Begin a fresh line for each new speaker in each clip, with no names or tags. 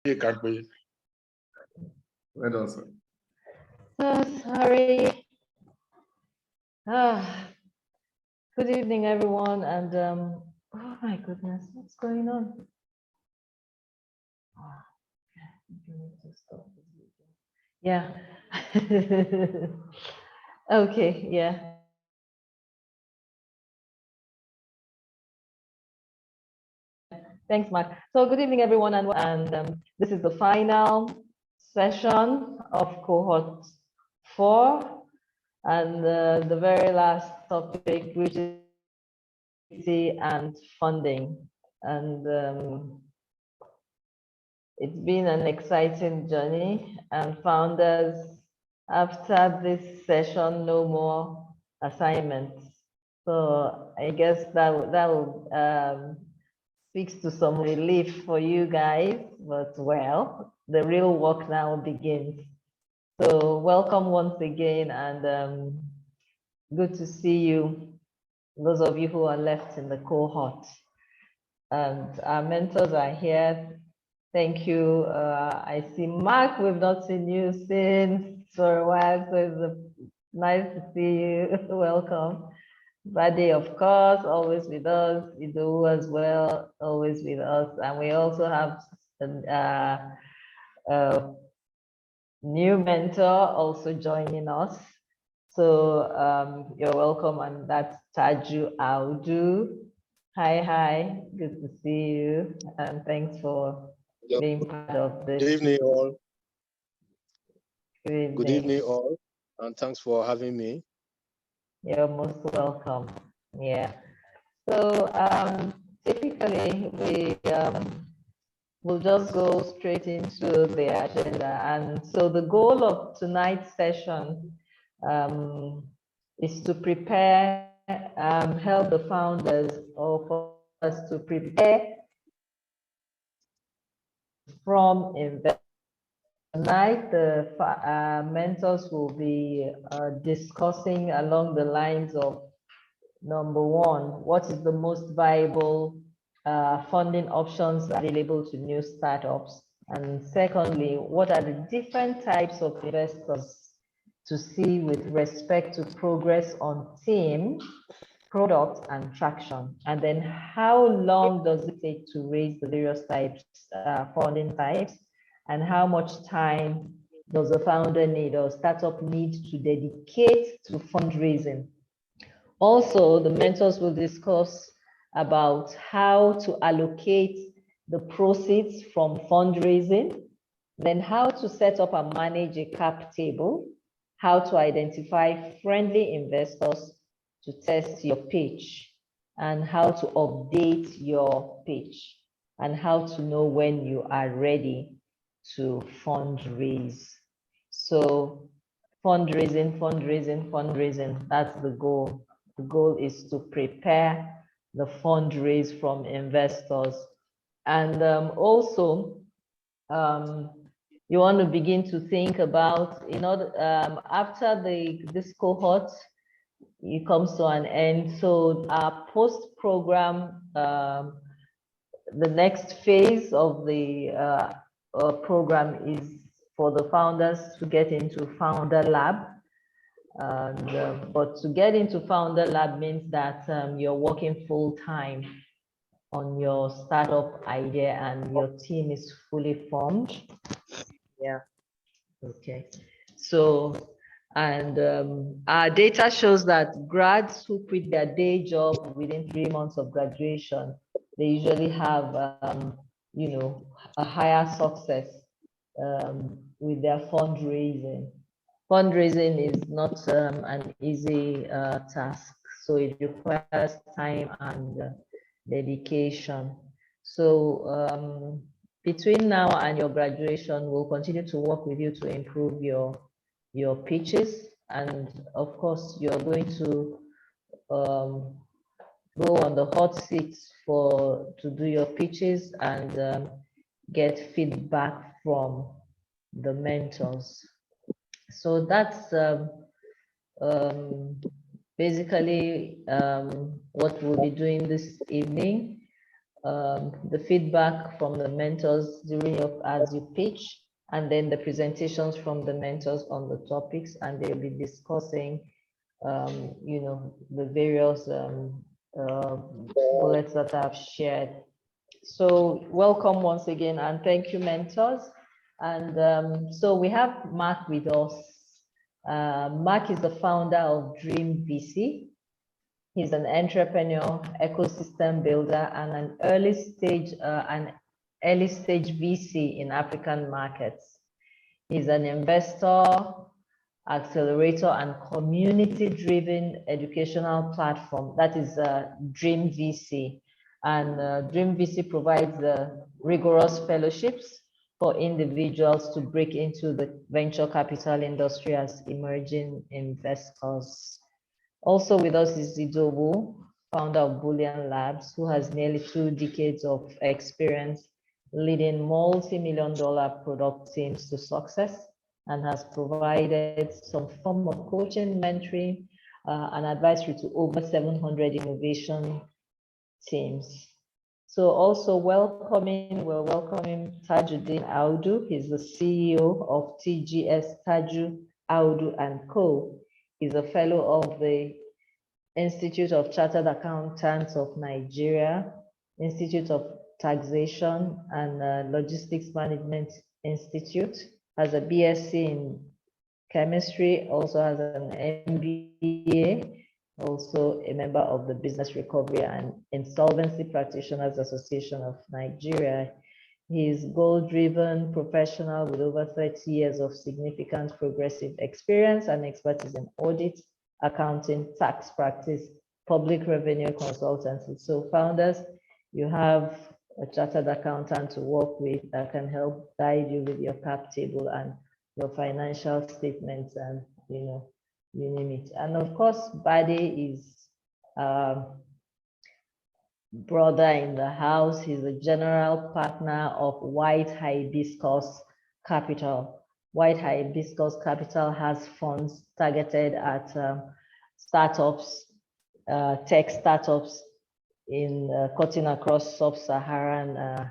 Well done, sir.
Sorry. Good evening, everyone, and oh my goodness, what's going on? Yeah. Okay, yeah. Thanks, Mark. So good evening, everyone, and this is the final session of cohort 4, and the very last topic, which is and funding. And it's been an exciting journey, and founders, after this session, no more assignments. So I guess that will speaks to some relief for you guys, but well, the real work now begins. So welcome once again, and good to see you, those of you who are left in the cohort. And our mentors are here. Thank you. I see Mark, we've not seen you since for a while, so it's nice to see you. Welcome. Bade, of course, always with us. Ido as well, always with us. And we also have a new mentor also joining us. So you're welcome, and that's Taju Audu. Hi, good to see you, and thanks for being part of this.
Good evening, all.
Good evening.
Good evening, all, and thanks for having me.
You're most welcome. Yeah. So typically we we'll just go straight into the agenda, and so the goal of tonight's session is to prepare, help the founders, or for us to prepare from investment. Tonight, the mentors will be discussing along the lines of, number one, what is the most viable funding options available to new startups? And secondly, what are the different types of investors to see with respect to progress on team, product, and traction? And then how long does it take to raise the various types, funding types? And how much time does a founder need or startup need to dedicate to fundraising? Also, the mentors will discuss about how to allocate the proceeds from fundraising, then how to set up and manage a cap table, how to identify friendly investors to test your pitch, and how to update your pitch, and how to know when you are ready to fundraise. So fundraising, that's the goal. The goal is to prepare the fundraise from investors. And also, you want to begin to think about, after this cohort, it comes to an end. So our post-program, the next phase of the program is for the founders to get into Founder Lab. But to get into Founder Lab means that you're working full-time on your startup idea and your team is fully formed. Yeah, okay. So, and our data shows that grads who quit their day job within 3 months of graduation, they usually have, a higher success with their fundraising. Fundraising is not an easy task, so it requires time and dedication. So between now and your graduation, we'll continue to work with you to improve your pitches, and of course, you're going to go on the hot seats to do your pitches and get feedback from the mentors. So that's basically what we'll be doing this evening. the feedback from the mentors during as you pitch, and then the presentations from the mentors on the topics, and they'll be discussing, the various bullets that I've shared. So welcome once again, and thank you, mentors. And so we have Mark with us. Mark is the founder of Dream VC. He's an entrepreneur, ecosystem builder, and an early stage VC in African markets. He's an investor, accelerator, and community-driven educational platform. That is Dream VC. And Dream VC provides rigorous fellowships for individuals to break into the venture capital industry as emerging investors. Also with us is Zidowu, founder of Bullion Labs, who has nearly 2 decades of experience leading multi-million-dollar product teams to success, and has provided some form of coaching, mentoring, and advisory to over 700 innovation teams. So also we're welcoming Tajuddin Audu. He's the CEO of TGS Taju Audu and Co. He's a fellow of the Institute of Chartered Accountants of Nigeria, Institute of Taxation and Logistics Management Institute, has a BSc in chemistry, also has an MBA, also a member of the Business Recovery and Insolvency Practitioners Association of Nigeria. He is goal-driven professional with over 30 years of significant progressive experience and expertise in audit, accounting, tax practice, public revenue consultancy. So founders, you have a chartered accountant to work with that can help guide you with your cap table and your financial statements, and you name it. And of course, Bade is brother in the house. He's a general partner of White Hibiscus Capital. White Hibiscus Capital has funds targeted at startups, tech startups in cutting across sub-Saharan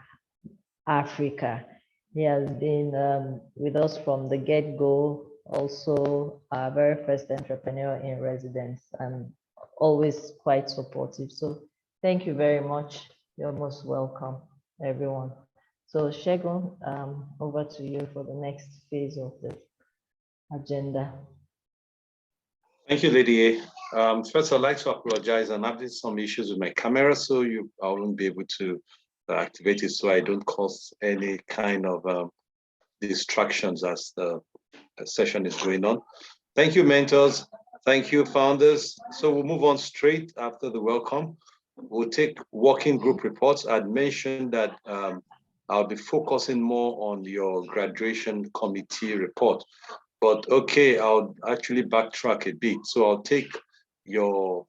Africa. He has been with us from the get-go, also our very first entrepreneur in residence, and always quite supportive. So thank you very much. You're most welcome, everyone. So Segun, over to you for the next phase of the agenda.
Thank you, Lady A. First, I'd like to apologize. I'm having some issues with my camera, so I won't be able to activate it, so I don't cause any kind of distractions as the session is going on. Thank you, mentors. Thank you, founders. So we'll move on straight after the welcome. We'll take working group reports. I'd mentioned that I'll be focusing more on your graduation committee report. But okay, I'll actually backtrack a bit. So I'll take your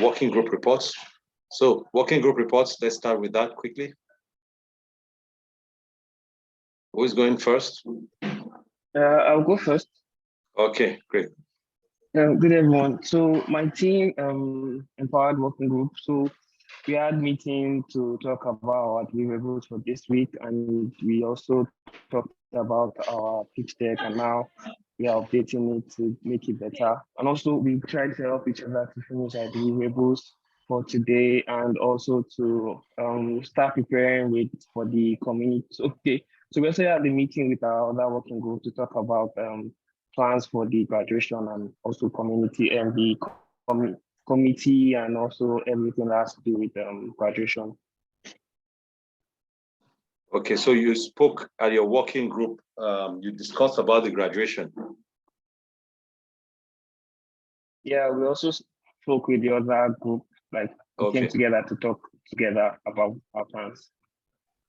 working group reports. So working group reports, let's start with that quickly. Who is going first?
I'll go first.
Okay, great.
Good everyone. So my team empowered working group. So we had meeting to talk about our deliverables for this week, and we also talked about our pitch deck, and now we are updating it to make it better. And also we tried to help each other to finish our deliverables for today, and also to start preparing for the community. Okay, so we also had the meeting with our other working group to talk about plans for the graduation, and also community and the committee, and also everything that has to do with graduation.
Okay, so you spoke at your working group, you discussed about the graduation.
Yeah, we also spoke with the other group, like we came together to talk together about our plans.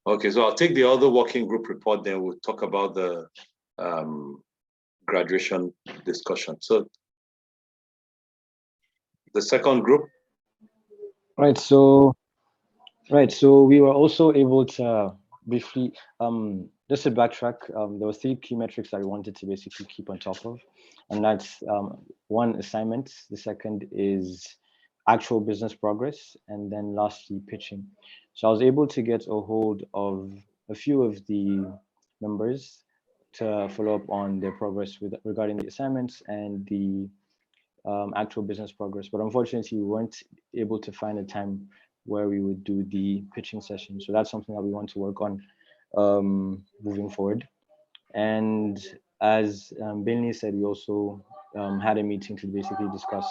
Okay, so I'll take the other working group report, then we'll talk about the graduation discussion. So the second group.
Right, so we were also able to briefly, just to backtrack, there were 3 key metrics that we wanted to basically keep on top of, and that's one, assignments. The second is actual business progress, and then lastly pitching. So I was able to get a hold of a few of the members to follow up on their progress regarding the assignments and the actual business progress. But unfortunately, we weren't able to find a time where we would do the pitching session. So that's something that we want to work on moving forward. And as Binley said, we also had a meeting to basically discuss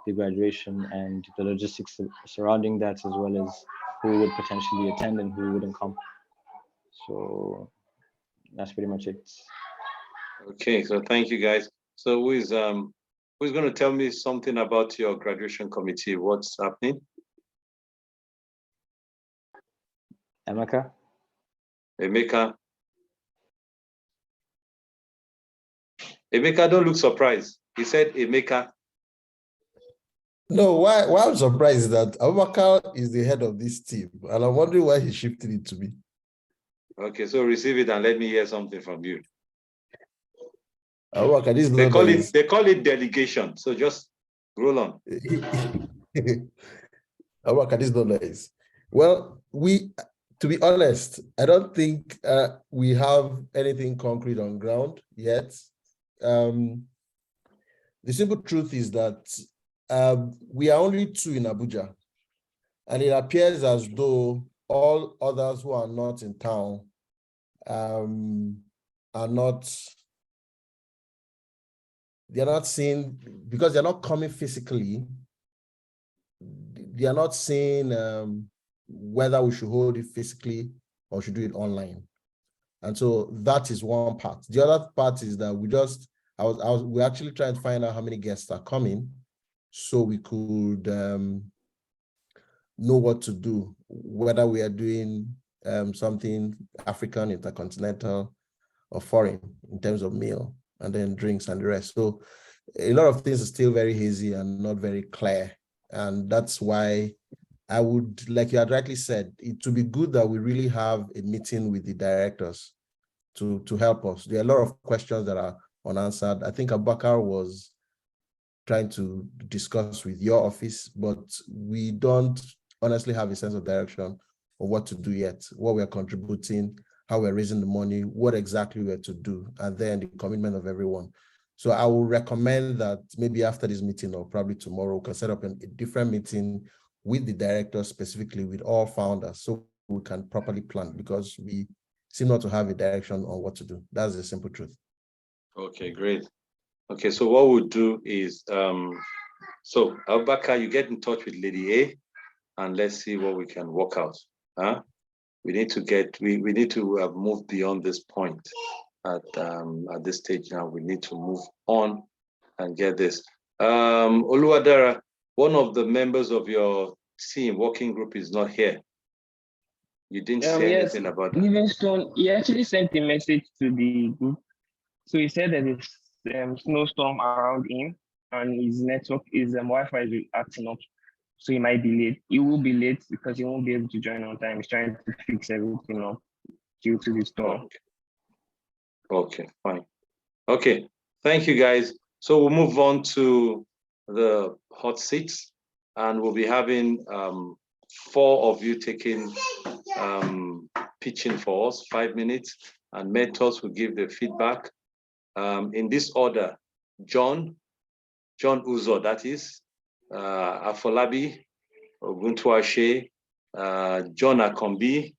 the graduation and the logistics surrounding that, as well as who would potentially attend and who wouldn't come. So that's pretty much it.
Okay, so thank you guys. So who's going to tell me something about your graduation committee? What's happening?
Emeka?
Emeka, don't look surprised. He said Emeka.
No, why I'm surprised is that Abubakar is the head of this team, and I'm wondering why he shifted it to me.
Okay, so receive it and let me hear something from you.
Abubakar, this is
They
not
call
nice.
it delegation. So just roll on.
Abubakar, this is not nice. Well, to be honest, I don't think we have anything concrete on ground yet. The simple truth is that we are only 2 in Abuja, and it appears as though all others who are not in town are not, they're not seeing, because they're not coming physically, they are not saying whether we should hold it physically or should do it online. And so that is one part. The other part is that we're actually trying to find out how many guests are coming so we could know what to do, whether we are doing something African, intercontinental, or foreign in terms of meal, and then drinks and the rest. So a lot of things are still very hazy and not very clear. And that's why I would, like you had rightly said, it would be good that we really have a meeting with the directors to help us. There are a lot of questions that are unanswered. I think Abubakar was trying to discuss with your office, but we don't honestly have a sense of direction of what to do yet, what we're contributing, how we're raising the money, what exactly we're to do, and then the commitment of everyone. So I will recommend that maybe after this meeting or probably tomorrow, we can set up a different meeting with the directors, specifically with all founders, so we can properly plan, because we seem not to have a direction on what to do. That's the simple truth.
Okay, great. Okay, so what we'll do is, so Abubakar, you get in touch with Lady A, and let's see what we can work out. Huh? We need to move beyond this point at this stage now. We need to move on and get this. Oluwadara, one of the members of your team working group is not here. You didn't say anything about that.
Livingstone, he actually sent a message to the group. So he said that there's snowstorm around him, and his network, his Wi-Fi is acting up. So he might be late. He will be late because he won't be able to join on time. He's trying to fix everything up due to the storm.
Okay, fine. Okay, thank you guys. So we'll move on to the hot seats, and we'll be having 4 of you taking pitching for us, 5 minutes, and mentors will give the feedback. In this order: John Uzo, that is, Afolabi, Oguntuashe, John Akombi,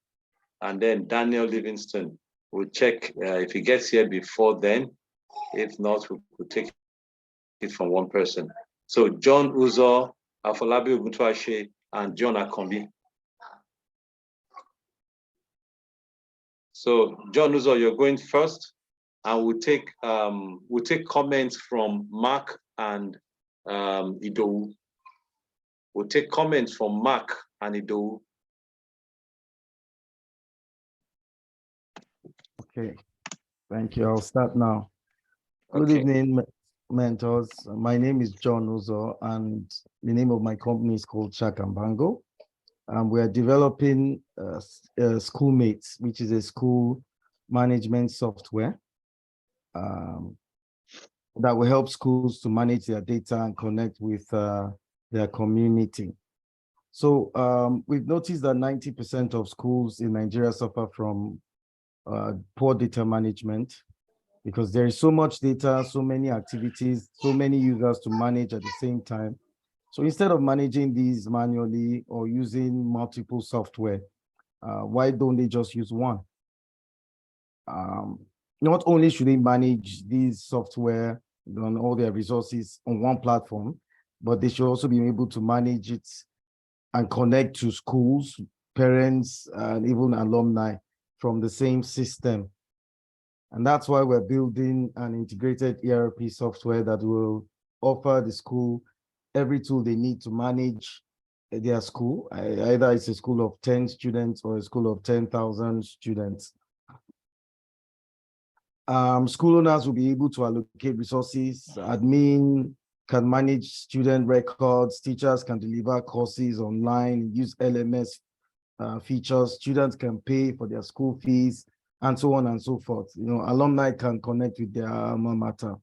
and then Daniel Livingston. We'll check if he gets here before then. If not, we'll take it from one person. So John Uzo, Afolabi Oguntuashe, and John Akombi. So John Uzo, you're going first, and we'll take comments from Mark and Ido. We'll take comments from Mark and Ido.
Okay, thank you. I'll start now. Good
Okay.
evening, mentors. My name is John Uzo, and the name of my company is called Chakambango. We are developing Schoolmates, which is a school management software that will help schools to manage their data and connect with their community. So we've noticed that 90% of schools in Nigeria suffer from poor data management, because there is so much data, so many activities, so many users to manage at the same time. So instead of managing these manually or using multiple software, why don't they just use one? Not only should they manage these software on all their resources on one platform, but they should also be able to manage it and connect to schools, parents, and even alumni from the same system. And that's why we're building an integrated ERP software that will offer the school every tool they need to manage their school. Either it's a school of 10 students or a school of 10,000 students. School owners will be able to allocate resources. Admin can manage student records. Teachers can deliver courses online, use LMS features. Students can pay for their school fees, and so on and so forth. You know, alumni can connect with their alma mater.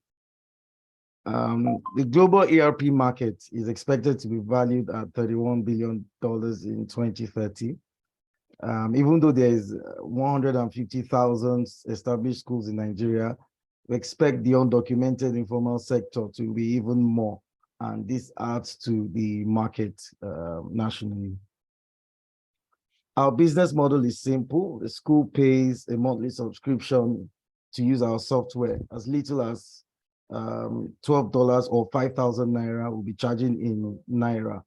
The global ERP market is expected to be valued at $31 billion in 2030. Even though there is 150,000 established schools in Nigeria, we expect the undocumented informal sector to be even more, and this adds to the market nationally. Our business model is simple. The school pays a monthly subscription to use our software. As little as $12 or 5,000 naira will be charging in naira,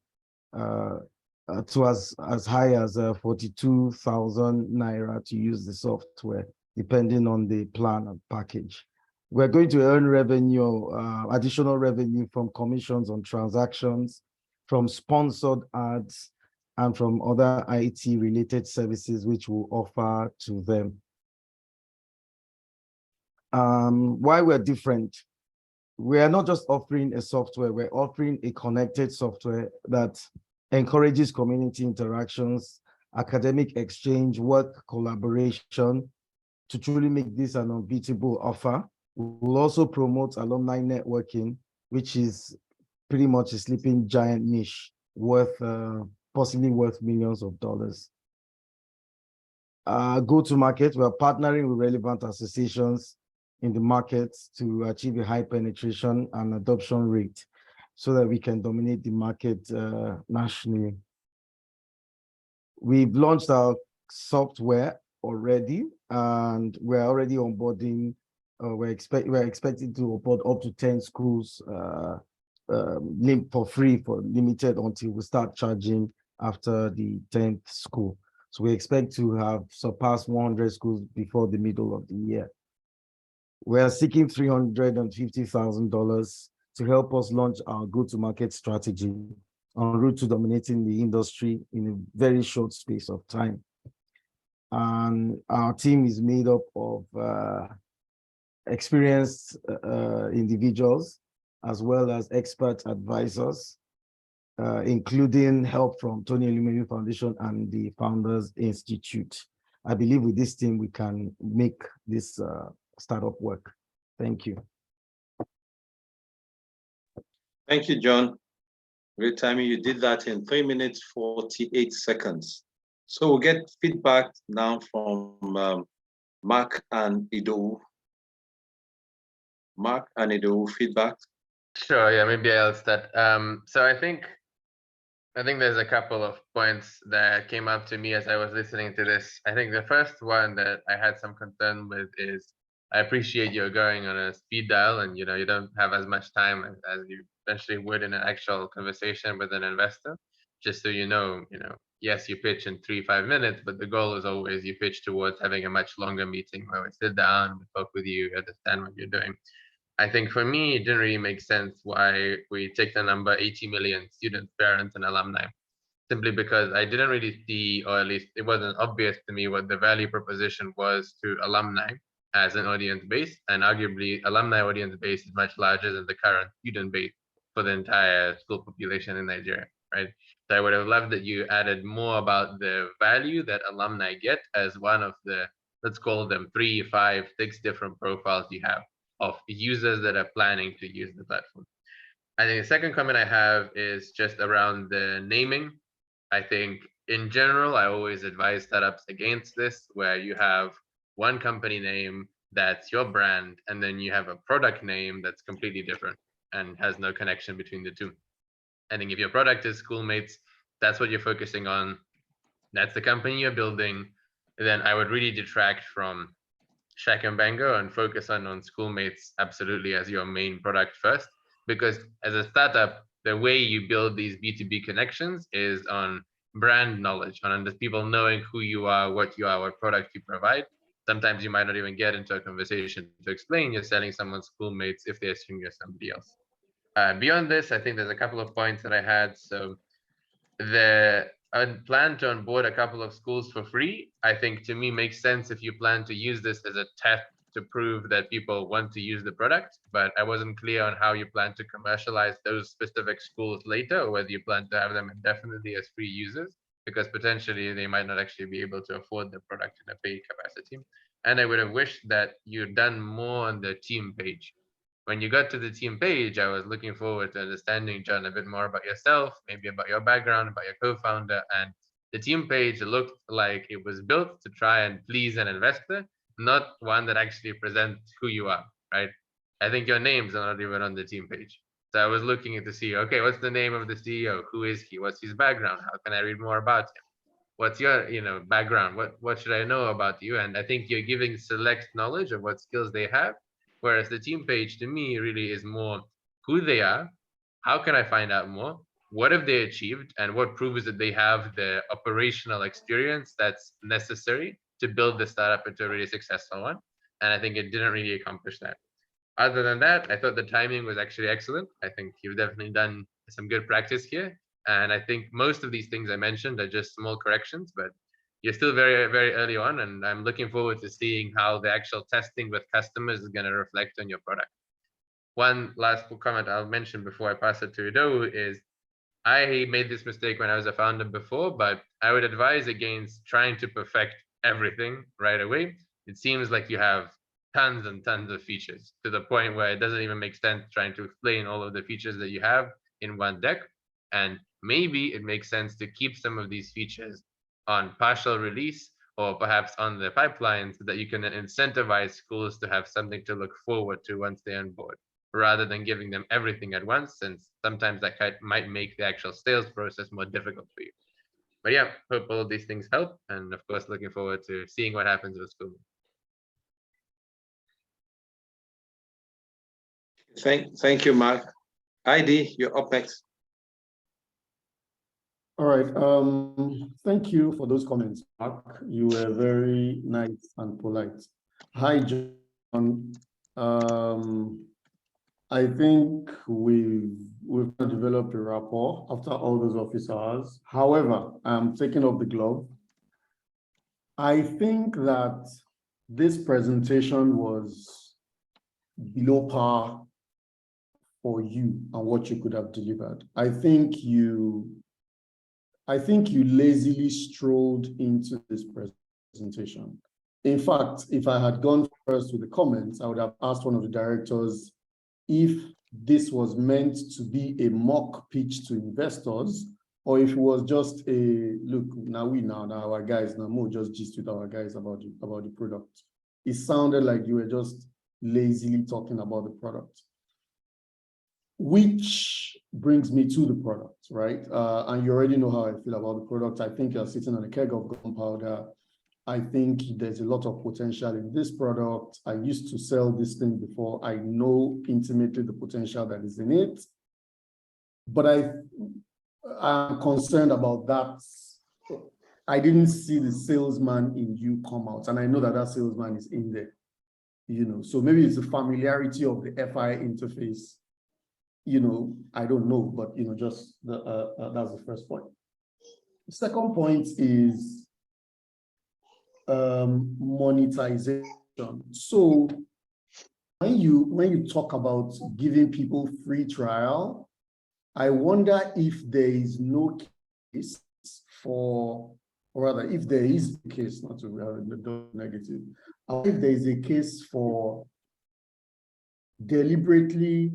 to as high as 42,000 naira to use the software, depending on the plan and package. We're going to earn revenue, additional revenue from commissions on transactions, from sponsored ads, and from other IT-related services which we'll offer to them. Why we're different? We are not just offering a software, we're offering a connected software that encourages community interactions, academic exchange, work collaboration to truly make this an unbeatable offer. We'll also promote alumni networking, which is pretty much a sleeping giant niche worth possibly worth millions of dollars. Go to market, we're partnering with relevant associations in the market to achieve a high penetration and adoption rate so that we can dominate the market nationally. We've launched our software already, and we're already onboarding. We're expecting to onboard up to 10 schools for free, for limited, until we start charging after the 10th school. So we expect to have surpassed 100 schools before the middle of the year. We're seeking $350,000 to help us launch our go-to-market strategy en route to dominating the industry in a very short space of time. And our team is made up of experienced individuals, as well as expert advisors, including help from Tony Elumelu Foundation and the Founders Institute. I believe with this team, we can make this startup work. Thank you.
Thank you, John. Great timing. You did that in 3 minutes, 48 seconds. So we'll get feedback now from Mark and Ido. Mark and Ido, feedback.
Sure, yeah, maybe I'll start. So I think there's a couple of points that came up to me as I was listening to this. I think the first one that I had some concern with is, I appreciate you're going on a speed dial and you don't have as much time as you eventually would in an actual conversation with an investor. Just so yes, you pitch in 3-5 minutes, but the goal is always you pitch towards having a much longer meeting where we sit down, we talk with you, understand what you're doing. I think for me, it didn't really make sense why we take the number 80 million students, parents, and alumni, simply because I didn't really see, or at least it wasn't obvious to me, what the value proposition was to alumni as an audience base. And arguably, alumni audience base is much larger than the current student base for the entire school population in Nigeria, right? So I would have loved that you added more about the value that alumni get as one of the, let's call them 3, 5, 6 different profiles you have of users that are planning to use the platform. I think the second comment I have is just around the naming. I think in general, I always advise startups against this, where you have one company name that's your brand, and then you have a product name that's completely different and has no connection between the two. I think if your product is Schoolmates, that's what you're focusing on, that's the company you're building, then I would really detract from Shack and Bango and focus on Schoolmates absolutely as your main product first. Because as a startup, the way you build these B2B connections is on brand knowledge, on the people knowing who you are, what product you provide. Sometimes you might not even get into a conversation to explain you're selling someone Schoolmates if they assume you're somebody else. Beyond this, I think there's a couple of points that I had. So I plan to onboard a couple of schools for free. I think to me makes sense if you plan to use this as a test to prove that people want to use the product, but I wasn't clear on how you plan to commercialize those specific schools later, or whether you plan to have them indefinitely as free users, because potentially they might not actually be able to afford the product in a paid capacity. And I would have wished that you'd done more on the team page. When you got to the team page, I was looking forward to understanding, John, a bit more about yourself, maybe about your background, about your co-founder. And the team page looked like it was built to try and please an investor, not one that actually presents who you are, right? I think your names are not even on the team page. So I was looking to see, okay, what's the name of the CEO? Who is he? What's his background? How can I read more about him? What's your, background? What should I know about you? And I think you're giving select knowledge of what skills they have. Whereas the team page to me really is more who they are, how can I find out more, what have they achieved, and what proves that they have the operational experience that's necessary to build the startup into a really successful one. And I think it didn't really accomplish that. Other than that, I thought the timing was actually excellent. I think you've definitely done some good practice here. And I think most of these things I mentioned are just small corrections, but you're still very, very early on, and I'm looking forward to seeing how the actual testing with customers is going to reflect on your product. One last comment I'll mention before I pass it to Udo is I made this mistake when I was a founder before, but I would advise against trying to perfect everything right away. It seems like you have tons and tons of features to the point where it doesn't even make sense trying to explain all of the features that you have in one deck. And maybe it makes sense to keep some of these features on partial release or perhaps on the pipeline so that you can incentivize schools to have something to look forward to once they're on board, rather than giving them everything at once, since sometimes that might make the actual sales process more difficult for you. But yeah, hope all of these things help. And of course, looking forward to seeing what happens with school.
Thank you, Mark. ID, you're up next.
All right. Thank you for those comments, Mark. You were very nice and polite. Hi, John. I think we've developed a rapport after all those office hours. However, I'm taking off the glove. I think that this presentation was below par for you and what you could have delivered. I think you lazily strolled into this presentation. In fact, if I had gone first with the comments, I would have asked one of the directors if this was meant to be a mock pitch to investors, or if it was just a, look, now our guys, now more just gist with our guys about the product. It sounded like you were just lazily talking about the product. Which brings me to the product, right? And you already know how I feel about the product. I think you're sitting on a keg of gunpowder. I think there's a lot of potential in this product. I used to sell this thing before. I know intimately the potential that is in it. But I'm concerned about that. I didn't see the salesman in you come out. And I know that that salesman is in there. So maybe it's the familiarity of the FI interface. I don't know, but just that's the first point. The second point is monetization. So when you talk about giving people free trial, I wonder if there is no case for, or rather, if there is a case, not to have negative, if there is a case for deliberately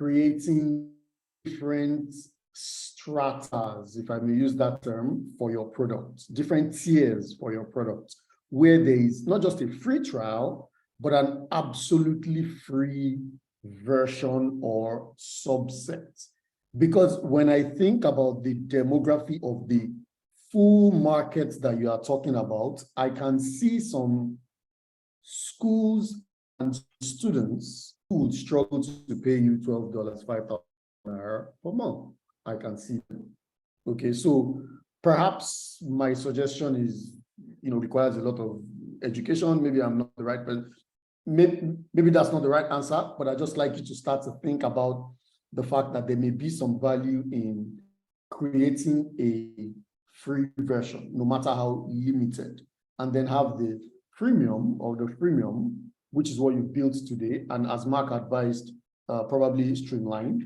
creating different stratas, if I may use that term, for your product, different tiers for your product, where there is not just a free trial, but an absolutely free version or subset. Because when I think about the demography of the full market that you are talking about, I can see some schools and students who would struggle to pay you $12, $5,000 per month. I can see them. Okay, so perhaps my suggestion is, requires a lot of education. Maybe I'm not the right person. Maybe that's not the right answer, but I just like you to start to think about the fact that there may be some value in creating a free version, no matter how limited, and then have the premium or the freemium, which is what you built today, and as Mark advised, probably streamlined.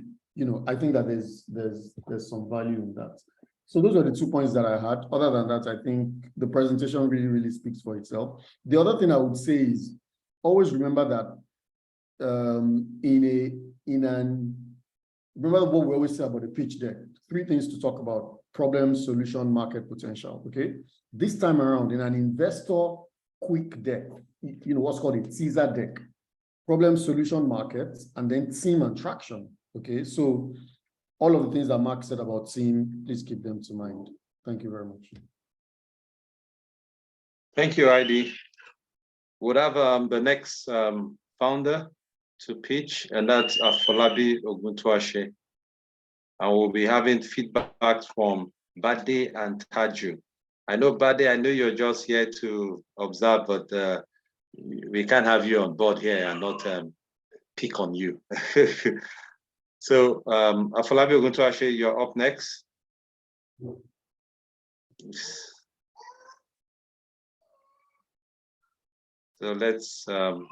I think that there's some value in that. So those are the 2 points that I had. Other than that, I think the presentation really, really speaks for itself. The other thing I would say is always remember that remember what we always say about the pitch deck. 3 things to talk about: problem, solution, market potential. Okay. This time around, in an investor quick deck, what's called a teaser deck: problem, solution, market, and then team and traction. Okay. So all of the things that Mark said about team, please keep them to mind. Thank you very much.
Thank you, ID. We'll have the next founder to pitch, and that's Afolabi Oguntuashe. And we'll be having feedback from Bade and Taju. I know, Bade, I know you're just here to observe, but we can't have you on board here and not pick on you. So, Afolabi Oguntuashe, you're up next. So let's so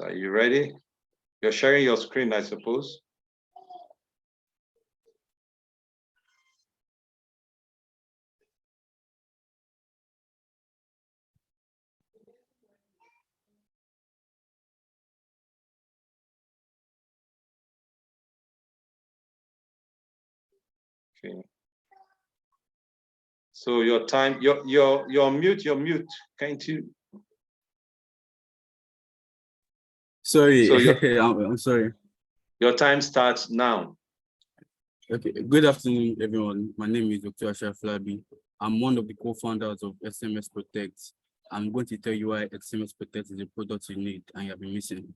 are you ready? You're sharing your screen, I suppose. Okay. So your time, you're mute, Can't you?
Sorry,
So
I'm sorry.
Your time starts now.
Okay, good afternoon, everyone. My name is Dr. Asha Flabi. I'm one of the co-founders of SMS Protect. I'm going to tell you why SMS Protect is a product you need and you have been missing.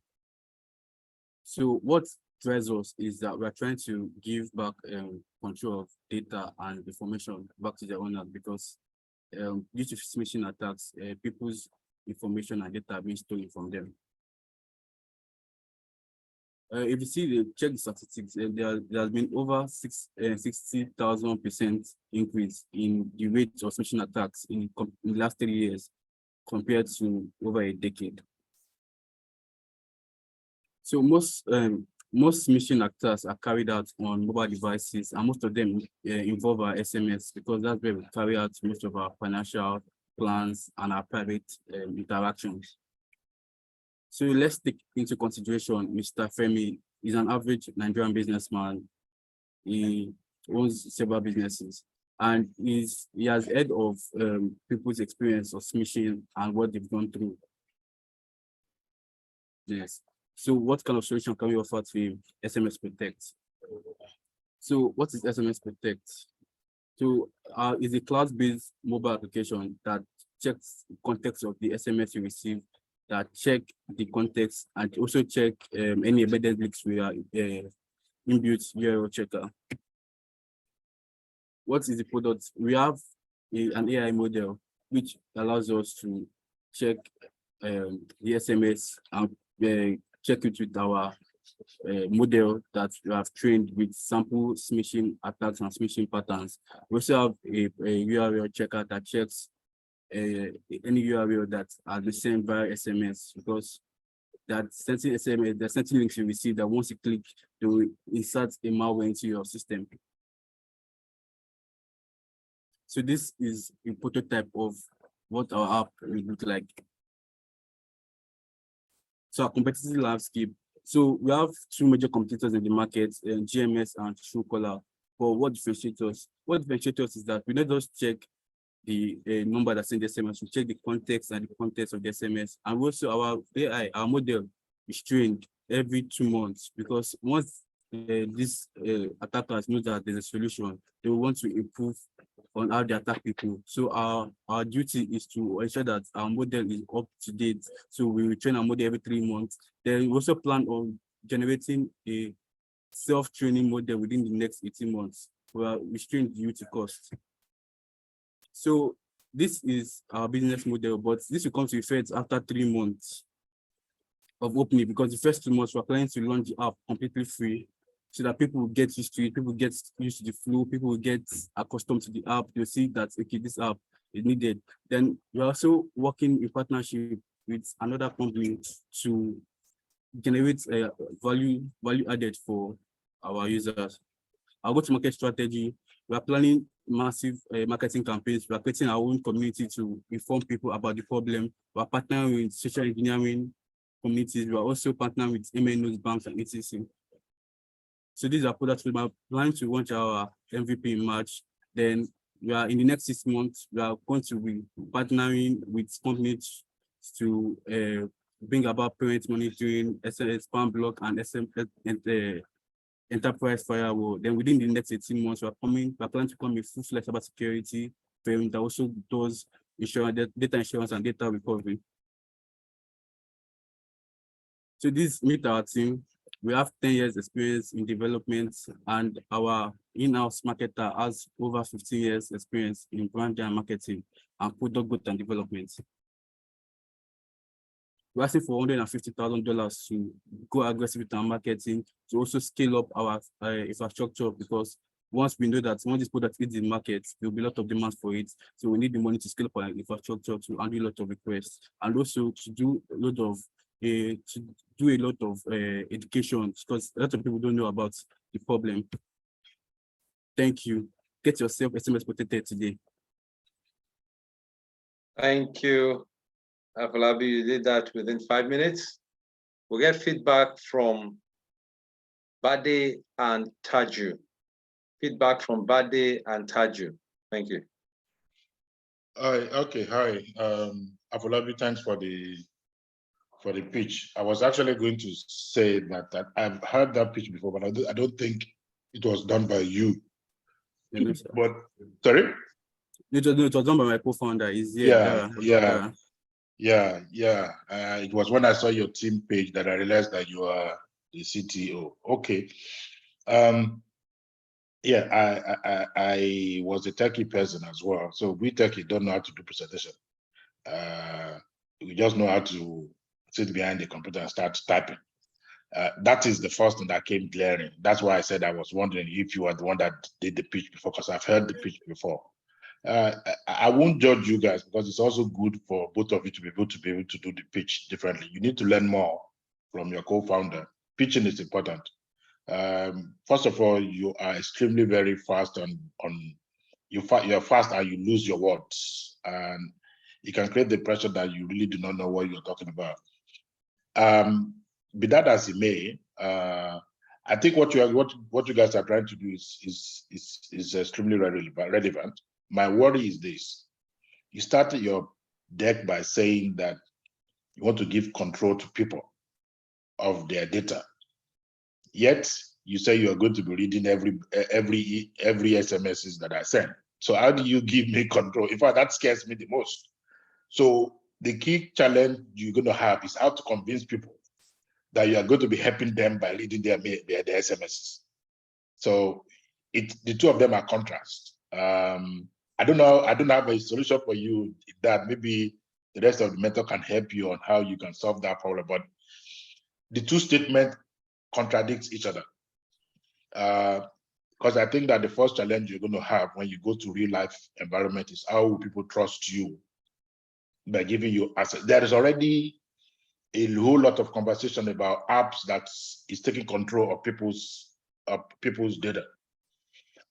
So what drives us is that we're trying to give back control of data and information back to their owners, because due to phishing attacks, people's information and data are being stolen from them. If you see check the statistics, there has been over 60,000% increase in the rate of phishing attacks in the last 3 years compared to over a decade. So most phishing attacks are carried out on mobile devices, and most of them involve our SMS, because that's where we carry out most of our financial plans and our private interactions. So let's take into consideration Mr. Femi is an average Nigerian businessman. He owns several businesses, and he has heard of people's experience of smishing and what they've gone through. Yes. So what kind of solution can we offer to him? SMS Protect. So what is SMS Protect? So it's a cloud-based mobile application that checks the context of the SMS you receive, that check the context, and also check any embedded links we are inbuilt URL checker. What is the product? We have an AI model which allows us to check the SMS and check it with our model that we have trained with sample smishing attacks and smishing patterns. We also have a URL checker that checks any URL that are the same via SMS, because that certain SMS, there are certain links you receive that once you click, they will insert a malware into your system. So this is a prototype of what our app will look like. So our competitive landscape. So we have two major competitors in the market, GMS and Truecaller. But what differentiates us? What differentiates us is that we don't just check the number that's in the SMS, we check the context and the context of the SMS. And also our AI, our model is trained every 2 months, because once these attackers know that there's a solution, they will want to improve on how they attack people. So our duty is to ensure that our model is up to date. So we will train our model every 3 months. Then we also plan on generating a self-training model within the next 18 months, where we restrain due to cost. So this is our business model, but this will come to effect after 3 months of opening, because the first 2 months we're planning to launch the app completely free, so that people will get used to it, people get used to the flow, people will get accustomed to the app. They'll see that, okay, this app is needed. Then we're also working in partnership with another company to generate value added for our users. Our go-to-market strategy, we are planning massive marketing campaigns. We are creating our own community to inform people about the problem. We are partnering with social engineering communities. We are also partnering with MNOs, banks, and etc. So these are products we are planning to launch our MVP in March. Then we are in the next 6 months, we are going to be partnering with companies to bring about parent monitoring, SMS spam block, and SMS and enterprise firewall. Then within the next 18 months, we are planning to come with full-fledged cybersecurity firm that also does insurance, data insurance, and data recovery. So this meet our team. We have 10 years experience in development, and our in-house marketer has over 15 years experience in branding and marketing and product growth and development. We're asking for $150,000 to go aggressive with our marketing, to also scale up our infrastructure, because once we know that once this product hits the market, there will be a lot of demand for it. So we need the money to scale up our infrastructure to handle a lot of requests, and also to do a lot of education, because a lot of people don't know about the problem. Thank you. Get yourself SMS protected today.
Thank you, Afolabi. You did that within 5 minutes. We'll get feedback from Bade and Taju. Feedback from Bade and Taju. Thank you.
Okay, hi. Afolabi, thanks for the pitch. I was actually going to say that I've heard that pitch before, but I don't think it was done by you. But sorry?
It was done by my co-founder.
Yeah. It was when I saw your team page that I realized that you are the CTO. Okay. I was a techie person as well. So we techie don't know how to do presentation. We just know how to sit behind the computer and start typing. That is the first thing that came glaring. That's why I said I was wondering if you were the one that did the pitch before, because I've heard the pitch before. I won't judge you guys, because it's also good for both of you to be able to do the pitch differently. You need to learn more from your co-founder. Pitching is important. First of all, you are extremely very fast you're fast and you lose your words, and you can create the impression that you really do not know what you're talking about. Be that as it may, I think what you guys are trying to do is extremely relevant. My worry is this: you started your deck by saying that you want to give control to people of their data, yet you say you are going to be reading every SMSs that I send. So how do you give me control? In fact, that scares me the most. So the key challenge you're going to have is how to convince people that you are going to be helping them by reading their SMSs. So the two of them are contrast. I don't know. I don't have a solution for you that maybe the rest of the method can help you on how you can solve that problem. But the two statements contradict each other. Because I think that the first challenge you're going to have when you go to real life environment is how will people trust you by giving you access. There is already a whole lot of conversation about apps that is taking control of people's data,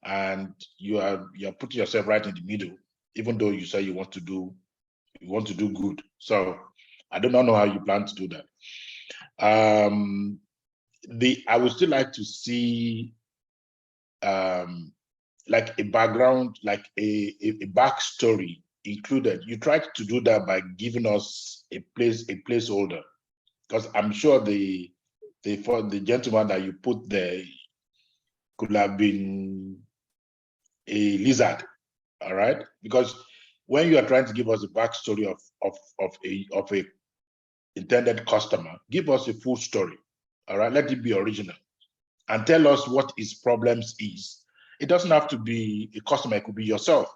and you're putting yourself right in the middle, even though you say you want to do good. So I do not know how you plan to do that. I would still like to see like a background, like a backstory included. You tried to do that by giving us a placeholder, because I'm sure for the gentleman that you put there could have been a lizard, all right? Because when you are trying to give us a backstory of a intended customer, give us a full story, all right? Let it be original, and tell us what his problems is. It doesn't have to be a customer, it could be yourself.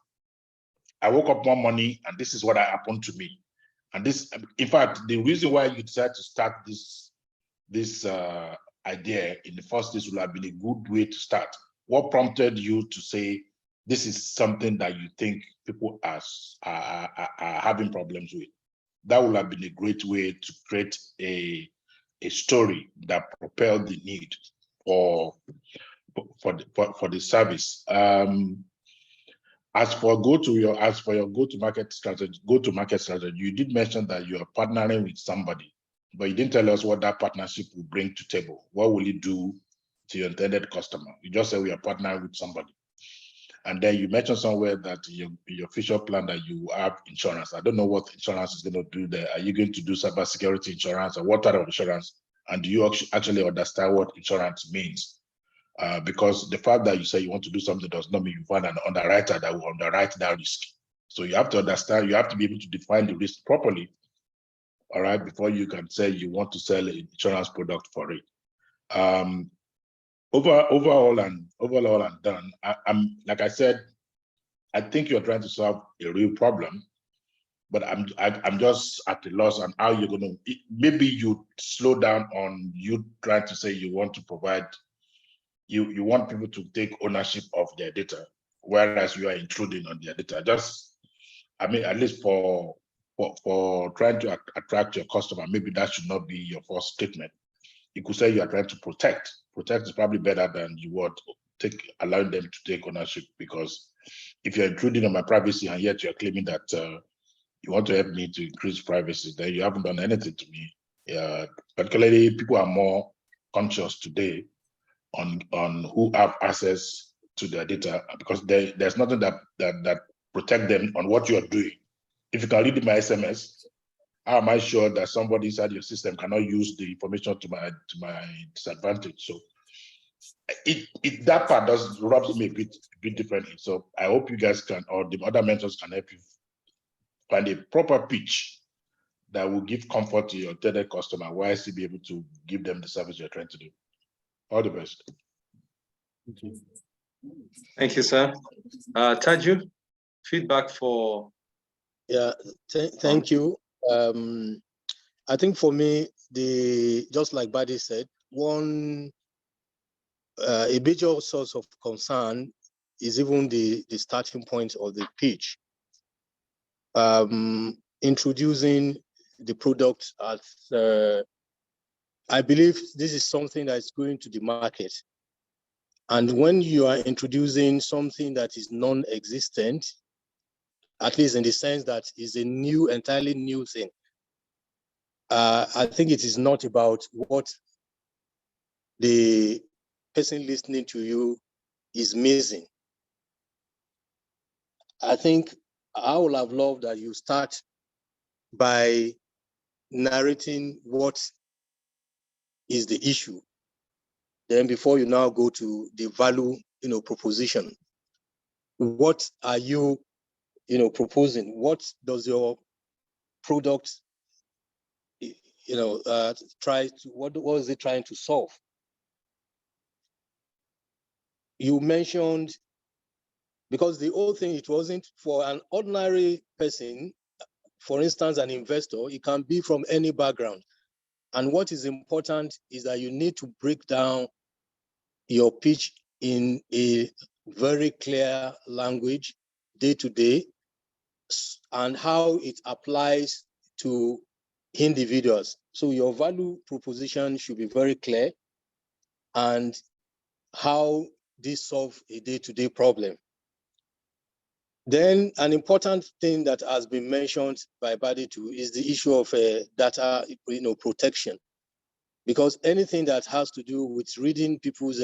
I woke up one morning and this is what happened to me. And this, in fact, the reason why you decided to start this idea in the first place would have been a good way to start. What prompted you to say, this is something that you think people are having problems with? That would have been a great way to create a story that propelled the need for the service. As for your go-to-market strategy, you did mention that you are partnering with somebody, but you didn't tell us what that partnership will bring to table. What will it do to your intended customer? You just said we are partnering with somebody. And then you mentioned somewhere that your future plan that you have insurance. I don't know what insurance is going to do there. Are you going to do cybersecurity insurance, or what type of insurance? And do you actually understand what insurance means? Because the fact that you say you want to do something does not mean you find an underwriter that will underwrite that risk. So you have to understand, you have to be able to define the risk properly, all right, before you can say you want to sell an insurance product for it. Overall and done, I'm like I said, I think you're trying to solve a real problem, but I'm just at a loss on how you're going to. Maybe you slow down on you trying to say you want to provide. You want people to take ownership of their data, whereas you are intruding on their data. Just, I mean, at least for trying to attract your customer, maybe that should not be your first statement. You could say you are trying to protect. Protect is probably better than you would allowing them to take ownership, because if you're intruding on my privacy and yet you're claiming that you want to help me to increase privacy, then you haven't done anything to me. Particularly, people are more conscious today on who have access to their data, because there's nothing that protect them on what you are doing. If you can read my SMS, how am I sure that somebody inside your system cannot use the information to my disadvantage? So that part rubs me a bit differently. So I hope you guys can, or the other mentors can help you find a proper pitch that will give comfort to your intended customer, while still be able to give them the service you're trying to do. All the best.
Thank you, sir. Taju, feedback for.
Yeah, thank you. I think for me, just like Buddy said, a major source of concern is even the starting point of the pitch. Introducing the product as, I believe this is something that is going to the market. And when you are introducing something that is non-existent, at least in the sense that is a entirely new thing, I think it is not about what the person listening to you is missing. I think I would have loved that you start by narrating what is the issue. Then before you now go to the value, proposition, what are you, proposing? What does your product, what is it trying to solve? You mentioned, because the whole thing, it wasn't for an ordinary person, for instance, an investor, it can be from any background. And what is important is that you need to break down your pitch in a very clear language, day to day, and how it applies to individuals. So your value proposition should be very clear, and how this solves a day-to-day problem. Then an important thing that has been mentioned by Buddy too is the issue of data protection. because anything that has to do with reading people's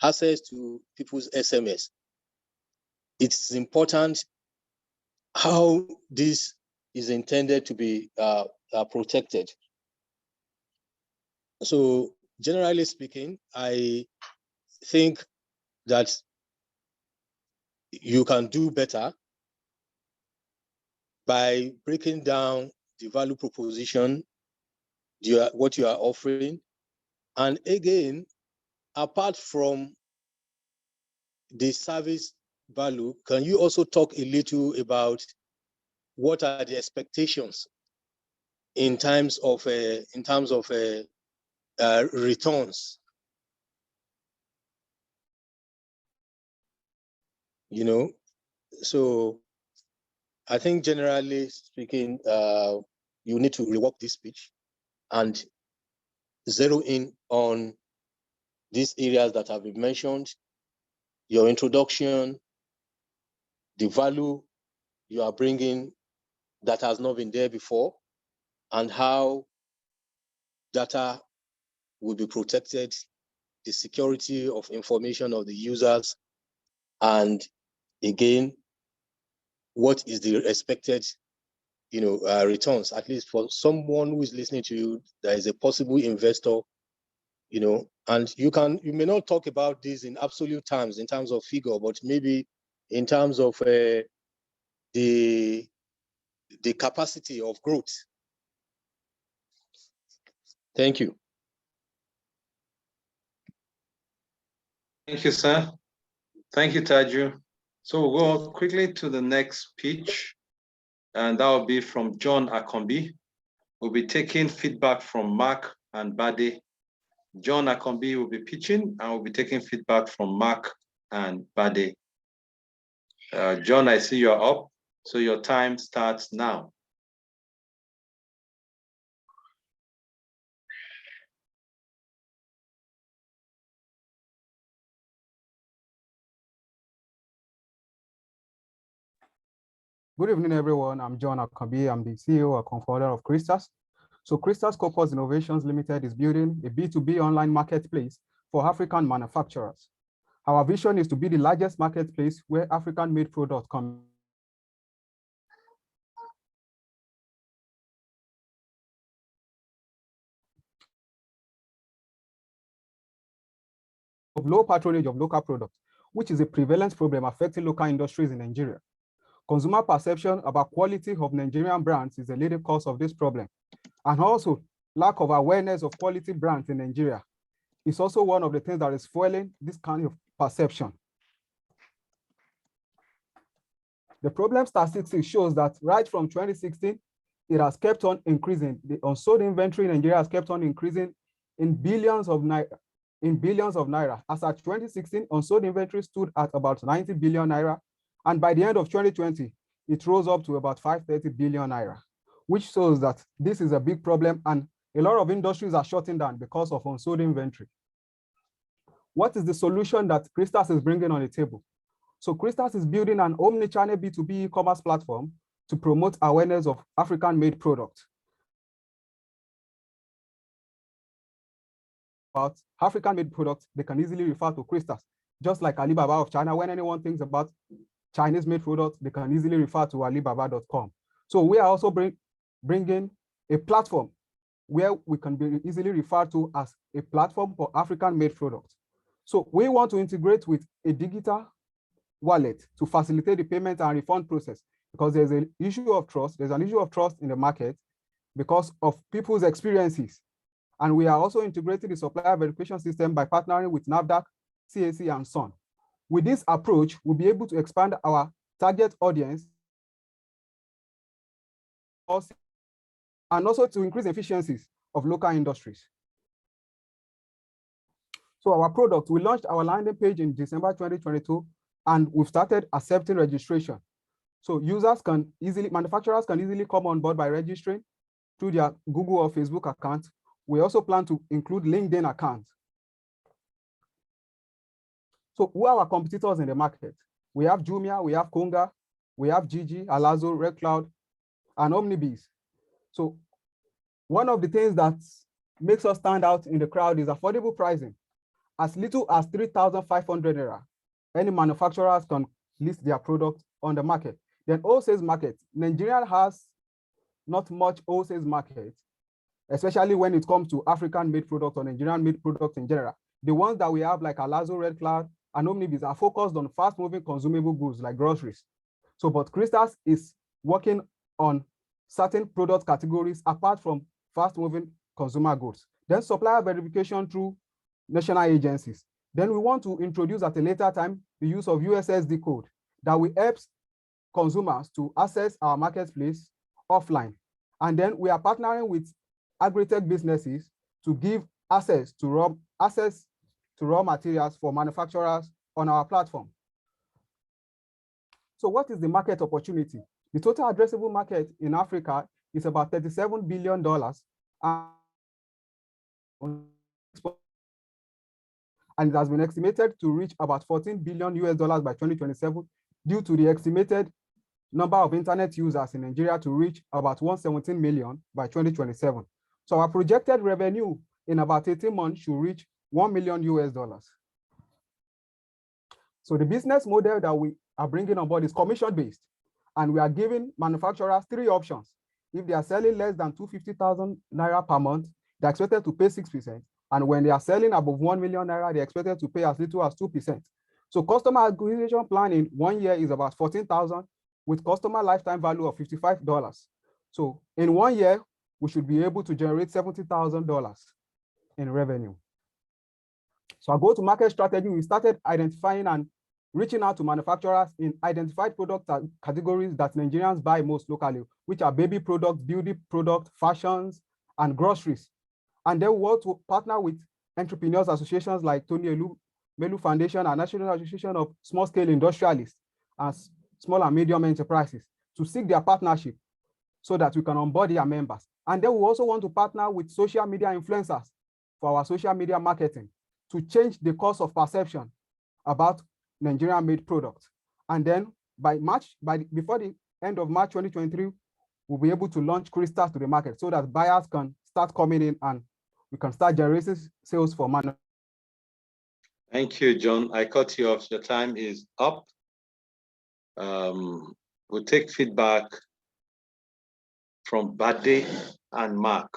access to people's SMS, it's important how this is intended to be protected. So generally speaking, I think that you can do better by breaking down the value proposition, what you are offering. And again, apart from the service value, can you also talk a little about what are the expectations in terms of returns? You know, so I think generally speaking, you need to rework this speech and zero in on these areas that have been mentioned, your introduction, the value you are bringing that has not been there before, and how data will be protected, the security of information of the users, and again, what is the expected returns, at least for someone who is listening to you, that is a possible investor, and you may not talk about this in absolute terms, in terms of figure, but maybe in terms of the capacity of growth. Thank you.
Thank you, sir. Thank you, Taju. So we'll go quickly to the next speech, and that will be from John Akombi. We'll be taking feedback from Mark and Bade. John Akombi will be pitching, and we'll be taking feedback from Mark and Bade. John, I see you're up, so your time starts now.
Good evening, everyone. I'm John Akombi. I'm the CEO and co-founder of Crystals. So Crystals Corpus Innovations Limited is building a B2B online marketplace for African manufacturers. Our vision is to be the largest marketplace where African-made products come of low patronage of local products, which is a prevalent problem affecting local industries in Nigeria. Consumer perception about quality of Nigerian brands is a leading cause of this problem. And also, lack of awareness of quality brands in Nigeria is also one of the things that is fueling this kind of perception. The problem statistics shows that right from 2016, it has kept on increasing. The unsold inventory in Nigeria has kept on increasing in billions of naira. As at 2016, unsold inventory stood at about 90 billion naira. And by the end of 2020, it rose up to about 530 billion naira, which shows that this is a big problem and a lot of industries are shutting down because of unsold inventory. What is the solution that Crystals is bringing on the table? So Crystals is building an omni-channel B2B e-commerce platform to promote awareness of African-made products. About African-made products, they can easily refer to Crystals. Just like Alibaba of China, when anyone thinks about Chinese-made products, they can easily refer to Alibaba.com. So we are also bringing a platform where we can be easily referred to as a platform for African-made products. So we want to integrate with a digital wallet to facilitate the payment and refund process, because there's an issue of trust. There's an issue of trust in the market because of people's experiences. And we are also integrating the supplier verification system by partnering with NAFDAC, CAC, and SON. With this approach, we'll be able to expand our target audience and also to increase efficiencies of local industries. So our product, we launched our landing page in December 2022, and we've started accepting registration. So manufacturers can easily come on board by registering through their Google or Facebook account. We also plan to include LinkedIn accounts. So who are our competitors in the market? We have Jumia, we have Konga, we have Gigi, Alazo, Red Cloud, and Omnibees. So one of the things that makes us stand out in the crowd is affordable pricing. As little as 3,500 naira, any manufacturers can list their product on the market. Then wholesale market, Nigeria has not much wholesale market, especially when it comes to African-made products or Nigerian-made products in general. The ones that we have, like Alazo, Red Cloud, and Omnibus, are focused on fast-moving consumable goods like groceries. So, but Crystals is working on certain product categories apart from fast-moving consumer goods. Then supplier verification through national agencies. Then we want to introduce at a later time the use of USSD code that will help consumers to access our marketplace offline. And then we are partnering with agri-tech businesses to give access to raw materials for manufacturers on our platform. So what is the market opportunity? The total addressable market in Africa is about $37 billion. And it has been estimated to reach about $14 billion by 2027 due to the estimated number of internet users in Nigeria to reach about 117 million by 2027. So our projected revenue in about 18 months should reach $1 million. So the business model that we are bringing on board is commission-based, and we are giving manufacturers 3 options. If they are selling less than 250,000 naira per month, they're expected to pay 6%. And when they are selling above 1 million naira, they're expected to pay as little as 2%. So customer acquisition plan in 1 year is about 14,000 with customer lifetime value of $55. So in 1 year, we should be able to generate $70,000 in revenue. So our go-to-market strategy, we started identifying and reaching out to manufacturers in identified product categories that Nigerians buy most locally, which are baby products, beauty products, fashions, and groceries. And then we want to partner with entrepreneurs associations like Tony Melu Foundation and National Association of Small-Scale Industrialists and Small and Medium Enterprises to seek their partnership so that we can onboard their members. And then we also want to partner with social media influencers for our social media marketing to change the course of perception about Nigerian-made products. And then before the end of March 2023, we'll be able to launch Crystals to the market so that buyers can start coming in and we can start generating sales for manufacturers.
Thank you, John. I cut you off. Your time is up. We'll take feedback from Bade and Mark.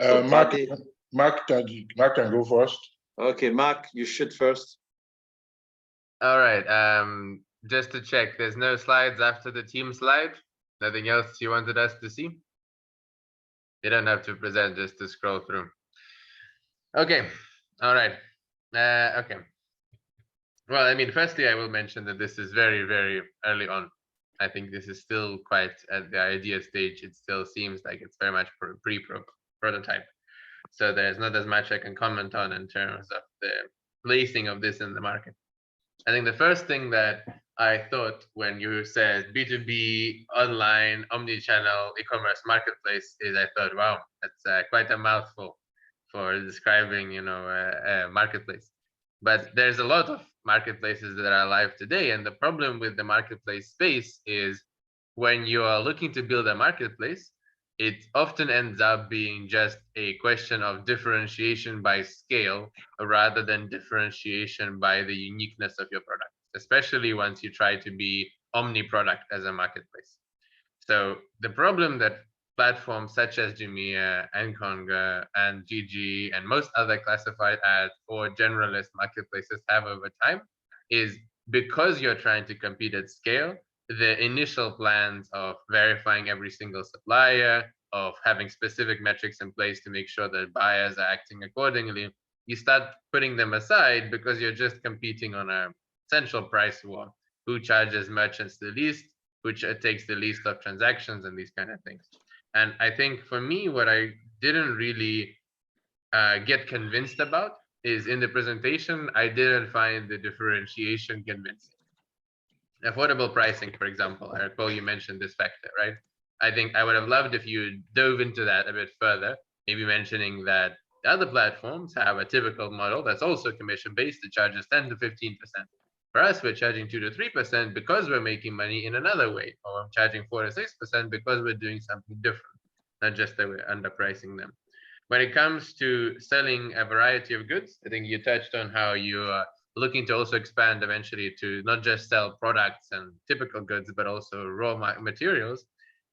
Mark can go first.
Okay, Mark, you shoot first.
All right. Just to check, there's no slides after the team slide? Nothing else you wanted us to see? You don't have to present, just to scroll through. Okay. All right. Okay. Well, I mean, firstly, I will mention that this is very, very early on. I think this is still quite at the idea stage. It still seems like it's very much pre-prototype. So there's not as much I can comment on in terms of the placing of this in the market. I think the first thing that I thought when you said B2B, online, omni-channel, e-commerce marketplace is I thought, wow, that's quite a mouthful for describing, a marketplace. But there's a lot of marketplaces that are alive today. And the problem with the marketplace space is when you are looking to build a marketplace, it often ends up being just a question of differentiation by scale rather than differentiation by the uniqueness of your product, especially once you try to be omni-product as a marketplace. So the problem that platforms such as Jumia and Konga and Gigi and most other classified ads or generalist marketplaces have over time is because you're trying to compete at scale, the initial plans of verifying every single supplier, of having specific metrics in place to make sure that buyers are acting accordingly, you start putting them aside because you're just competing on a central price war. Who charges merchants the least, which takes the least of transactions and these kind of things. And I think for me, what I didn't really get convinced about is in the presentation, I didn't find the differentiation convincing. Affordable pricing, for example, I recall you mentioned this factor, right? I think I would have loved if you dove into that a bit further, maybe mentioning that the other platforms have a typical model that's also commission-based that charges 10 to 15%. For us, we're charging 2 to 3% because we're making money in another way, or I'm charging 4 to 6% because we're doing something different, not just that we're underpricing them. When it comes to selling a variety of goods, I think you touched on how you are looking to also expand eventually to not just sell products and typical goods, but also raw materials.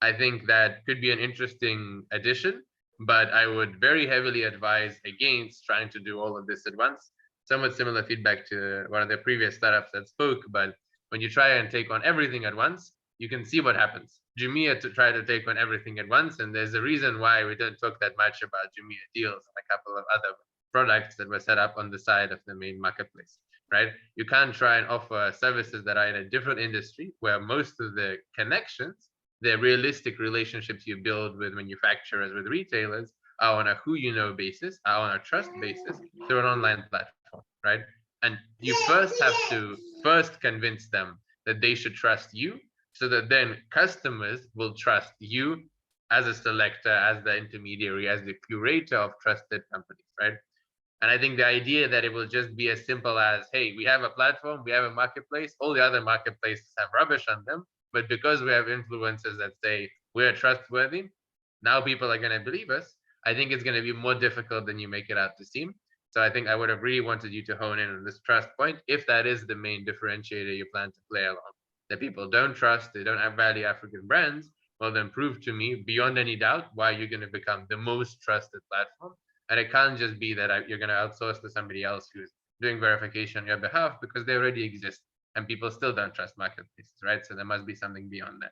I think that could be an interesting addition, but I would very heavily advise against trying to do all of this at once. Somewhat similar feedback to one of the previous startups that spoke, but when you try and take on everything at once, you can see what happens. Jumia to try to take on everything at once, and there's a reason why we don't talk that much about Jumia deals and a couple of other products that were set up on the side of the main marketplace, right? You can't try and offer services that are in a different industry where most of the connections, the realistic relationships you build with manufacturers, with retailers, are on a who you know basis, are on a trust basis through an online platform, right? And you first have to convince them that they should trust you, so that then customers will trust you as a selector, as the intermediary, as the curator of trusted companies, right? And I think the idea that it will just be as simple as, hey, we have a platform, we have a marketplace, all the other marketplaces have rubbish on them, but because we have influencers that say we're trustworthy, now people are going to believe us. I think it's going to be more difficult than you make it out to seem. So I think I would have really wanted you to hone in on this trust point, if that is the main differentiator you plan to play along. That people don't trust, they don't have value African brands, well then prove to me beyond any doubt why you're going to become the most trusted platform. And it can't just be that you're going to outsource to somebody else who's doing verification on your behalf, because they already exist and people still don't trust marketplaces, right? So there must be something beyond that.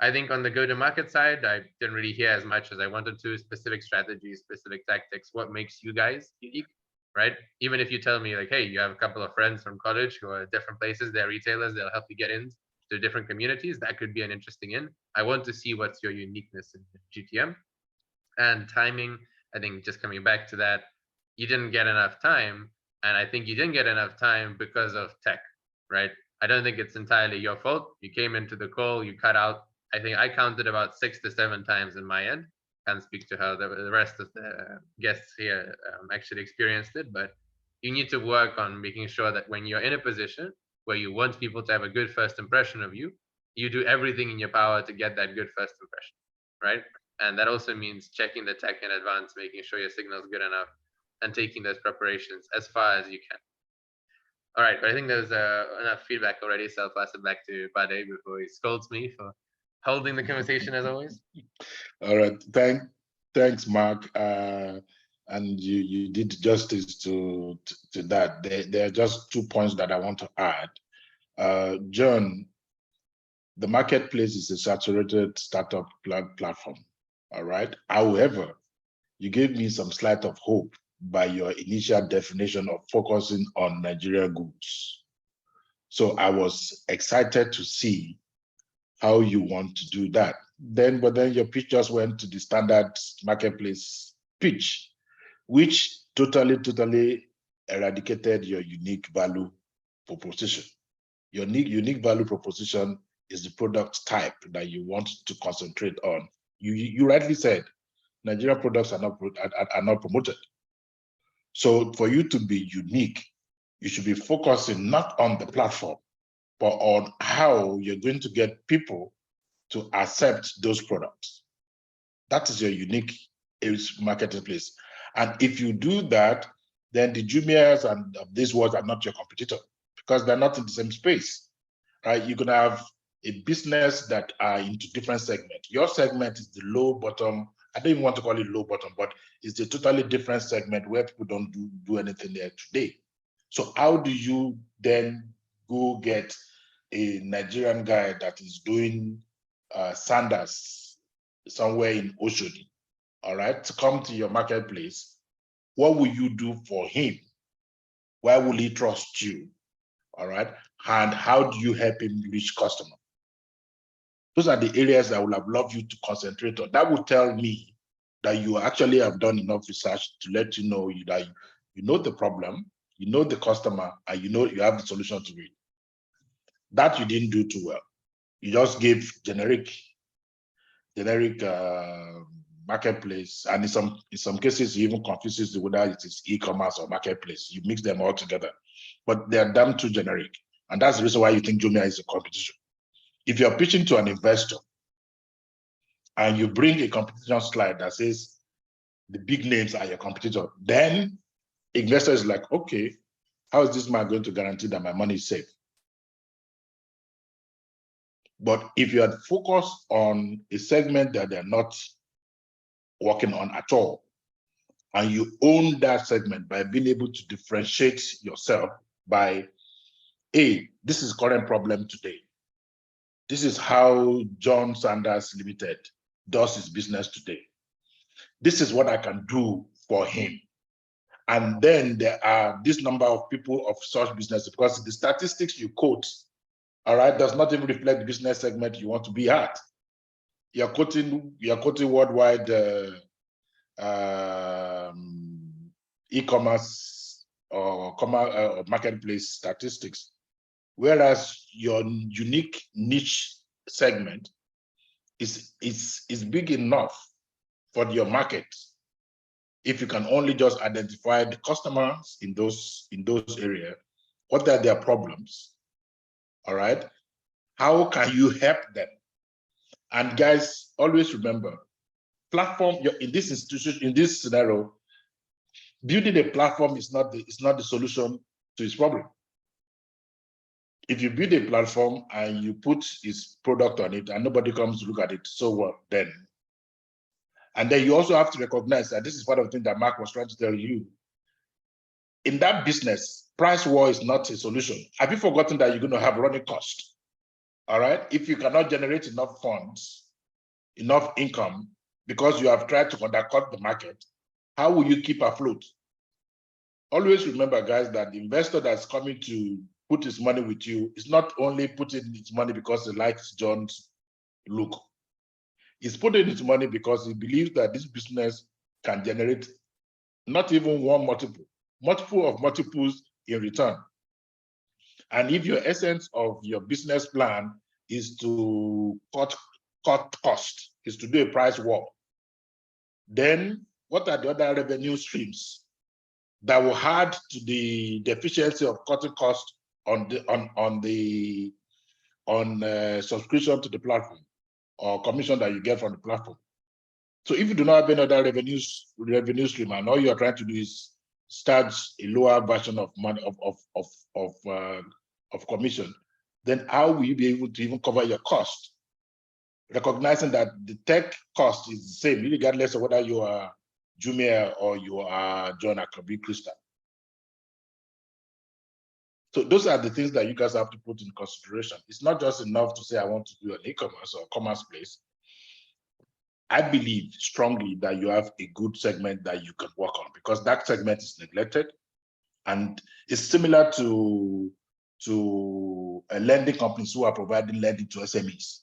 I think on the go-to-market side, I didn't really hear as much as I wanted to, specific strategies, specific tactics, what makes you guys unique, right? Even if you tell me like, hey, you have a couple of friends from college who are at different places, they're retailers, they'll help you get into different communities, that could be an interesting in. I want to see what's your uniqueness in GTM. And timing, I think just coming back to that, you didn't get enough time. And I think you didn't get enough time because of tech, right? I don't think it's entirely your fault. You came into the call, you cut out. I think I counted about 6 to 7 times in my end. Can't speak to how the rest of the guests here actually experienced it, but you need to work on making sure that when you're in a position where you want people to have a good first impression of you, you do everything in your power to get that good first impression, right? And that also means checking the tech in advance, making sure your signal is good enough, and taking those preparations as far as you can. All right, but I think there's enough feedback already, so I'll pass it back to Bade before he scolds me for holding the conversation as always.
All right, thanks, Mark. And you did justice to that. There are just 2 points that I want to add. John, the marketplace is a saturated startup platform. All right. However, you gave me some slight of hope by your initial definition of focusing on Nigerian goods. So I was excited to see how you want to do that. But then your pitch just went to the standard marketplace pitch, which totally eradicated your unique value proposition. Your unique value proposition is the product type that you want to concentrate on. You rightly said, Nigerian products are not promoted. So for you to be unique, you should be focusing not on the platform, but on how you're going to get people to accept those products. That is your unique marketplace. And if you do that, then the Jumias and these words are not your competitor, because they're not in the same space, right? You can have a business that are into different segments. Your segment is the low bottom. I don't even want to call it low bottom, but it's a totally different segment where people don't do anything there today. So how do you then go get a Nigerian guy that is doing sandals somewhere in Oshodi, all right, to come to your marketplace? What will you do for him? Why will he trust you? All right, and how do you help him reach customer? Those are the areas I would have loved you to concentrate on. That would tell me that you actually have done enough research to let you know that you know the problem, you know the customer, and you know you have the solution to it. That you didn't do too well. You just gave generic marketplace, and in some cases you even confuses whether it is e-commerce or marketplace. You mix them all together, but they are damn too generic. And that's the reason why you think Jumia is a competition. If you're pitching to an investor and you bring a competition slide that says the big names are your competitor, then investor is like, okay, how is this man going to guarantee that my money is safe? But if you are focused on a segment that they're not working on at all, and you own that segment by being able to differentiate yourself by, this is current problem today. This is how John Sanders Limited does his business today. This is what I can do for him. And then there are this number of people of such business, because the statistics you quote, all right, does not even reflect the business segment you want to be at. You're quoting worldwide e-commerce or marketplace statistics, whereas your unique niche segment is big enough for your market. If you can only just identify the customers in those areas, what are their problems, all right? How can you help them? And guys, always remember, platform in this institution, in this scenario, building a platform is not the solution to his problem. If you build a platform and you put his product on it and nobody comes to look at it, so what then? And then you also have to recognize that this is part of the thing that Mark was trying to tell you. In that business, price war is not a solution. Have you forgotten that you're going to have running cost? All right. If you cannot generate enough funds, enough income, because you have tried to undercut the market, how will you keep afloat? Always remember, guys, that the investor that's coming to put his money with you is not only putting his money because he likes John's look. He's putting his money because he believes that this business can generate not even one multiple of multiples in return. And if your essence of your business plan is to cut cost, is to do a price war, then what are the other revenue streams that will add to the deficiency of cutting cost on subscription to the platform or commission that you get from the platform? So if you do not have any other revenue stream, and all you are trying to do is start a lower version of money of commission, then how will you be able to even cover your cost? Recognizing that the tech cost is the same, regardless of whether you are Jumia or you are John Akabi Crystal. So those are the things that you guys have to put in consideration. It's not just enough to say, I want to do an e-commerce or commerce place. I believe strongly that you have a good segment that you can work on, because that segment is neglected, and it's similar to lending companies who are providing lending to SMEs.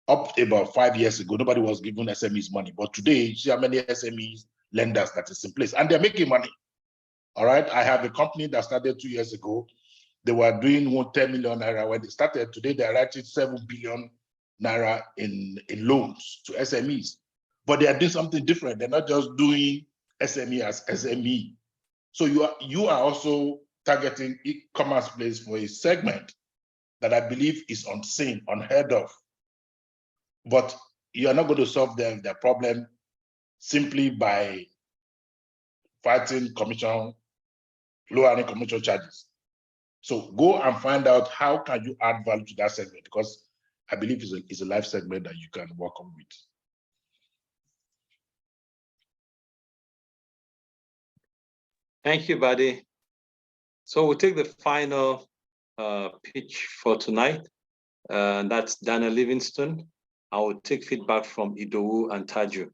Up about 5 years ago, nobody was giving SMEs money, but today, you see how many SMEs lenders that is in place, and they're making money. All right, I have a company that started 2 years ago. They were doing 10 million naira when they started. Today, they're writing 7 billion naira in loans to SMEs, but they are doing something different. They're not just doing SME as SME. So you are also targeting e-commerce place for a segment that I believe is unseen, unheard of. But you are not going to solve their problem simply by fighting commission, lowering commission charges. So go and find out how can you add value to that segment, because I believe it's a life segment that you can work on with.
Thank you, Buddy. So we'll take the final pitch for tonight. That's Daniel Livingston. I will take feedback from Idowu and Taju.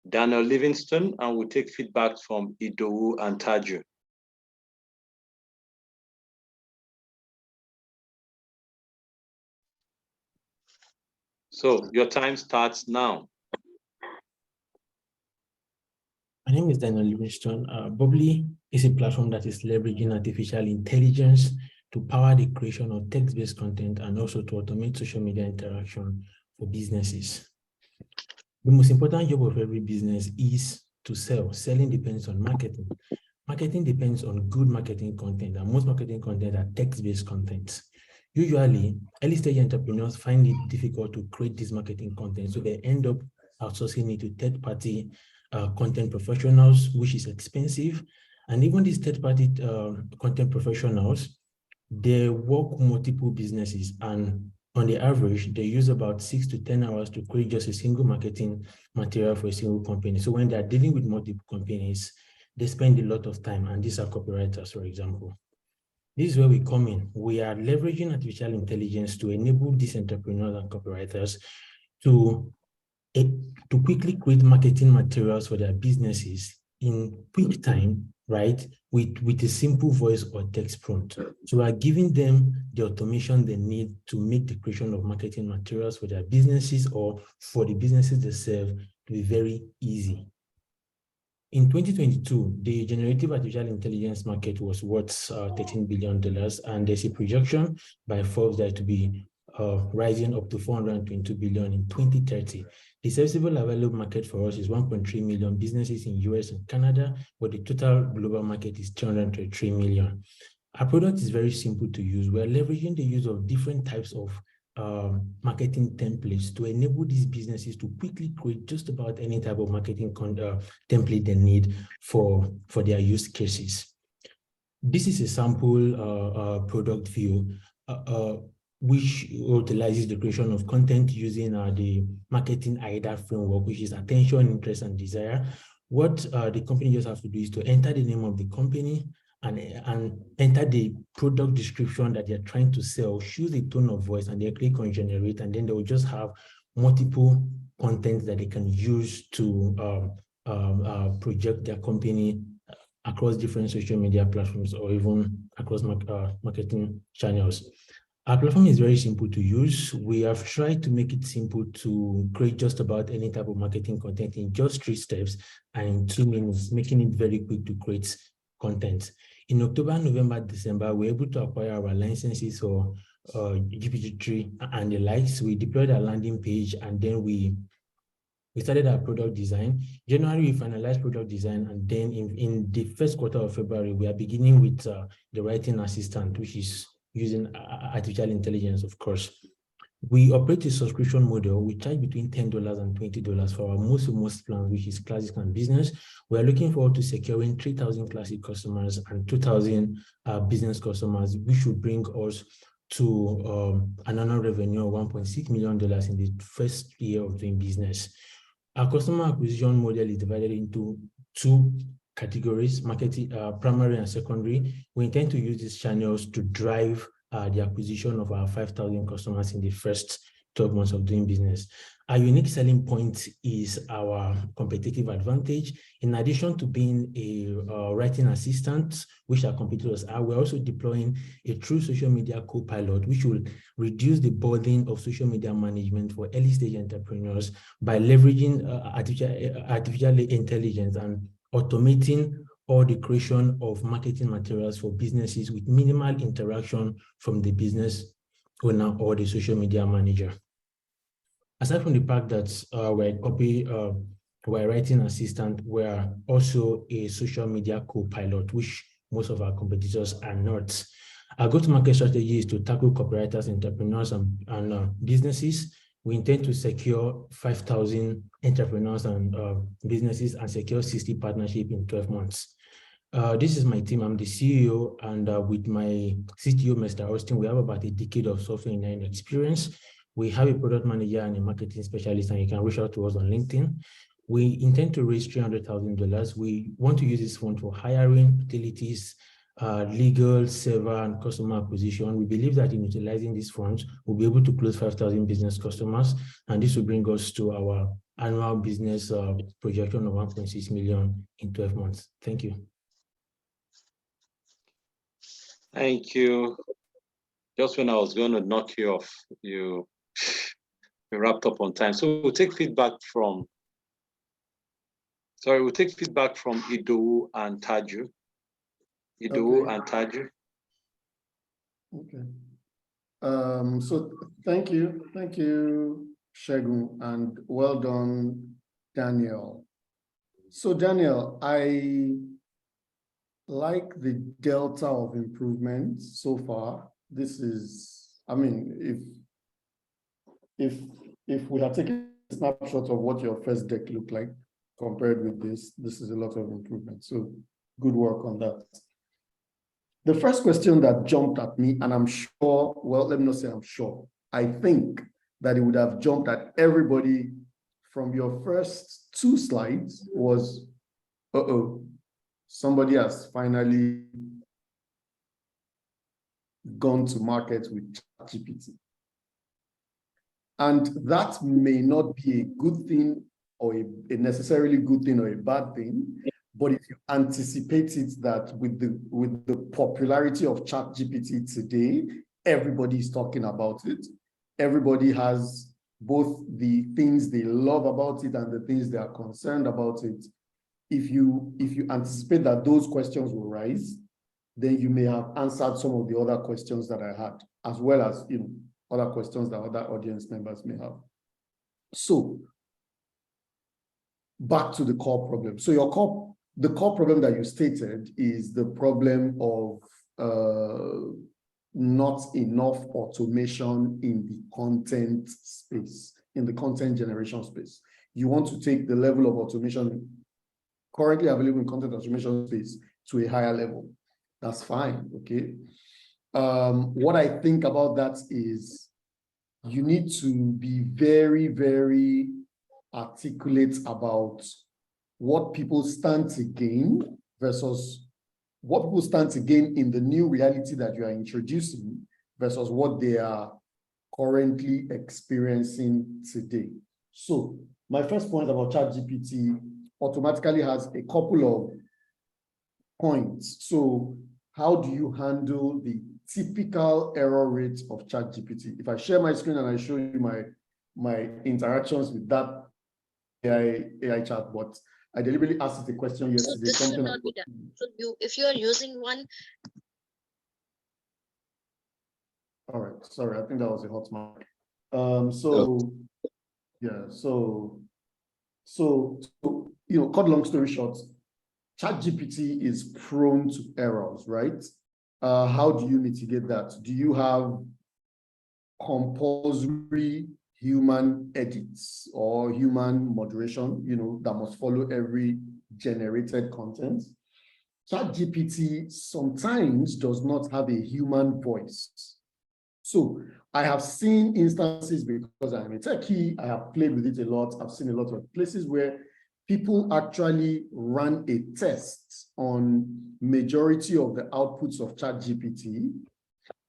Daniel Livingston, and we'll take feedback from Idowu and Taju. So your time starts now.
My name is Daniel Livingston. Bubbly is a platform that is leveraging artificial intelligence to power the creation of text-based content and also to automate social media interaction for businesses. The most important job of every business is to sell. Selling depends on marketing. marketing depends on good marketing content, and most marketing content are text-based content. Usually, early-stage entrepreneurs find it difficult to create this marketing content, so they end up outsourcing it to third-party content professionals, which is expensive. And even these third-party content professionals, they work multiple businesses, and on the average, they use about 6 to 10 hours to create just a single marketing material for a single company. So when they're dealing with multiple companies, they spend a lot of time, and these are copywriters, for example. This is where we come in. We are leveraging artificial intelligence to enable these entrepreneurs and copywriters to quickly create marketing materials for their businesses in quick time, right? With a simple voice or text prompt. So we are giving them the automation they need to make the creation of marketing materials for their businesses or for the businesses they serve to be very easy. In 2022, the generative artificial intelligence market was worth $13 billion, and there's a projection by Forbes that to be rising up to $422 billion in 2030. The serviceable available market for us is 1.3 million businesses in US and Canada, but the total global market is 233 million. Our product is very simple to use. We're leveraging the use of different types of marketing templates to enable these businesses to quickly create just about any type of marketing template they need for their use cases. This is a sample product view, which utilizes the creation of content using the marketing AIDA framework, which is attention, interest, and desire. What the company just has to do is to enter the name of the company and enter the product description that they're trying to sell, choose a tone of voice, and they click on generate, and then they will just have multiple content that they can use to project their company across different social media platforms or even across marketing channels. Our platform is very simple to use. We have tried to make it simple to create just about any type of marketing content in just 3 steps and in 2 minutes, making it very quick to create content. In October, November, December, we're able to acquire our licenses for GPT-3 and the likes. We deployed our landing page, and then we started our product design. January, we finalized product design, and then in the first quarter of February, we are beginning with the writing assistant, which is using artificial intelligence, of course. We operate a subscription model. We charge between $10 and $20 for our most plans, which is classic and business. We're looking forward to securing 3,000 classic customers and 2,000 business customers, which will bring us to an annual revenue of $1.6 million in the first year of doing business. Our customer acquisition model is divided into 2 categories, marketing, primary and secondary. We intend to use these channels to drive the acquisition of our 5,000 customers in the first 12 months of doing business. Our unique selling point is our competitive advantage. In addition to being a writing assistant, which our competitors are, we're also deploying a true social media co-pilot, which will reduce the burden of social media management for early stage entrepreneurs by leveraging artificial intelligence and automating all the creation of marketing materials for businesses with minimal interaction from the business owner or the social media manager. Aside from the fact that we're writing assistant, we're also a social media co-pilot, which most of our competitors are not. Our go-to-market strategy is to tackle copywriters, entrepreneurs, and businesses. We intend to secure 5,000 entrepreneurs and businesses and secure 60 partnerships in 12 months. This is my team. I'm the CEO, and with my CTO, Mr. Austin, we have about a decade of software engineering experience. We have a product manager and a marketing specialist, and you can reach out to us on LinkedIn. We intend to raise $300,000. We want to use this fund for hiring, utilities, legal, server, and customer acquisition. We believe that in utilizing these funds, we'll be able to close 5,000 business customers, and this will bring us to our annual business projection of 1.6 million in 12 months. Thank you.
Thank you. Just when I was going to knock you off, you wrapped up on time. So we'll take feedback from, Ido and Taju. And Taju.
Okay. So thank you, Segun, and well done, Daniel. So Daniel, like the delta of improvement so far. This is, I mean, if we had taken a snapshot of what your first deck looked like compared with this is a lot of improvement. So good work on that. The first question that jumped at me, and I'm sure, well, let me not say I'm sure, I think that it would have jumped at everybody from your first 2 slides was, somebody has finally gone to market with ChatGPT. And that may not be a good thing or a necessarily good thing or a bad thing, but if you anticipate it that with the popularity of ChatGPT today, everybody is talking about it. Everybody has both the things they love about it and the things they are concerned about it. If you anticipate that those questions will rise, then you may have answered some of the other questions that I had, as well as other questions that other audience members may have. So back to the core problem. So the core problem that you stated is the problem of not enough automation in the content space, in the content generation space. You want to take the level of automation currently available in content automation space to a higher level. That's fine, okay? What I think about that is you need to be very, very articulate about what people stand to gain versus what people stand to gain in the new reality that you are introducing versus what they are currently experiencing today. So my first point about ChatGPT automatically has a couple of points. So how do you handle the typical error rate of ChatGPT? If I share my screen and I show you my interactions with that AI chatbot, I deliberately asked it a question yesterday.
This should not be done. So if you are using one.
All right, sorry, I think that was a hot mic. Cut long story short, ChatGPT is prone to errors, right? How do you mitigate that? Do you have compulsory human edits or human moderation, that must follow every generated content? ChatGPT sometimes does not have a human voice. So I have seen instances, because I'm a techie, I have played with it a lot. I've seen a lot of places where people actually ran a test on majority of the outputs of ChatGPT,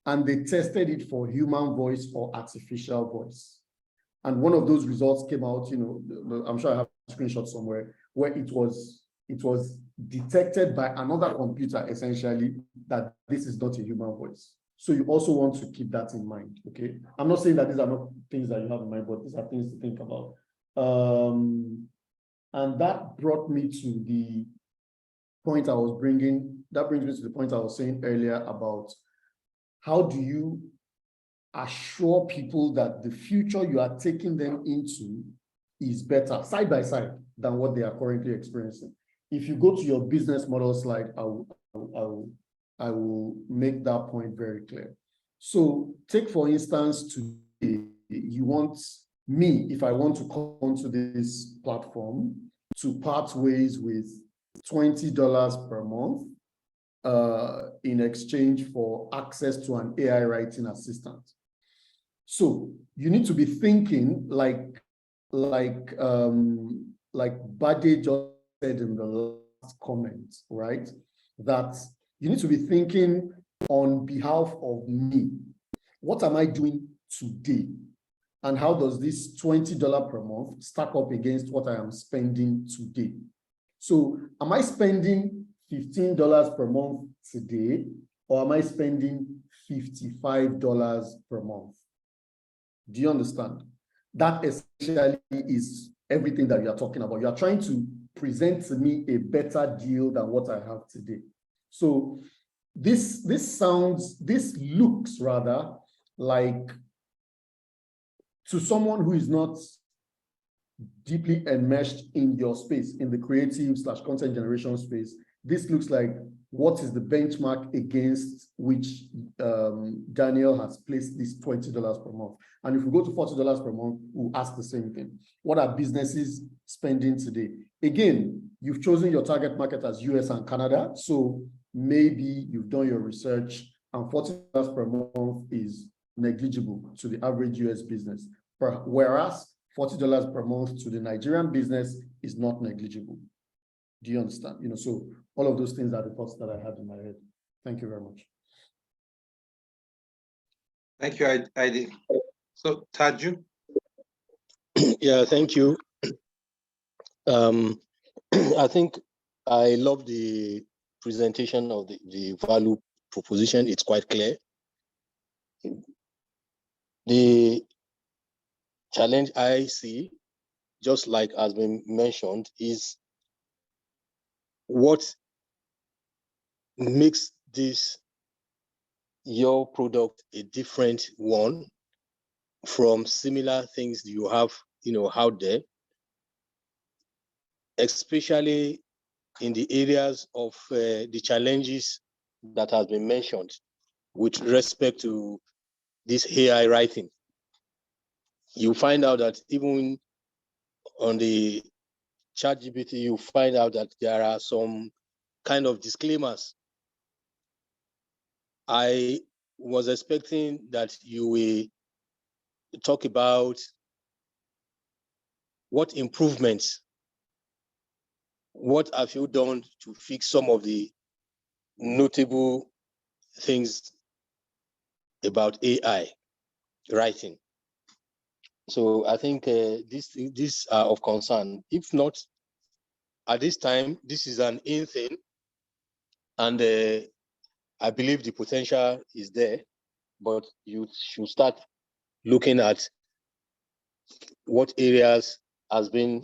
and they tested it for human voice or artificial voice. And one of those results came out, I'm sure I have a screenshot somewhere, where it was detected by another computer, essentially, that this is not a human voice. So you also want to keep that in mind, okay? I'm not saying that these are not things that you have in mind, but these are things to think about. And that brought me to the point I was bringing, that brings me to the point I was saying earlier about how do you assure people that the future you are taking them into is better, side by side, than what they are currently experiencing. If you go to your business model slide, I will make that point very clear. So take, for instance, today, you want me, if I want to come onto this platform, to part ways with $20 per month in exchange for access to an AI writing assistant. So you need to be thinking like Bade just said in the last comment, right? That you need to be thinking on behalf of me. What am I doing today? And how does this $20 per month stack up against what I am spending today? So am I spending $15 per month today, or am I spending $55 per month? Do you understand? That essentially is everything that you are talking about. You are trying to present to me a better deal than what I have today. So this looks rather like, to someone who is not deeply enmeshed in your space, in the creative / content generation space, this looks like what is the benchmark against which Daniel has placed this $20 per month. And if we go to $40 per month, we'll ask the same thing. What are businesses spending today? Again, you've chosen your target market as US and Canada, so maybe you've done your research and $40 per month is negligible to the average US business, whereas $40 per month to the Nigerian business is not negligible. Do you understand? So all of those things are the thoughts that I had in my head. Thank you very much.
Thank you, Heidi. So Taju?
Yeah, thank you. I think I love the presentation of the value proposition. It's quite clear. The challenge I see, just like has been mentioned, is what makes your product a different one from similar things you have, out there, especially in the areas of the challenges that has been mentioned with respect to this AI writing. You find out that even on the ChatGPT, you find out that there are some kind of disclaimers. I was expecting that you will talk about what improvements, what have you done to fix some of the notable things about AI writing. So I think these are of concern. If not, at this time, this is an in thing, and I believe the potential is there, but you should start looking at what areas has been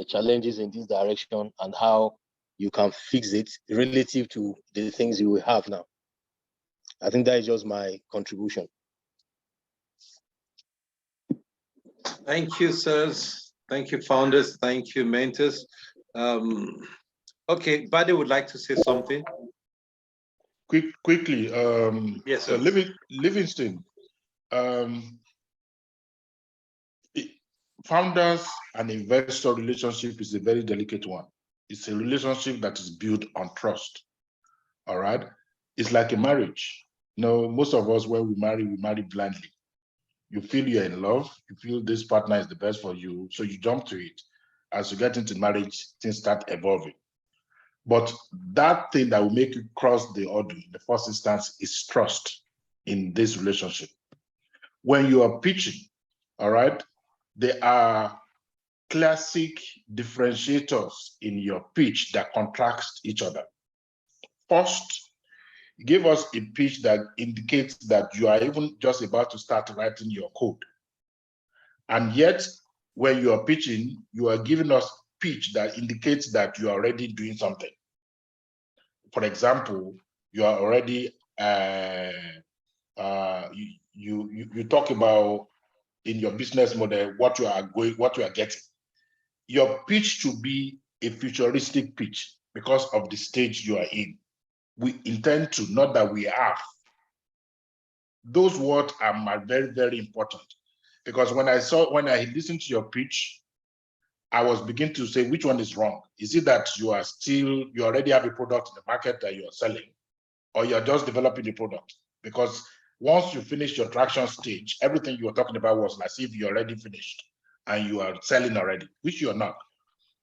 challenges in this direction and how you can fix it relative to the things you will have now. I think that is just my contribution.
Thank you, sirs. Thank you, founders. Thank you, mentors. Okay, Bade would like to say something.
Quickly,
yes,
Livingston, founders and investor relationship is a very delicate one. It's a relationship that is built on trust. All right. It's like a marriage. Most of us, when we marry blindly. You feel you're in love, you feel this partner is the best for you, so you jump to it. As you get into marriage, things start evolving. But that thing that will make you cross the order in the first instance is trust in this relationship. When you are pitching, all right, there are classic differentiators in your pitch that contrast each other. First, give us a pitch that indicates that you are even just about to start writing your code. And yet, when you are pitching, you are giving us pitch that indicates that you are already doing something. For example, you are already, you talk about in your business model, what you are getting. Your pitch should be a futuristic pitch because of the stage you are in. We intend to, not that we have. Those words are very, very important. Because when I listened to your pitch, I was beginning to say, which one is wrong? Is it that you already have a product in the market that you are selling, or you're just developing the product? Because once you finish your traction stage, everything you were talking about was as if you're already finished and you are selling already, which you're not.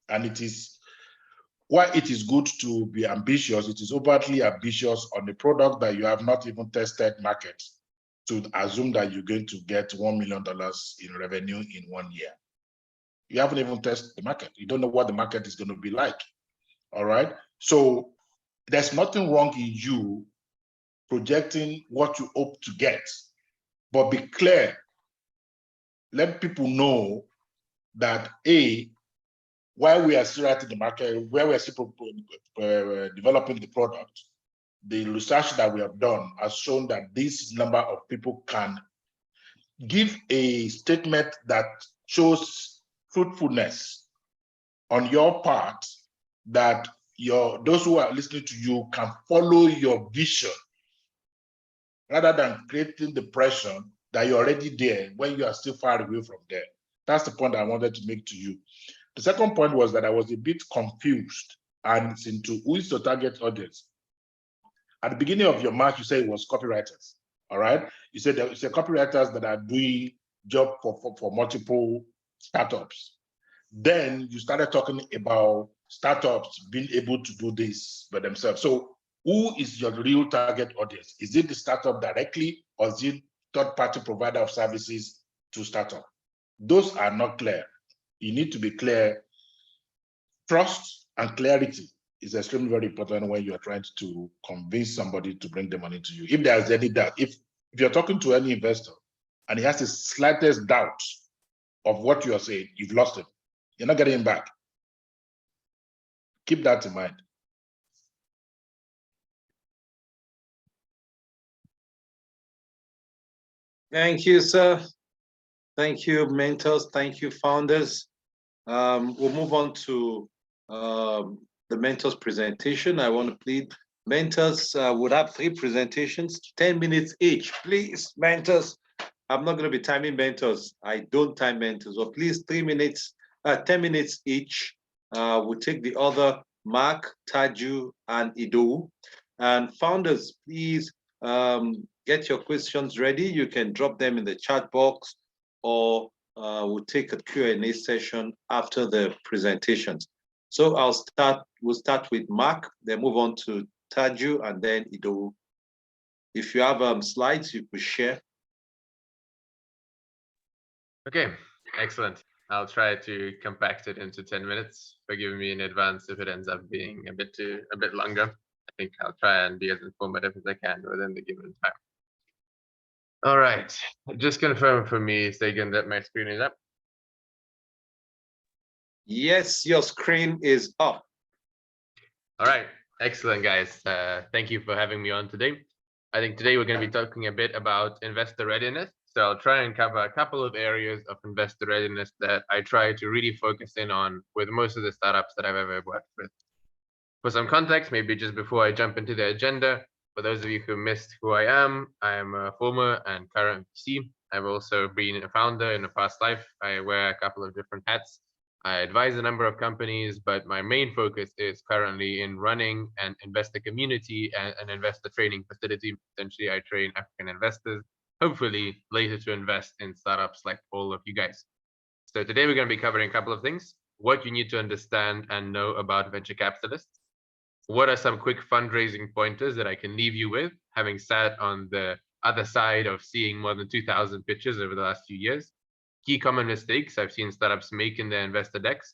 And it is why it is good to be ambitious. It is overtly ambitious on a product that you have not even tested market to assume that you're going to get $1 million in revenue in 1 year. You haven't even tested the market. You don't know what the market is going to be like. All right. So there's nothing wrong in you projecting what you hope to get, but be clear. Let people know that while we are still at the market, where we are still developing the product, the research that we have done has shown that this number of people can give a statement that shows fruitfulness on your part that those who are listening to you can follow your vision rather than creating the pressure that you're already there when you are still far away from there. That's the point I wanted to make to you. The second point was that I was a bit confused and it's into who is your target audience. At the beginning of your match, you said it was copywriters, all right? You said that it's copywriters that are doing job for multiple startups. Then you started talking about startups being able to do this by themselves. So who is your real target audience? Is it the startup directly or is it third-party provider of services to startup? Those are not clear. You need to be clear. Trust and clarity is extremely very important when you're trying to convince somebody to bring the money to you. If there's any doubt, if you're talking to any investor and he has the slightest doubt of what you're saying, you've lost him. You're not getting him back. Keep that in mind.
Thank you, sir. Thank you, mentors. Thank you, founders. We'll move on to the mentors presentation. I want to plead mentors would have 3 presentations, 10 minutes each. Please, mentors. I'm not going to be timing mentors. I don't time mentors. So please, 10 minutes each. We'll take the other, Mark, Taju, and Ido. And founders, please get your questions ready. You can drop them in the chat box, or we'll take a Q&A session after the presentations. So we'll start with Mark, then move on to Taju, and then Ido. If you have slides, you could share.
Okay, excellent. I'll try to compact it into 10 minutes. Forgive me in advance if it ends up being a bit longer. I think I'll try and be as informative as I can within the given time. All right, just confirm for me, Sagan, that my screen is up.
Yes, your screen is up.
All right, excellent, guys. Thank you for having me on today. I think today we're going to be talking a bit about investor readiness. So I'll try and cover a couple of areas of investor readiness that I try to really focus in on with most of the startups that I've ever worked with. For some context, maybe just before I jump into the agenda, for those of you who missed who I am a former and current VC. I've also been a founder in a past life. I wear a couple of different hats. I advise a number of companies, but my main focus is currently in running an investor community and an investor training facility. Essentially, I train African investors, hopefully later to invest in startups like all of you guys. So today we're going to be covering a couple of things: what you need to understand and know about venture capitalists. What are some quick fundraising pointers that I can leave you with, having sat on the other side of seeing more than 2,000 pitches over the last few years? Key common mistakes I've seen startups make in their investor decks,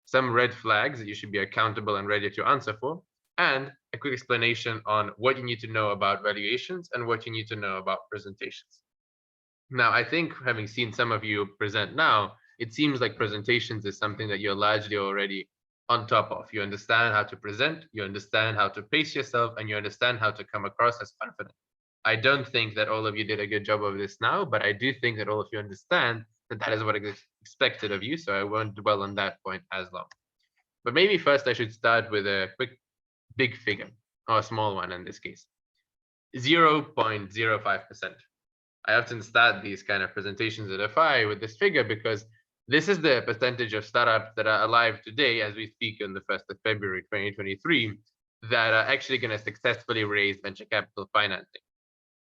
some red flags that you should be accountable and ready to answer for, and a quick explanation on what you need to know about valuations and what you need to know about presentations. Now, I think having seen some of you present now, it seems like presentations is something that you're largely already on top of. You understand how to present, you understand how to pace yourself, and you understand how to come across as confident. I don't think that all of you did a good job of this now, but I do think that all of you understand that that is what is expected of you, so I won't dwell on that point as long. But maybe first I should start with a quick big figure, or a small one in this case. 0.05%. I often start these kind of presentations at FI with this figure because this is the percentage of startups that are alive today as we speak on the 1st of February 2023 that are actually going to successfully raise venture capital financing.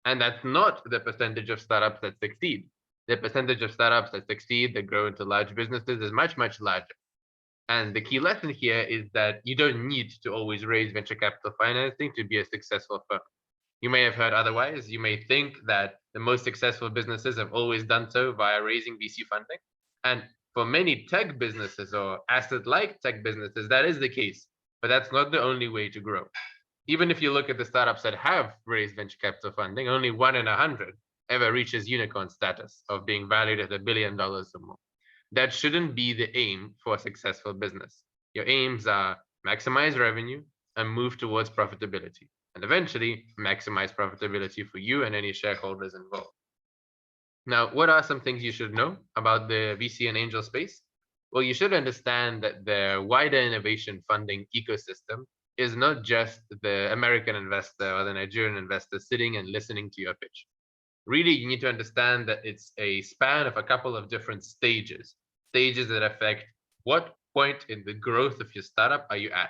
And that's not the percentage of startups that succeed. The percentage of startups that succeed, that grow into large businesses, is much, much larger. And the key lesson here is that you don't need to always raise venture capital financing to be a successful firm. You may have heard otherwise. You may think that the most successful businesses have always done so via raising VC funding. And for many tech businesses or asset-like tech businesses, that is the case. But that's not the only way to grow. Even if you look at the startups that have raised venture capital funding, only 1 in 100 ever reaches unicorn status of being valued at $1 billion or more. That shouldn't be the aim for a successful business. Your aims are maximize revenue and move towards profitability, and eventually maximize profitability for you and any shareholders involved. Now, what are some things you should know about the VC and angel space? Well, you should understand that the wider innovation funding ecosystem is not just the American investor or the Nigerian investor sitting and listening to your pitch. Really, you need to understand that it's a span of a couple of different stages that affect what point in the growth of your startup are you at.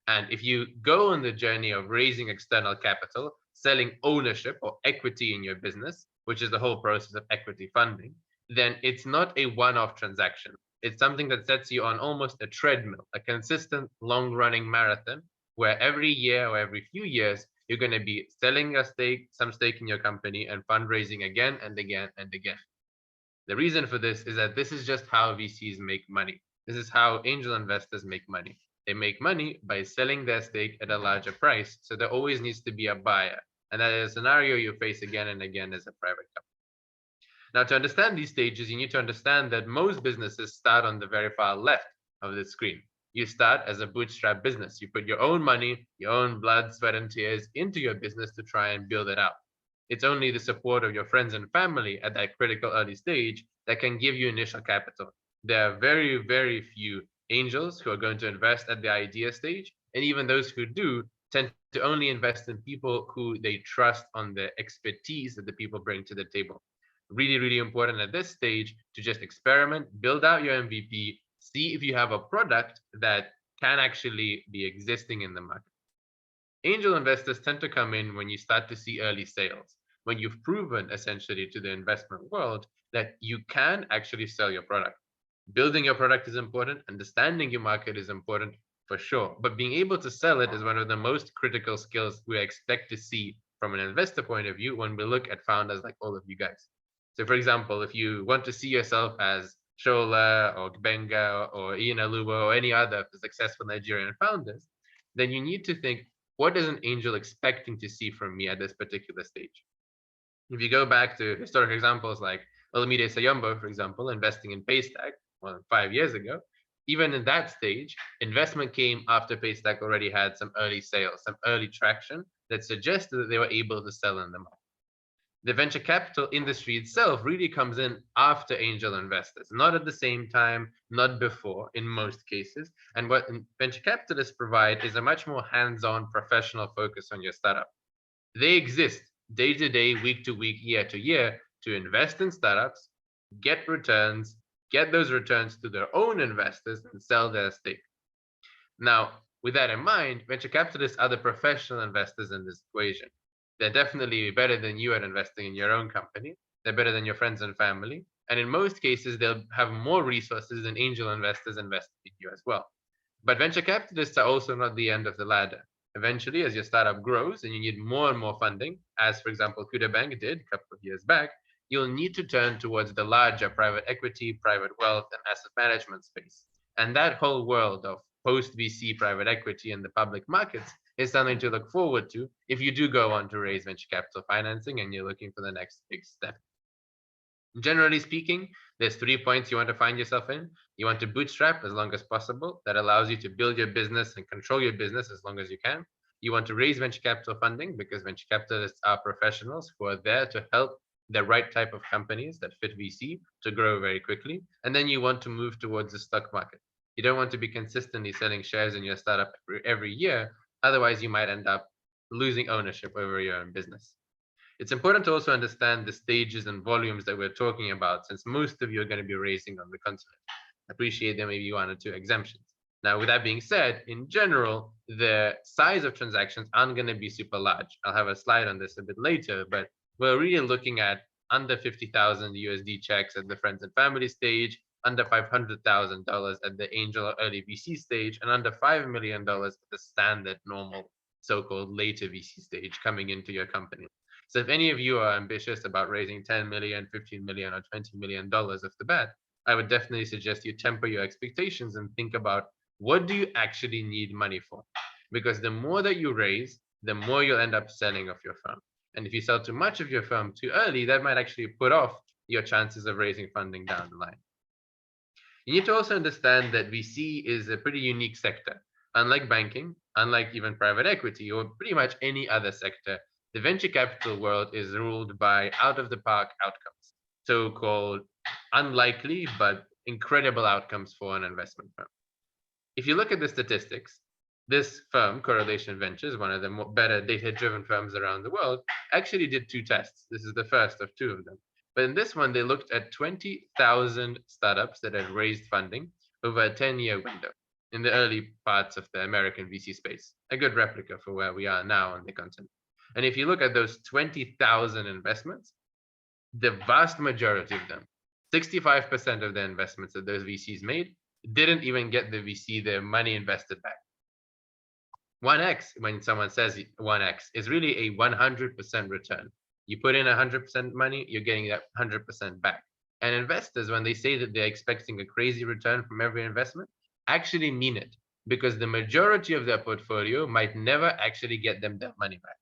And if you go on the journey of raising external capital, selling ownership or equity in your business, which is the whole process of equity funding, then it's not a one-off transaction. It's something that sets you on almost a treadmill, a consistent long-running marathon, where every year or every few years, you're going to be selling some stake in your company and fundraising again and again and again. The reason for this is that this is just how VCs make money. This is how angel investors make money. They make money by selling their stake at a larger price. So there always needs to be a buyer. And that is a scenario you face again and again as a private company. Now, to understand these stages, you need to understand that most businesses start on the very far left of the screen. You start as a bootstrap business. You put your own money, your own blood, sweat, and tears into your business to try and build it out. It's only the support of your friends and family at that critical early stage that can give you initial capital. There are very, very few angels who are going to invest at the idea stage, and even those who do tend to only invest in people who they trust on the expertise that the people bring to the table. Really, really important at this stage to just experiment, build out your MVP, see if you have a product that can actually be existing in the market. Angel investors tend to come in when you start to see early sales, when you've proven essentially to the investment world that you can actually sell your product. Building your product is important, understanding your market is important for sure, but being able to sell it is one of the most critical skills we expect to see from an investor point of view when we look at founders like all of you guys. So for example, if you want to see yourself as Shola or Benga or Ian Aluba or any other successful Nigerian founders, then you need to think, what is an angel expecting to see from me at this particular stage? If you go back to historic examples like Olamide Sayombo, for example, investing in Paystack 5 years ago, even in that stage, investment came after Paystack already had some early sales, some early traction that suggested that they were able to sell in the market. The venture capital industry itself really comes in after angel investors, not at the same time, not before in most cases. And what venture capitalists provide is a much more hands-on professional focus on your startup. They exist day to day, week to week, year to year to invest in startups, get returns, get those returns to their own investors and sell their stake. Now, with that in mind, venture capitalists are the professional investors in this equation. They're definitely better than you at investing in your own company. They're better than your friends and family. And in most cases, they'll have more resources than angel investors investing in you as well. But venture capitalists are also not the end of the ladder. Eventually, as your startup grows and you need more and more funding, as for example, Kuda Bank did a couple of years back, you'll need to turn towards the larger private equity, private wealth, and asset management space. And that whole world of post-VC private equity in the public markets is something to look forward to if you do go on to raise venture capital financing and you're looking for the next big step. Generally speaking, there's 3 points you want to find yourself in. You want to bootstrap as long as possible. That allows you to build your business and control your business as long as you can. You want to raise venture capital funding because venture capitalists are professionals who are there to help the right type of companies that fit VC to grow very quickly. And then you want to move towards the stock market. You don't want to be consistently selling shares in your startup every year. Otherwise, you might end up losing ownership over your own business. It's important to also understand the stages and volumes that we're talking about, since most of you are going to be raising on the continent. I appreciate there may be 1 or 2 exemptions. Now, with that being said, in general, the size of transactions aren't going to be super large. I'll have a slide on this a bit later, but we're really looking at under 50,000 USD checks at the friends and family stage, under $500,000 at the angel or early VC stage, and under $5 million at the standard, normal, so-called later VC stage coming into your company. So if any of you are ambitious about raising 10 million, 15 million, or $20 million off the bat, I would definitely suggest you temper your expectations and think about, what do you actually need money for? Because the more that you raise, the more you'll end up selling off your firm. And if you sell too much of your firm too early, that might actually put off your chances of raising funding down the line. You need to also understand that VC is a pretty unique sector. Unlike banking, unlike even private equity, or pretty much any other sector, the venture capital world is ruled by out-of-the-park outcomes, so-called unlikely but incredible outcomes for an investment firm. If you look at the statistics, this firm, Correlation Ventures, one of the better data-driven firms around the world, actually did 2 tests. This is the first of 2 of them. But in this one, they looked at 20,000 startups that had raised funding over a 10-year window in the early parts of the American VC space, a good replica for where we are now on the continent. And if you look at those 20,000 investments, the vast majority of them, 65% of the investments that those VCs made, didn't even get the VC their money invested back. 1x, when someone says 1x, is really a 100% return. You put in 100% money, you're getting that 100% back. And investors, when they say that they're expecting a crazy return from every investment, actually mean it, because the majority of their portfolio might never actually get them that money back.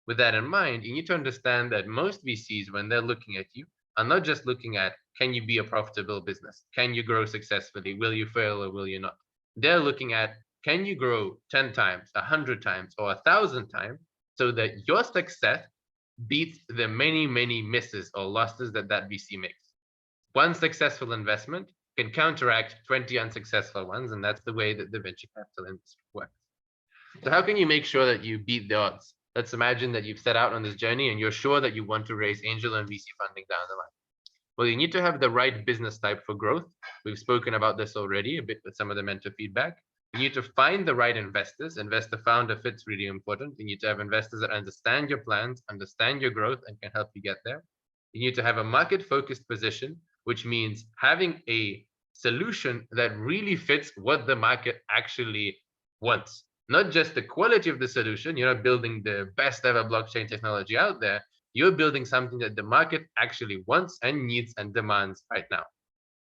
With that in mind, you need to understand that most VCs, when they're looking at you, are not just looking at, can you be a profitable business? Can you grow successfully? Will you fail or will you not? They're looking at, can you grow 10 times, 100 times, or 1,000 times so that your success beats the many, many misses or losses that VC makes. One successful investment can counteract 20 unsuccessful ones, and that's the way that the venture capital industry works. So how can you make sure that you beat the odds? Let's imagine that you've set out on this journey and you're sure that you want to raise angel and VC funding down the line. Well, you need to have the right business type for growth. We've spoken about this already a bit with some of the mentor feedback. You need to find the right investors. Investor founder fit's really important. You need to have investors that understand your plans, understand your growth, and can help you get there. You need to have a market-focused position, which means having a solution that really fits what the market actually wants. Not just the quality of the solution. You're not building the best ever blockchain technology out there. You're building something that the market actually wants and needs and demands right now.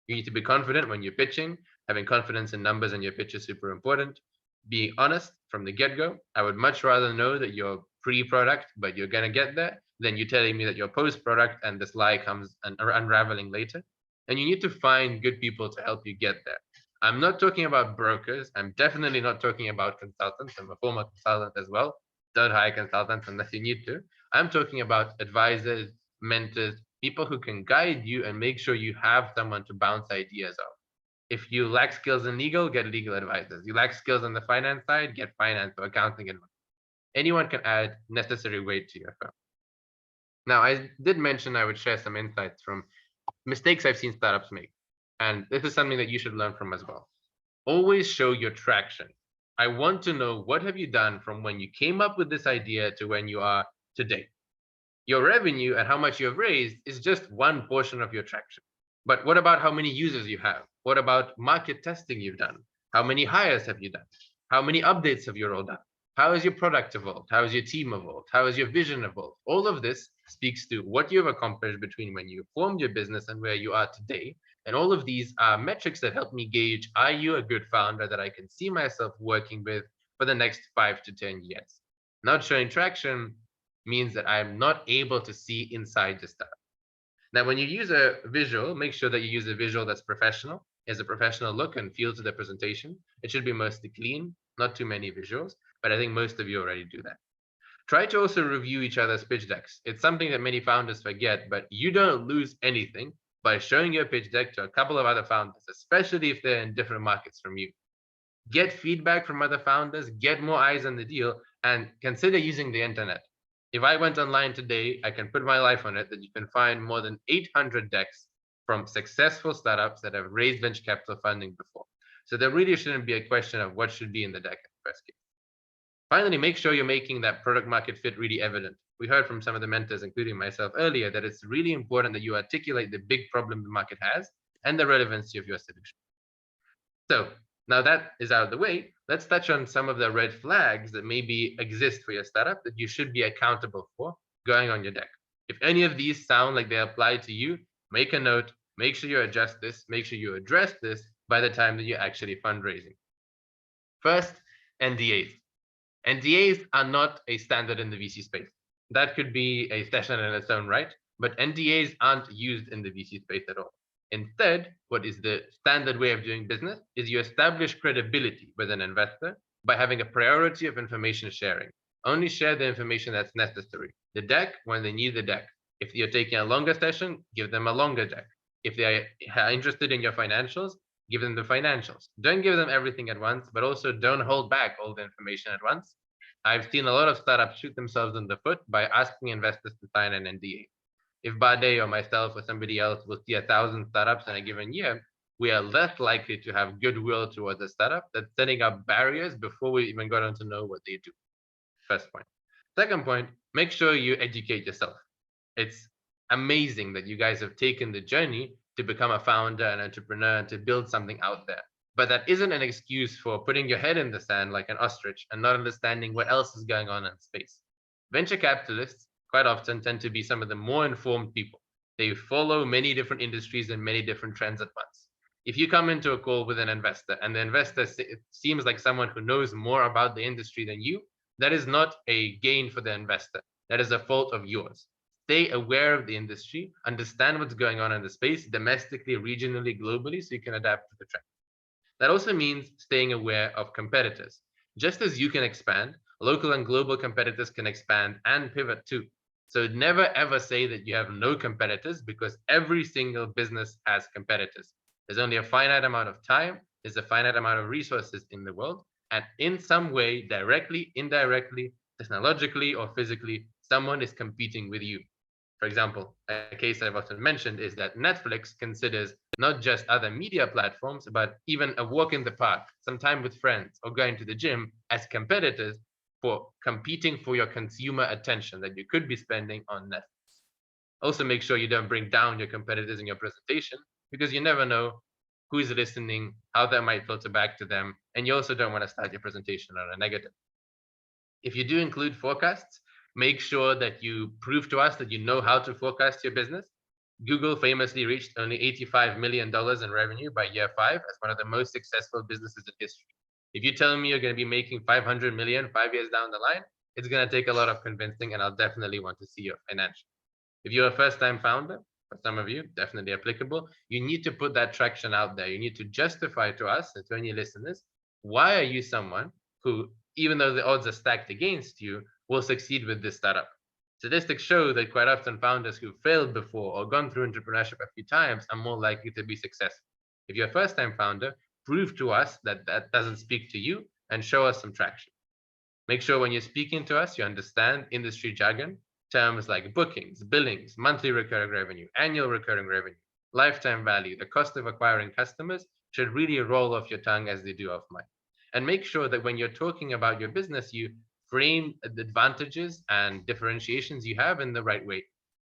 You need to be confident when you're pitching. Having confidence in numbers in your pitch is super important. Being honest from the get-go. I would much rather know that you're pre-product, but you're going to get there, than you telling me that you're post-product and this lie comes unraveling later. And you need to find good people to help you get there. I'm not talking about brokers. I'm definitely not talking about consultants. I'm a former consultant as well. Don't hire consultants unless you need to. I'm talking about advisors, mentors, people who can guide you and make sure you have someone to bounce ideas off. If you lack skills in legal, get legal advisors. You lack skills on the finance side, get finance or accounting advice. Anyone can add necessary weight to your firm. Now, I did mention I would share some insights from mistakes I've seen startups make. And this is something that you should learn from as well. Always show your traction. I want to know, what have you done from when you came up with this idea to when you are today? Your revenue and how much you have raised is just one portion of your traction. But what about how many users you have? What about market testing you've done? How many hires have you done? How many updates have you rolled out? How has your product evolved? How has your team evolved? How has your vision evolved? All of this speaks to what you've accomplished between when you formed your business and where you are today. And all of these are metrics that help me gauge, are you a good founder that I can see myself working with for the next 5 to 10 years? Not showing traction means that I'm not able to see inside the startup. Now, when you use a visual, make sure that you use a visual that's professional, has a professional look and feel to the presentation. It should be mostly clean, not too many visuals, but I think most of you already do that. Try to also review each other's pitch decks. It's something that many founders forget, but you don't lose anything by showing your pitch deck to a couple of other founders, especially if they're in different markets from you. Get feedback from other founders, get more eyes on the deal, and consider using the internet. If I went online today, I can put my life on it that you can find more than 800 decks from successful startups that have raised venture capital funding before. So there really shouldn't be a question of what should be in the deck in the first case. Finally, make sure you're making that product market fit really evident. We heard from some of the mentors, including myself earlier, that it's really important that you articulate the big problem the market has and the relevancy of your solution. So now that is out of the way, let's touch on some of the red flags that maybe exist for your startup that you should be accountable for going on your deck. If any of these sound like they apply to you, make a note, make sure you adjust this, make sure you address this by the time that you're actually fundraising. First, NDAs. NDAs are not a standard in the VC space. That could be a session in its own right, but NDAs aren't used in the VC space at all. Instead, what is the standard way of doing business is you establish credibility with an investor by having a priority of information sharing. Only share the information that's necessary. The deck when they need the deck. If you're taking a longer session, give them a longer deck. If they are interested in your financials, give them the financials. Don't give them everything at once, but also don't hold back all the information at once. I've seen a lot of startups shoot themselves in the foot by asking investors to sign an NDA. If Bade or myself or somebody else will see 1,000 startups in a given year, we are less likely to have goodwill towards a startup that's setting up barriers before we even got on to know what they do. First point. Second point, make sure you educate yourself. It's amazing that you guys have taken the journey to become a founder and entrepreneur and to build something out there. But that isn't an excuse for putting your head in the sand like an ostrich and not understanding what else is going on in space. Venture capitalists quite often tend to be some of the more informed people. They follow many different industries and many different trends at once. If you come into a call with an investor and the investor seems like someone who knows more about the industry than you, that is not a gain for the investor. That is a fault of yours. Stay aware of the industry, understand what's going on in the space domestically, regionally, globally, so you can adapt to the trend. That also means staying aware of competitors. Just as you can expand, local and global competitors can expand and pivot too. So never ever say that you have no competitors, because every single business has competitors. There's only a finite amount of time, there's a finite amount of resources in the world, and in some way, directly, indirectly, technologically, or physically, someone is competing with you. For example, a case I've often mentioned is that Netflix considers not just other media platforms, but even a walk in the park, some time with friends, or going to the gym as competitors for competing for your consumer attention that you could be spending on Netflix. Also, make sure you don't bring down your competitors in your presentation, because you never know who's listening, how that might filter back to them, and you also don't want to start your presentation on a negative. If you do include forecasts, make sure that you prove to us that you know how to forecast your business. Google famously reached only $85 million in revenue by year 5 as one of the most successful businesses in history. If you tell me you're going to be making 500 million 5 years down the line, it's going to take a lot of convincing, and I'll definitely want to see your financials. If you're a first-time founder, for some of you, definitely applicable, you need to put that traction out there. You need to justify to us and to any listeners, why are you someone who, even though the odds are stacked against you, will succeed with this startup? Statistics show that quite often founders who failed before or gone through entrepreneurship a few times are more likely to be successful. If you're a first-time founder, prove to us that that doesn't speak to you and show us some traction. Make sure when you're speaking to us, you understand industry jargon, terms like bookings, billings, monthly recurring revenue, annual recurring revenue, lifetime value, the cost of acquiring customers should really roll off your tongue as they do off mine. And make sure that when you're talking about your business, you frame the advantages and differentiations you have in the right way.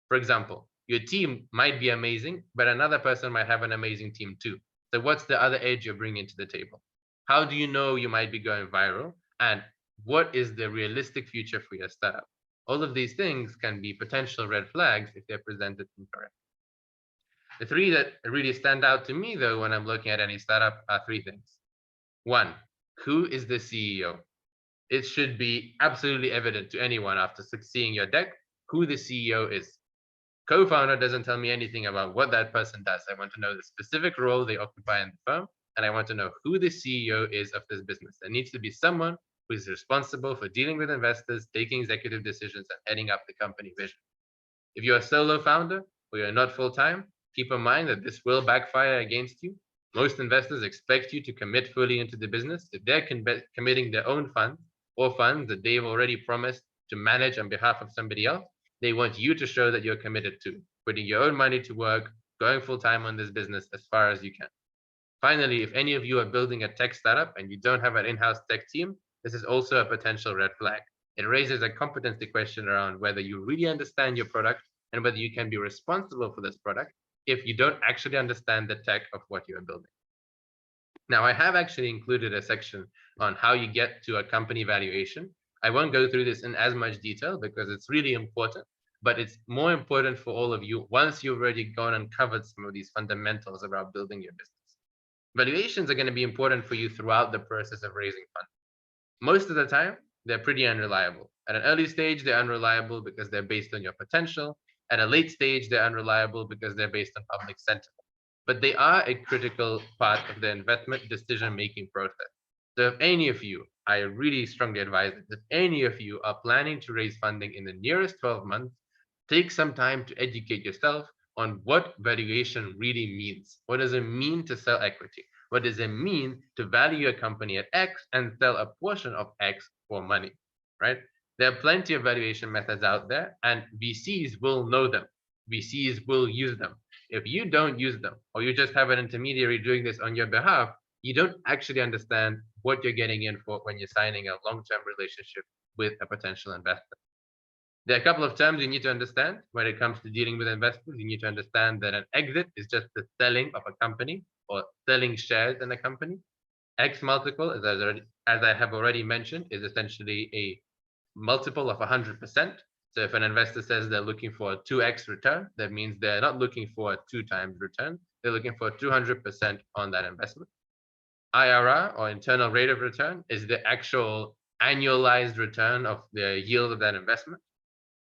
For example, your team might be amazing, but another person might have an amazing team too. So what's the other edge you're bringing to the table? How do you know you might be going viral? And what is the realistic future for your startup? All of these things can be potential red flags if they're presented incorrectly. The three that really stand out to me, though, when I'm looking at any startup are 3 things. 1, who is the CEO? It should be absolutely evident to anyone after seeing your deck who the CEO is. Co-founder doesn't tell me anything about what that person does. I want to know the specific role they occupy in the firm, and I want to know who the CEO is of this business. There needs to be someone who is responsible for dealing with investors, taking executive decisions, and heading up the company vision. If you're a solo founder or you're not full-time, keep in mind that this will backfire against you. Most investors expect you to commit fully into the business. If they're committing their own funds or funds that they've already promised to manage on behalf of somebody else, they want you to show that you're committed to putting your own money to work, going full-time on this business as far as you can. Finally, if any of you are building a tech startup and you don't have an in-house tech team, this is also a potential red flag. It raises a competency question around whether you really understand your product and whether you can be responsible for this product if you don't actually understand the tech of what you are building. Now, I have actually included a section on how you get to a company valuation. I won't go through this in as much detail because it's really important, but it's more important for all of you once you've already gone and covered some of these fundamentals about building your business. Valuations are going to be important for you throughout the process of raising funds. Most of the time, they're pretty unreliable. At an early stage, they're unreliable because they're based on your potential. At a late stage, they're unreliable because they're based on public sentiment. But they are a critical part of the investment decision-making process. So if any of you, I really strongly advise that if any of you are planning to raise funding in the nearest 12 months, take some time to educate yourself, on what valuation really means. What does it mean to sell equity? What does it mean to value a company at X and sell a portion of X for money, right? There are plenty of valuation methods out there, and VCs will know them. VCs will use them. If you don't use them, or you just have an intermediary doing this on your behalf, you don't actually understand what you're getting in for when you're signing a long-term relationship with a potential investor. There are a couple of terms you need to understand when it comes to dealing with investors. You need to understand that an exit is just the selling of a company or selling shares in a company. X multiple, as I have already mentioned, is essentially a multiple of 100%. So if an investor says they're looking for a 2x return, that means they're not looking for a 2 times return. They're looking for 200% on that investment. IRR, or internal rate of return, is the actual annualized return of the yield of that investment.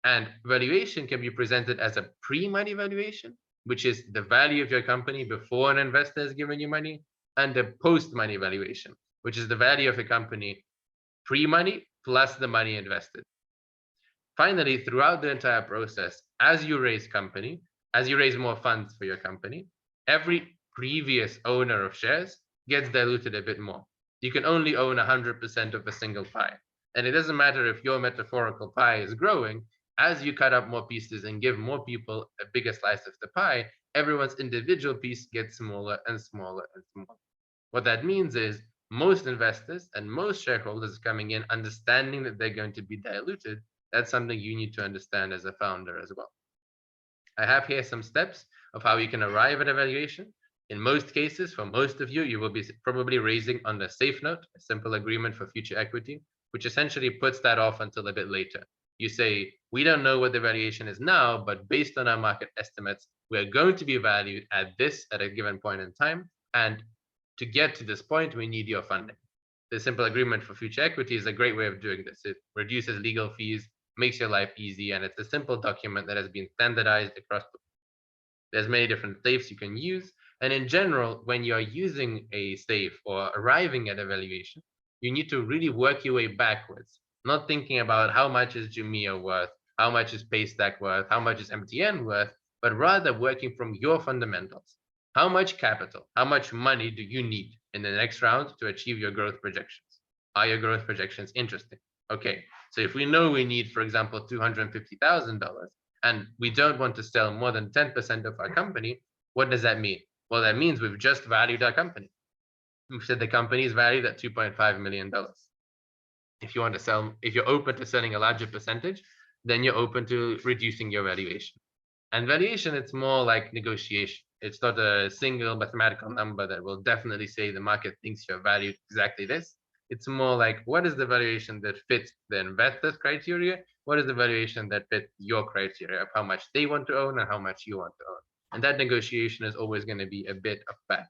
And valuation can be presented as a pre-money valuation, which is the value of your company before an investor has given you money, and a post-money valuation, which is the value of a company pre-money plus the money invested. Finally, throughout the entire process, as you raise more funds for your company, every previous owner of shares gets diluted a bit more. You can only own 100% of a single pie. And it doesn't matter if your metaphorical pie is growing, as you cut up more pieces and give more people a bigger slice of the pie, everyone's individual piece gets smaller and smaller and smaller. What that means is most investors and most shareholders coming in understanding that they're going to be diluted. That's something you need to understand as a founder as well. I have here some steps of how you can arrive at a valuation. In most cases, for most of you, you will be probably raising on a safe note, a simple agreement for future equity, which essentially puts that off until a bit later. You say, we don't know what the valuation is now, but based on our market estimates, we're going to be valued at this at a given point in time. And to get to this point, we need your funding. The simple agreement for future equity is a great way of doing this. It reduces legal fees, makes your life easy, and it's a simple document that has been standardized across the board. There's many different safes you can use. And in general, when you're using a safe or arriving at a valuation, you need to really work your way backwards, not thinking about how much is Jumia worth, how much is Paystack worth, how much is MTN worth, but rather working from your fundamentals. How much capital, how much money do you need in the next round to achieve your growth projections? Are your growth projections interesting? Okay, so if we know we need, for example, $250,000, and we don't want to sell more than 10% of our company, what does that mean? Well, that means we've just valued our company. We've said the company is valued at $2.5 million. If you want to sell, if you're open to selling a larger percentage, then you're open to reducing your valuation. And valuation, it's more like negotiation. It's not a single mathematical number that will definitely say the market thinks you're valued exactly this. It's more like, what is the valuation that fits the investor's criteria? What is the valuation that fits your criteria of how much they want to own and how much you want to own? And that negotiation is always going to be a bit of back.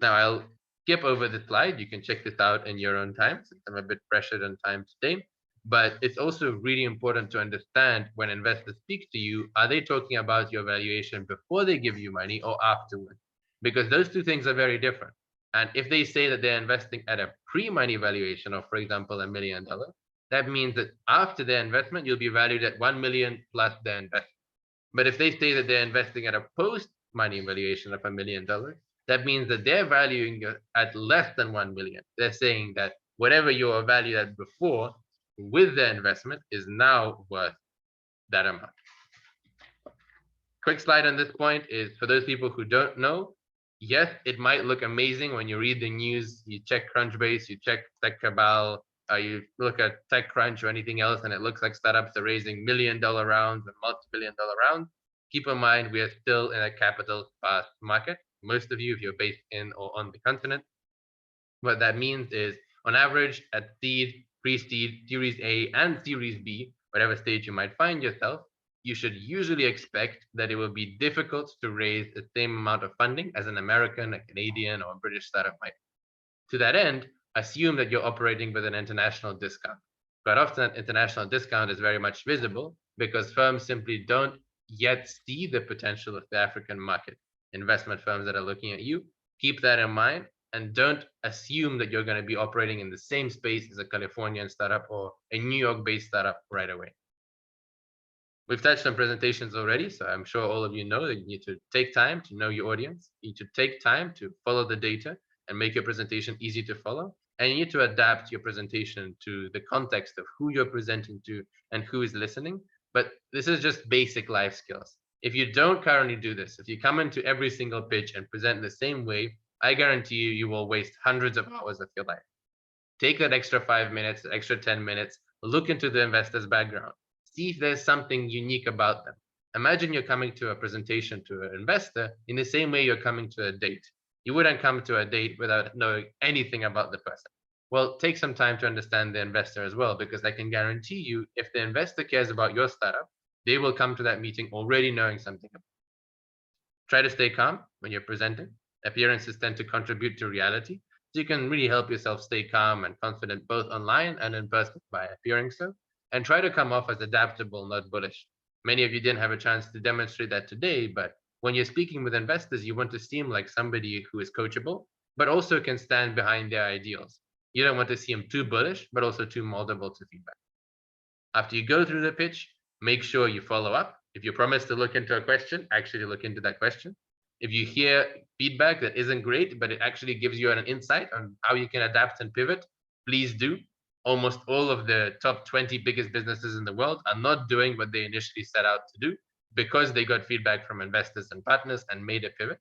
Now I'll skip over the slide. You can check this out in your own time, since I'm a bit pressured on time today. But it's also really important to understand when investors speak to you, are they talking about your valuation before they give you money or afterward? Because those two things are very different. And if they say that they're investing at a pre-money valuation of, for example, $1 million, that means that after their investment, you'll be valued at 1 million plus their investment. But if they say that they're investing at a post-money valuation of $1 million, that means that they're valuing you at less than 1 million. They're saying that whatever you were valued at before with their investment is now worth that amount. Quick slide on this point is for those people who don't know, yes, it might look amazing when you read the news, you check Crunchbase, you check TechCabal, you look at TechCrunch or anything else, and it looks like startups are raising $1 million rounds and multi-billion-dollar rounds. Keep in mind, we are still in a capital-fast market. Most of you, if you're based in or on the continent, what that means is, on average, at seed, pre-seed, Series A, and Series B, whatever stage you might find yourself, you should usually expect that it will be difficult to raise the same amount of funding as an American, a Canadian, or a British startup might. To that end, assume that you're operating with an international discount. Quite often, international discount is very much visible because firms simply don't yet see the potential of the African market. Investment firms that are looking at you, keep that in mind and don't assume that you're going to be operating in the same space as a Californian startup or a New York-based startup right away. We've touched on presentations already, so I'm sure all of you know that you need to take time to know your audience. You need to take time to follow the data and make your presentation easy to follow. And you need to adapt your presentation to the context of who you're presenting to and who is listening. But this is just basic life skills. If you don't currently do this, if you come into every single pitch and present the same way, I guarantee you, you will waste hundreds of hours of your life. Take that extra 5 minutes, extra 10 minutes, look into the investor's background, see if there's something unique about them. Imagine you're coming to a presentation to an investor in the same way you're coming to a date. You wouldn't come to a date without knowing anything about the person. Well, take some time to understand the investor as well, because I can guarantee you, if the investor cares about your startup, they will come to that meeting already knowing something about it. Try to stay calm when you're presenting. Appearances tend to contribute to reality. So you can really help yourself stay calm and confident both online and in person by appearing so. And try to come off as adaptable, not bullish. Many of you didn't have a chance to demonstrate that today, but when you're speaking with investors, you want to seem like somebody who is coachable, but also can stand behind their ideals. You don't want to seem too bullish, but also too moldable to feedback. After you go through the pitch, make sure you follow up. If you promise to look into a question, actually look into that question. If you hear feedback that isn't great, but it actually gives you an insight on how you can adapt and pivot, please do. Almost all of the top 20 biggest businesses in the world are not doing what they initially set out to do because they got feedback from investors and partners and made a pivot.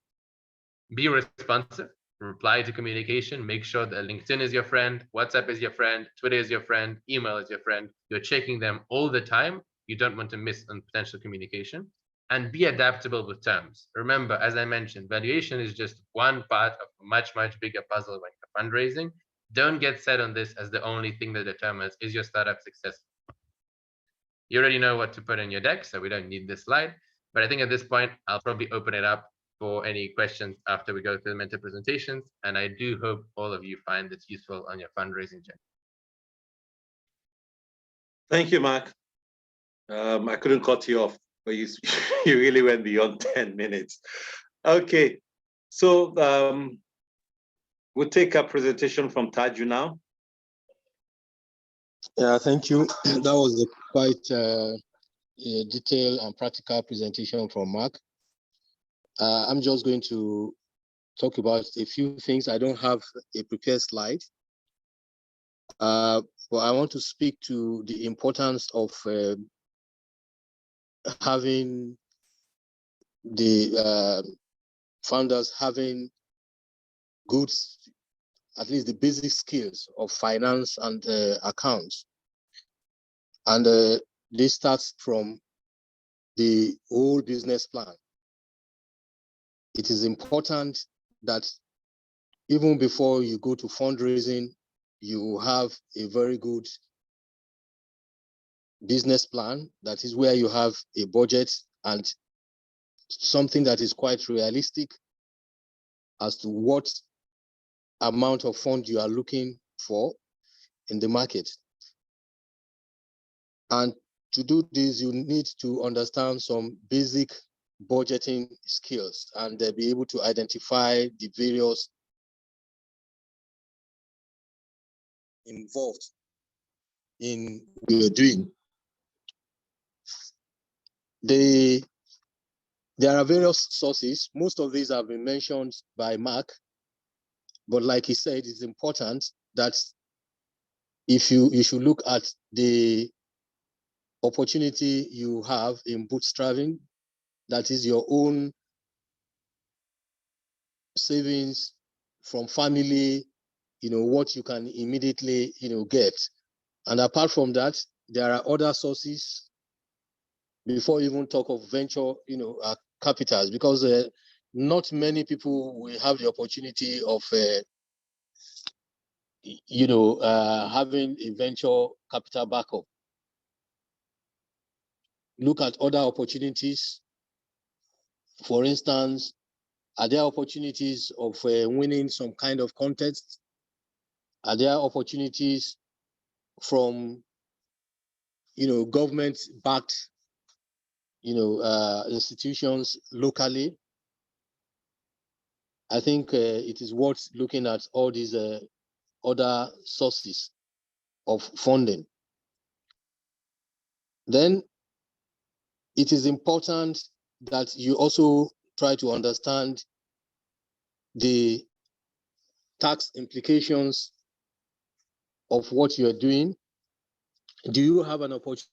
Be responsive, reply to communication, make sure that LinkedIn is your friend, WhatsApp is your friend, Twitter is your friend, email is your friend. You're checking them all the time. You don't want to miss on potential communication. And be adaptable with terms. Remember, as I mentioned, valuation is just one part of a much, much bigger puzzle when you're fundraising. Don't get set on this as the only thing that determines is your startup successful. You already know what to put in your deck, so we don't need this slide. But I think at this point, I'll probably open it up for any questions after we go through the mentor presentations. And I do hope all of you find this useful on your fundraising journey.
Thank you, Mark. I couldn't cut you off, but you really went beyond 10 minutes. Okay, so we'll take a presentation from Taju now.
Yeah, thank you. That was a quite detailed and practical presentation from Mark. I'm just going to talk about a few things. I don't have a prepared slide, but I want to speak to the importance of having the founders having good, at least the basic skills of finance and accounts. And this starts from the whole business plan. It is important that even before you go to fundraising, you have a very good business plan. That is where you have a budget and something that is quite realistic as to what amount of fund you are looking for in the market. And to do this, you need to understand some basic budgeting skills and be able to identify the various involved in what you're doing. There are various sources. Most of these have been mentioned by Mark, but like he said, it's important that if you should look at the opportunity you have in bootstrapping, that is your own savings from family, what you can immediately, get. And apart from that, there are other sources before you even talk of venture, capitals, because not many people will have the opportunity of, having a venture capital backup. Look at other opportunities. For instance, are there opportunities of winning some kind of contest? Are there opportunities from, government-backed, institutions locally? I think it is worth looking at all these other sources of funding. Then it is important that you also try to understand the tax implications of what you're doing. Do you have an opportunity?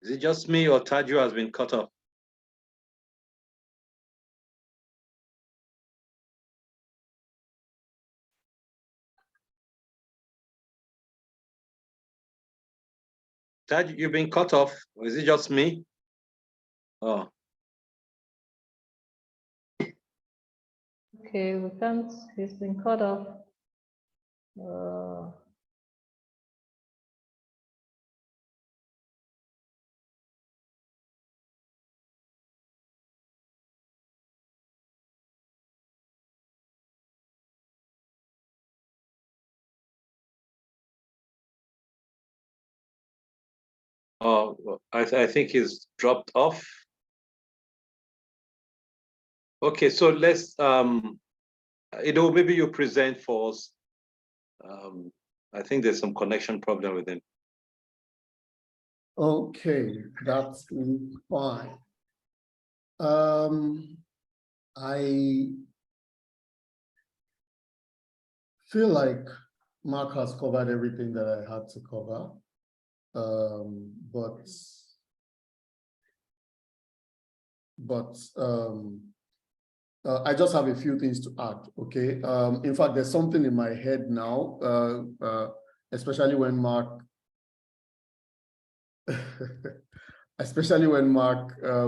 Is it just me or Taju has been cut off? Taju, you've been cut off. Or is it just me? Oh.
Okay, we can't, he's been cut off.
Oh, I think he's dropped off. Okay, so let's maybe you present for us. I think there's some connection problem with him.
Okay, that's fine. I feel like Mark has covered everything that I had to cover. I just have a few things to add, okay? In fact, there's something in my head now, especially when Mark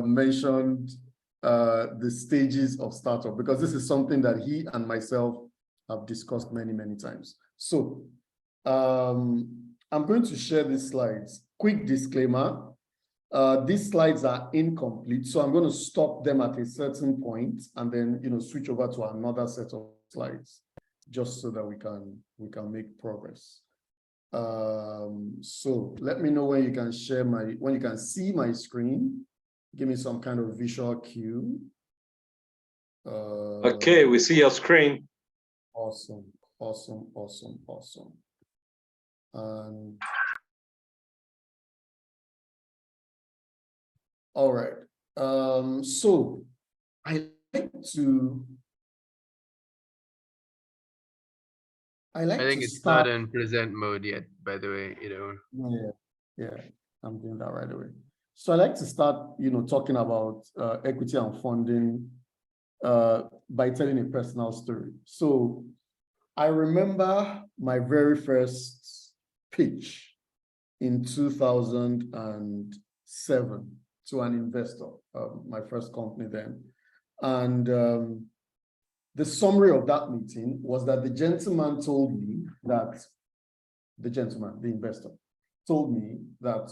mentioned the stages of startup, because this is something that he and myself have discussed many, many times. So I'm going to share these slides. Quick disclaimer, these slides are incomplete, so I'm going to stop them at a certain point and then switch over to another set of slides, just so that we can make progress. So let me know when you can share when you can see my screen. Give me some kind of visual cue.
Okay, we see your screen.
Awesome, awesome, awesome, awesome. And all right. So I like to
I think it's not in present mode yet, by the way,
Yeah, I'm doing that right away. So I like to start, talking about equity and funding by telling a personal story. So I remember my very first pitch in 2007 to an investor, my first company then. And the summary of that meeting was that the gentleman told me that, the investor, told me that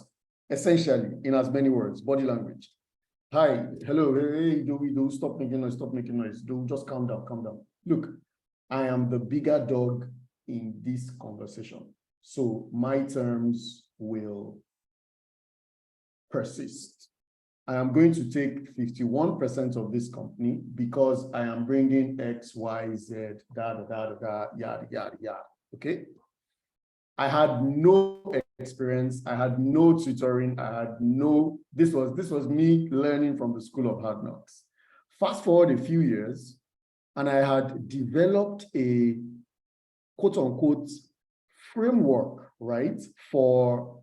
essentially, in as many words, body language, hi, hello, hey, do stop making noise, do just calm down, calm down. Look, I am the bigger dog in this conversation, so my terms will persist. I am going to take 51% of this company because I am bringing X, Y, Z, yada, yada, okay? I had no experience, I had no tutoring, I had no, this was me learning from the School of Hard Knocks. Fast forward a few years, and I had developed a quote unquote framework, right, for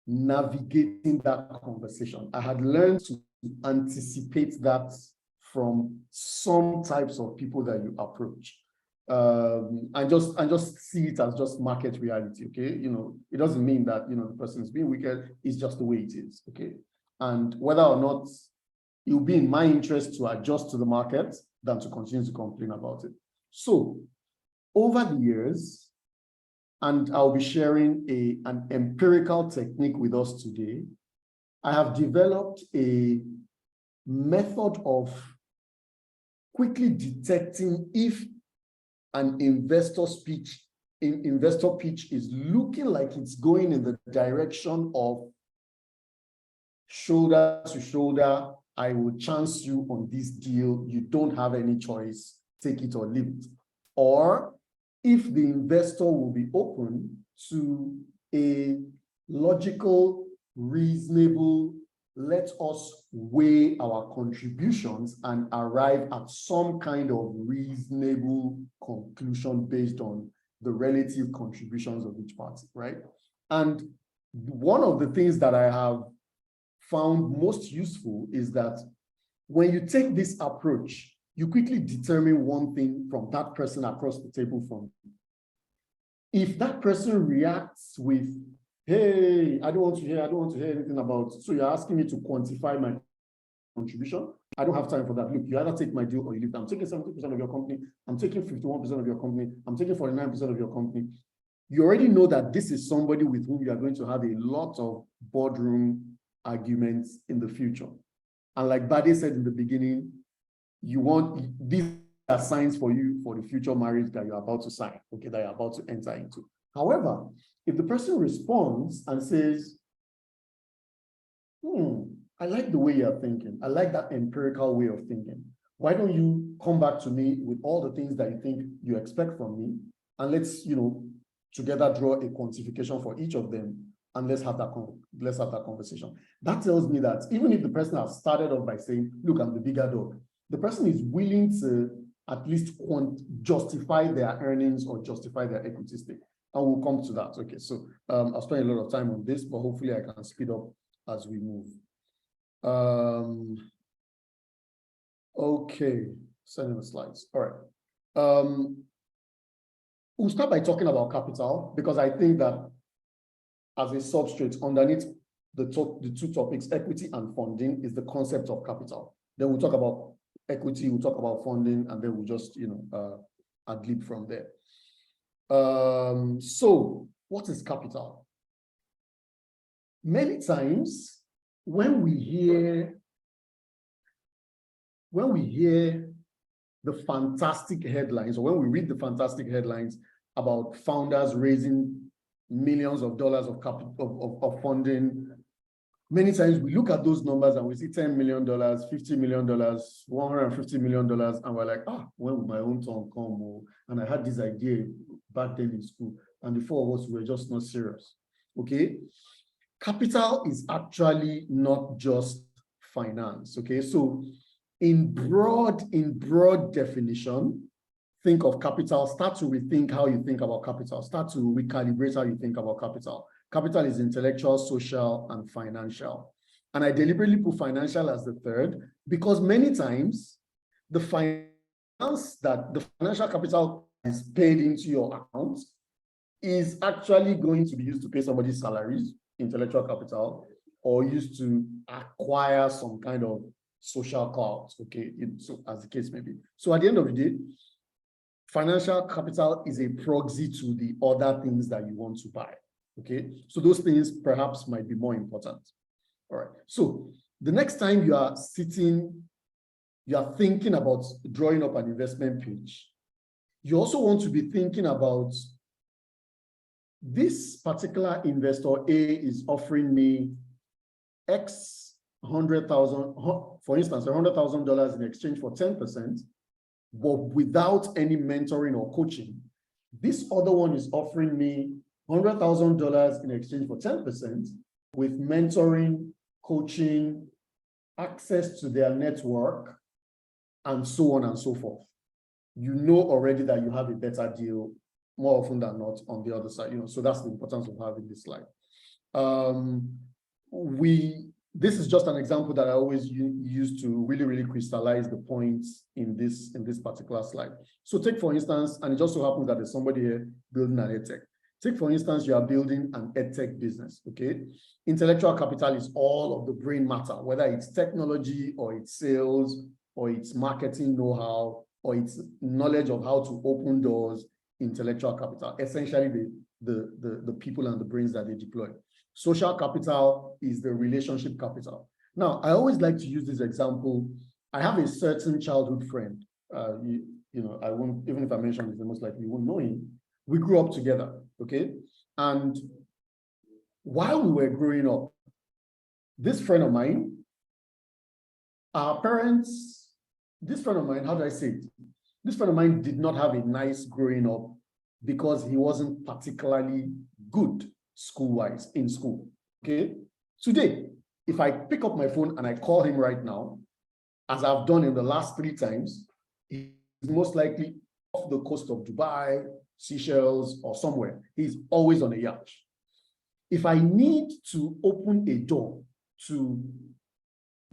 navigating that conversation. I had learned to anticipate that from some types of people that you approach. And just see it as just market reality, okay? It doesn't mean that, the person is being wicked, it's just the way it is, okay? And whether or not it will be in my interest to adjust to the market than to continue to complain about it. So over the years, and I'll be sharing an empirical technique with us today. I have developed a method of quickly detecting if an investor pitch is looking like it's going in the direction of shoulder to shoulder. I will chance you on this deal. You don't have any choice. Take it or leave it. Or if the investor will be open to a logical, reasonable, let us weigh our contributions and arrive at some kind of reasonable conclusion based on the relative contributions of each party, right? And one of the things that I have found most useful is that when you take this approach, you quickly determine one thing from that person across the table from you. If that person reacts with, hey, I don't want to hear anything about, so you're asking me to quantify my contribution. I don't have time for that. Look, you either take my deal or you leave. I'm taking 70% of your company. I'm taking 51% of your company. I'm taking 49% of your company. You already know that this is somebody with whom you are going to have a lot of boardroom arguments in the future. And like Bade said in the beginning, these are signs for you for the future marriage that you're about to sign, okay, that you're about to enter into. However, if the person responds and says, I like the way you're thinking. I like that empirical way of thinking. Why don't you come back to me with all the things that you think you expect from me, and let's, together draw a quantification for each of them, and let's have that conversation. That tells me that even if the person has started off by saying, look, I'm the bigger dog, the person is willing to at least justify their earnings or justify their equity stake. And we'll come to that. Okay, so I'll spend a lot of time on this, but hopefully I can speed up as we move. Okay, sending the slides. All right. We'll start by talking about capital, because I think that as a substrate underneath the two topics, equity and funding, is the concept of capital. Then we'll talk about equity, we'll talk about funding, and then we'll just, ad-lib from there. So what is capital? Many times when we hear the fantastic headlines, or when we read the fantastic headlines about founders raising millions of dollars of capital of funding, many times we look at those numbers and we see $10 million, $50 million, $150 million, and we're like, when will my own turn come? And I had this idea back then in school, and the four of us were just not serious. Okay, capital is actually not just finance. Okay, so in broad definition, think of capital, start to rethink how you think about capital, start to recalibrate how you think about capital. Capital is intellectual, social, and financial. And I deliberately put financial as the third, because many times the financial capital is paid into your account is actually going to be used to pay somebody's salaries, intellectual capital, or used to acquire some kind of social clout, okay, so as the case may be. So at the end of the day, financial capital is a proxy to the other things that you want to buy, okay? So those things perhaps might be more important. All right, so the next time you are thinking about drawing up an investment pitch, you also want to be thinking about this particular investor A is offering me X 100,000, for instance, $100,000 in exchange for 10%, but without any mentoring or coaching. This other one is offering me $100,000 in exchange for 10% with mentoring, coaching, access to their network, and so on and so forth. You know already that you have a better deal more often than not on the other side, so that's the importance of having this slide. This is just an example that I always use to really crystallize the points in this particular slide. So take, for instance, and it just so happens that there's somebody here building an edtech. Take, for instance, you are building an edtech business, okay? Intellectual capital is all of the brain matter, whether it's technology or it's sales or it's marketing know-how or it's knowledge of how to open doors, intellectual capital, essentially the people and the brains that they deploy. Social capital is the relationship capital. Now, I always like to use this example. I have a certain childhood friend. You know, I won't, even if I mention it, most likely you won't know him. We grew up together, okay? And while we were growing up, this friend of mine, our parents, this friend of mine, how do I say it? This friend of mine did not have a nice growing up because he wasn't particularly good school-wise in school, okay? Today, if I pick up my phone and I call him right now, as I've done in the last 3 times, he's most likely off the coast of Dubai, Seychelles, or somewhere. He's always on a yacht. If I need to open a door to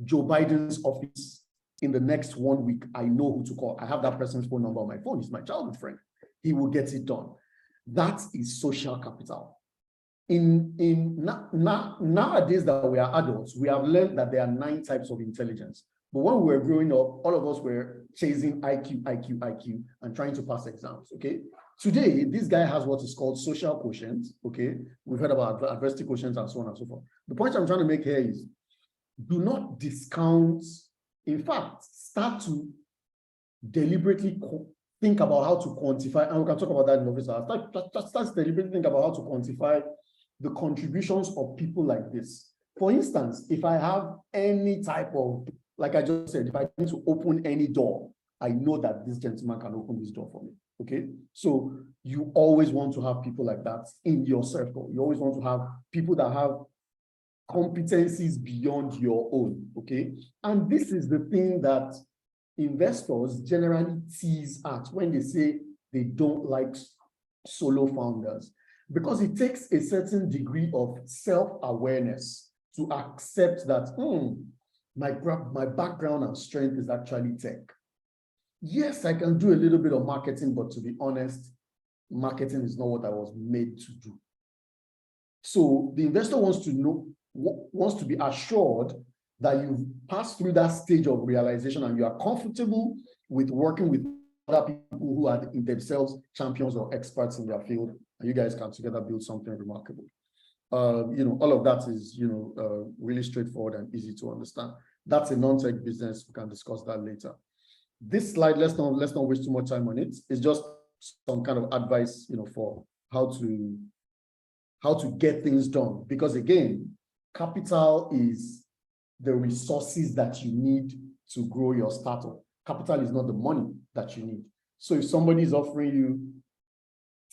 Joe Biden's office in the next 1 week, I know who to call. I have that person's phone number on my phone. He's my childhood friend. He will get it done. That is social capital. Nowadays that we are adults, we have learned that there are 9 types of intelligence. But when we were growing up, all of us were chasing IQ, IQ, IQ, and trying to pass exams, okay? Today, this guy has what is called social quotient, okay? We've heard about adversity quotient and so on and so forth. The point I'm trying to make here is, do not discount, in fact, start to deliberately think about how to quantify, and we can talk about that in the office. Start to deliberately think about how to quantify the contributions of people like this. For instance, if I have any type of, like I just said, if I need to open any door, I know that this gentleman can open this door for me, okay? So you always want to have people like that in your circle. You always want to have people that have competencies beyond your own, okay? And this is the thing that investors generally tease at when they say they don't like solo founders, because it takes a certain degree of self-awareness to accept that my background and strength is actually tech. Yes, I can do a little bit of marketing, but to be honest, marketing is not what I was made to do. So the investor wants to know, wants to be assured that you've passed through that stage of realization and you are comfortable with working with other people who are in themselves champions or experts in their field, and you guys can together build something remarkable. You know, all of that is, you know, really straightforward and easy to understand. That's a non-tech business. We can discuss that later. This slide, let's not waste too much time on it. It's just some kind of advice, you know, for how to get things done. Because again, capital is the resources that you need to grow your startup. Capital is not the money that you need. So if somebody is offering you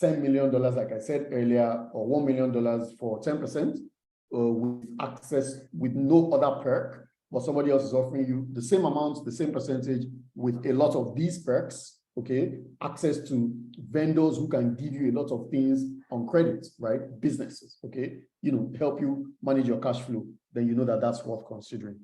$10 million, like I said earlier, or $1 million for 10% with access, with no other perk, but somebody else is offering you the same amount, the same percentage with a lot of these perks, okay? Access to vendors who can give you a lot of things on credit, right? Businesses, okay? You know, help you manage your cash flow. Then you know that that's worth considering.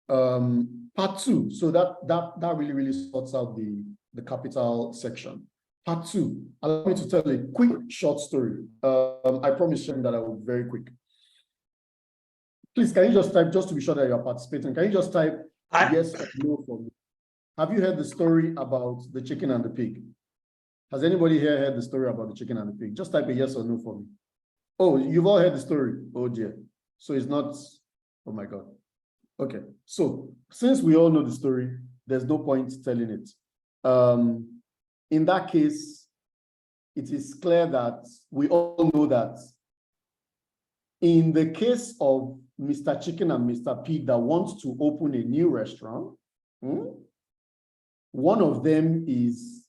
Part 2, so that really sorts out the capital section. Part 2, allow me to tell a quick short story. I promise you that I will be very quick. Please, can you just type, just to be sure that you're participating, can you just type yes or no for me? Have you heard the story about the chicken and the pig? Has anybody here heard the story about the chicken and the pig? Just type a yes or no for me. Oh, you've all heard the story. Oh dear. So it's not, oh my God. Okay, so since we all know the story, there's no point telling it. In that case, it is clear that we all know that in the case of Mr. Chicken and Mr. Pig that wants to open a new restaurant, one of them is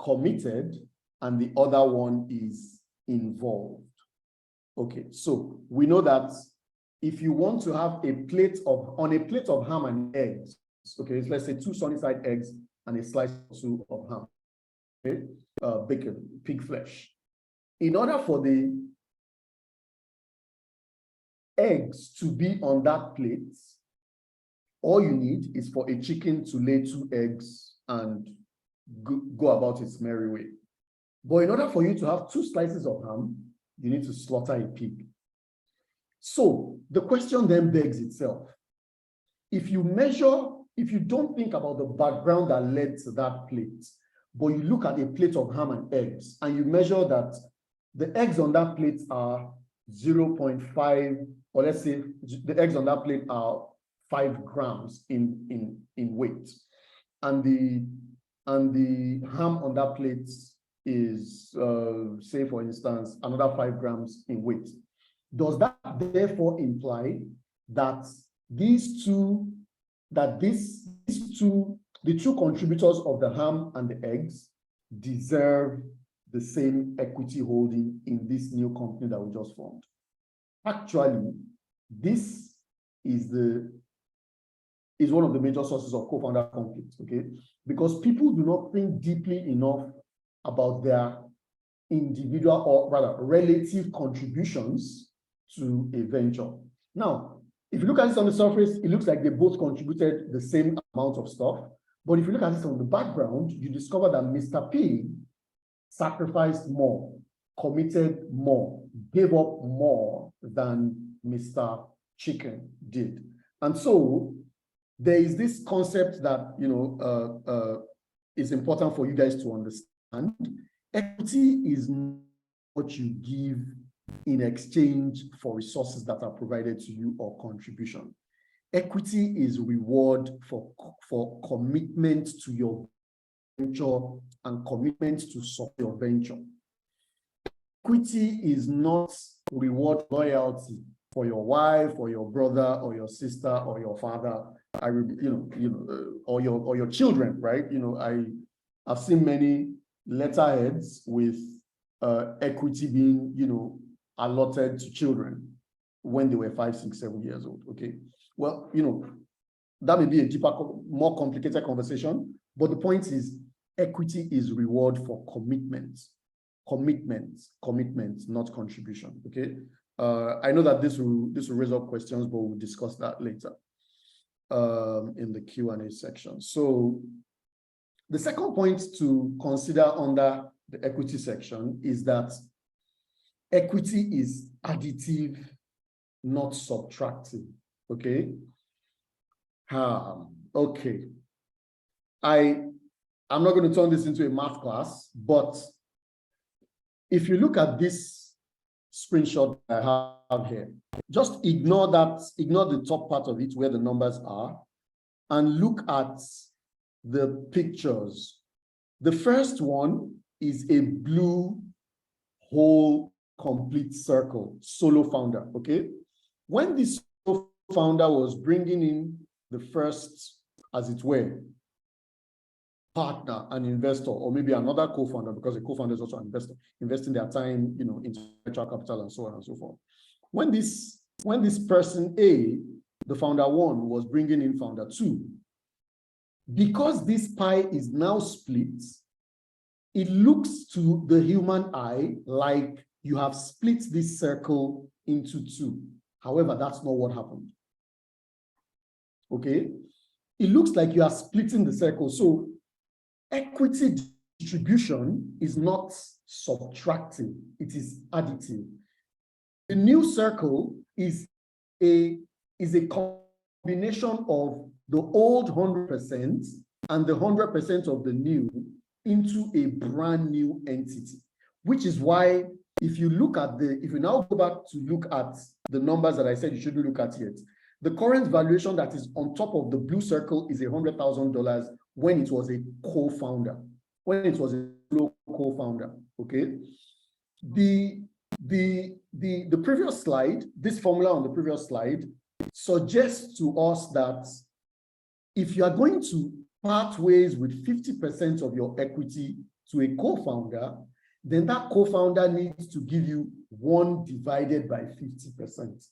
committed and the other one is involved. Okay, so we know that if you want to have on a plate of ham and eggs, okay, let's say 2 sunny side eggs and a slice or 2 of ham, okay, bacon, pig flesh. In order for the eggs to be on that plate, all you need is for a chicken to lay 2 eggs and go about its merry way. But in order for you to have 2 slices of ham, you need to slaughter a pig. So the question then begs itself. If you don't think about the background that led to that plate, but you look at a plate of ham and eggs and you measure that the eggs on that plate are 0.5, or let's say the eggs on that plate are 5 grams in weight. And the ham on that plate is, say for instance, another 5 grams in weight. Does that therefore imply that these two, the two contributors of the ham and the eggs deserve the same equity holding in this new company that we just formed? Actually, this is one of the major sources of co-founder conflict, okay? Because people do not think deeply enough about their individual, or rather relative contributions to a venture. Now, if you look at this on the surface, it looks like they both contributed the same amount of stuff. But if you look at this on the background, you discover that Mr. P sacrificed more, committed more, gave up more than Mr. Chicken did. And so there is this concept that, you know, is important for you guys to understand. Equity is not what you give in exchange for resources that are provided to you or contribution. Equity is reward for commitment to your venture and commitment to support your venture. Equity is not reward loyalty for your wife or your brother or your sister or your father, or your children, right? You know, I've seen many letterheads with equity being, you know, allotted to children when they were 5, 6, 7 years old. Okay, well, you know, that may be a deeper, more complicated conversation, but the point is, equity is reward for commitment, not contribution. Okay, I know that this will raise up questions, but we'll discuss that later in the Q&A section. So the second point to consider under the equity section is that equity is additive, not subtractive. Okay. Okay. I'm not going to turn this into a math class, but if you look at this screenshot I have here, just ignore the top part of it where the numbers are, and look at the pictures. The first one is a blue whole complete circle, solo founder, okay? When this solo founder was bringing in the first, as it were, partner, an investor, or maybe another co-founder, because a co-founder is also an investor, investing their time, you know, into venture capital and so on and so forth. When this person A, the founder 1, was bringing in founder 2, because this pie is now split, it looks to the human eye like you have split this circle into 2. However, that's not what happened. Okay? It looks like you are splitting the circle. So equity distribution is not subtractive, it is additive. The new circle is a combination of the old 100% and the 100% of the new into a brand new entity, which is why if you now go back to look at the numbers that I said you shouldn't look at yet, the current valuation that is on top of the blue circle is $100,000 when it was a co-founder, when it was a co-founder, okay? The previous slide, this formula on the previous slide suggests to us that if you are going to part ways with 50% of your equity to a co-founder, then that co-founder needs to give you 1 divided by 50%.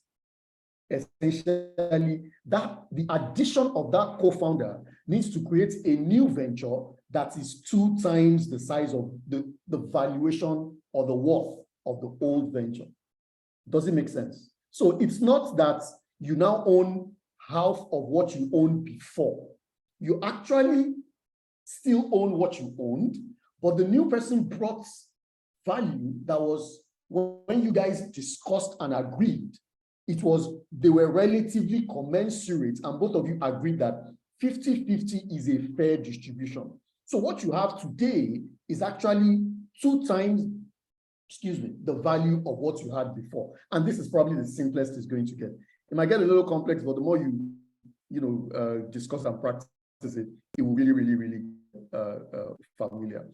Essentially, the addition of that co-founder needs to create a new venture that is 2 times the size of the valuation or the worth of the old venture. Does it make sense? So it's not that you now own half of what you owned before. You actually still own what you owned, but the new person brought value that was, when you guys discussed and agreed, they were relatively commensurate, and both of you agreed that 50-50 is a fair distribution. So what you have today is actually 2 times the value of what you had before. And this is probably the simplest it's going to get. It might get a little complex, but the more you discuss and practice it, it will really, really, really familiar.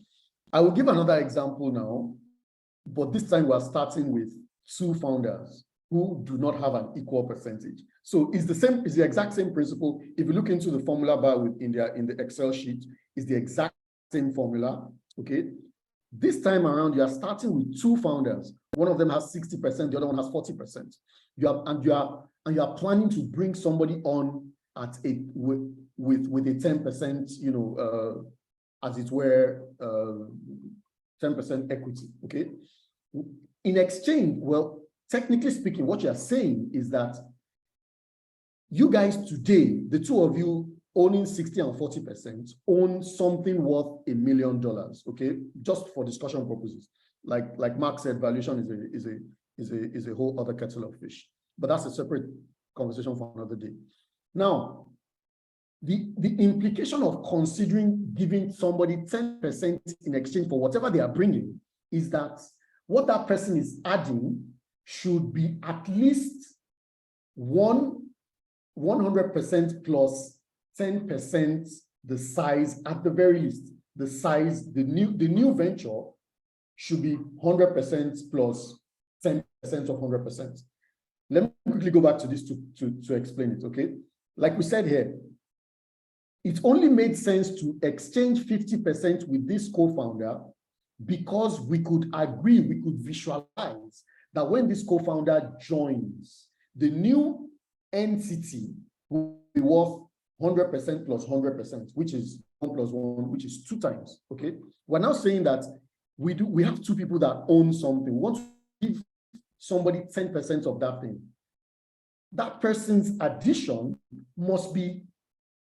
I will give another example now, but this time we're starting with 2 founders who do not have an equal percentage. So it's the exact same principle. If you look into the formula bar in the Excel sheet, it's the exact same formula, okay? This time around, you are starting with 2 founders. One of them has 60%, the other one has 40%. You are planning to bring somebody on at with a 10%, as it were, 10% equity, okay? In exchange, well, technically speaking, what you are saying is that you guys today, the 2 of you owning 60 and 40%, own something worth $1 million, okay? Just for discussion purposes. Like Mark said, valuation is a whole other kettle of fish. But that's a separate conversation for another day. Now, the implication of considering giving somebody 10% in exchange for whatever they are bringing is that what that person is adding should be at least 100% plus 10% the size, at the very least. The size, the new venture should be 100% plus 10% of 100%. Let me quickly go back to this to explain it, okay? Like we said here, it only made sense to exchange 50% with this co-founder because we could agree, we could visualize that when this co-founder joins, the new entity will be worth 100% plus 100%, which is 1 plus 1, which is 2 times, okay? We're now saying that we have 2 people that own something. We want to give somebody 10% of that thing. That person's addition must be,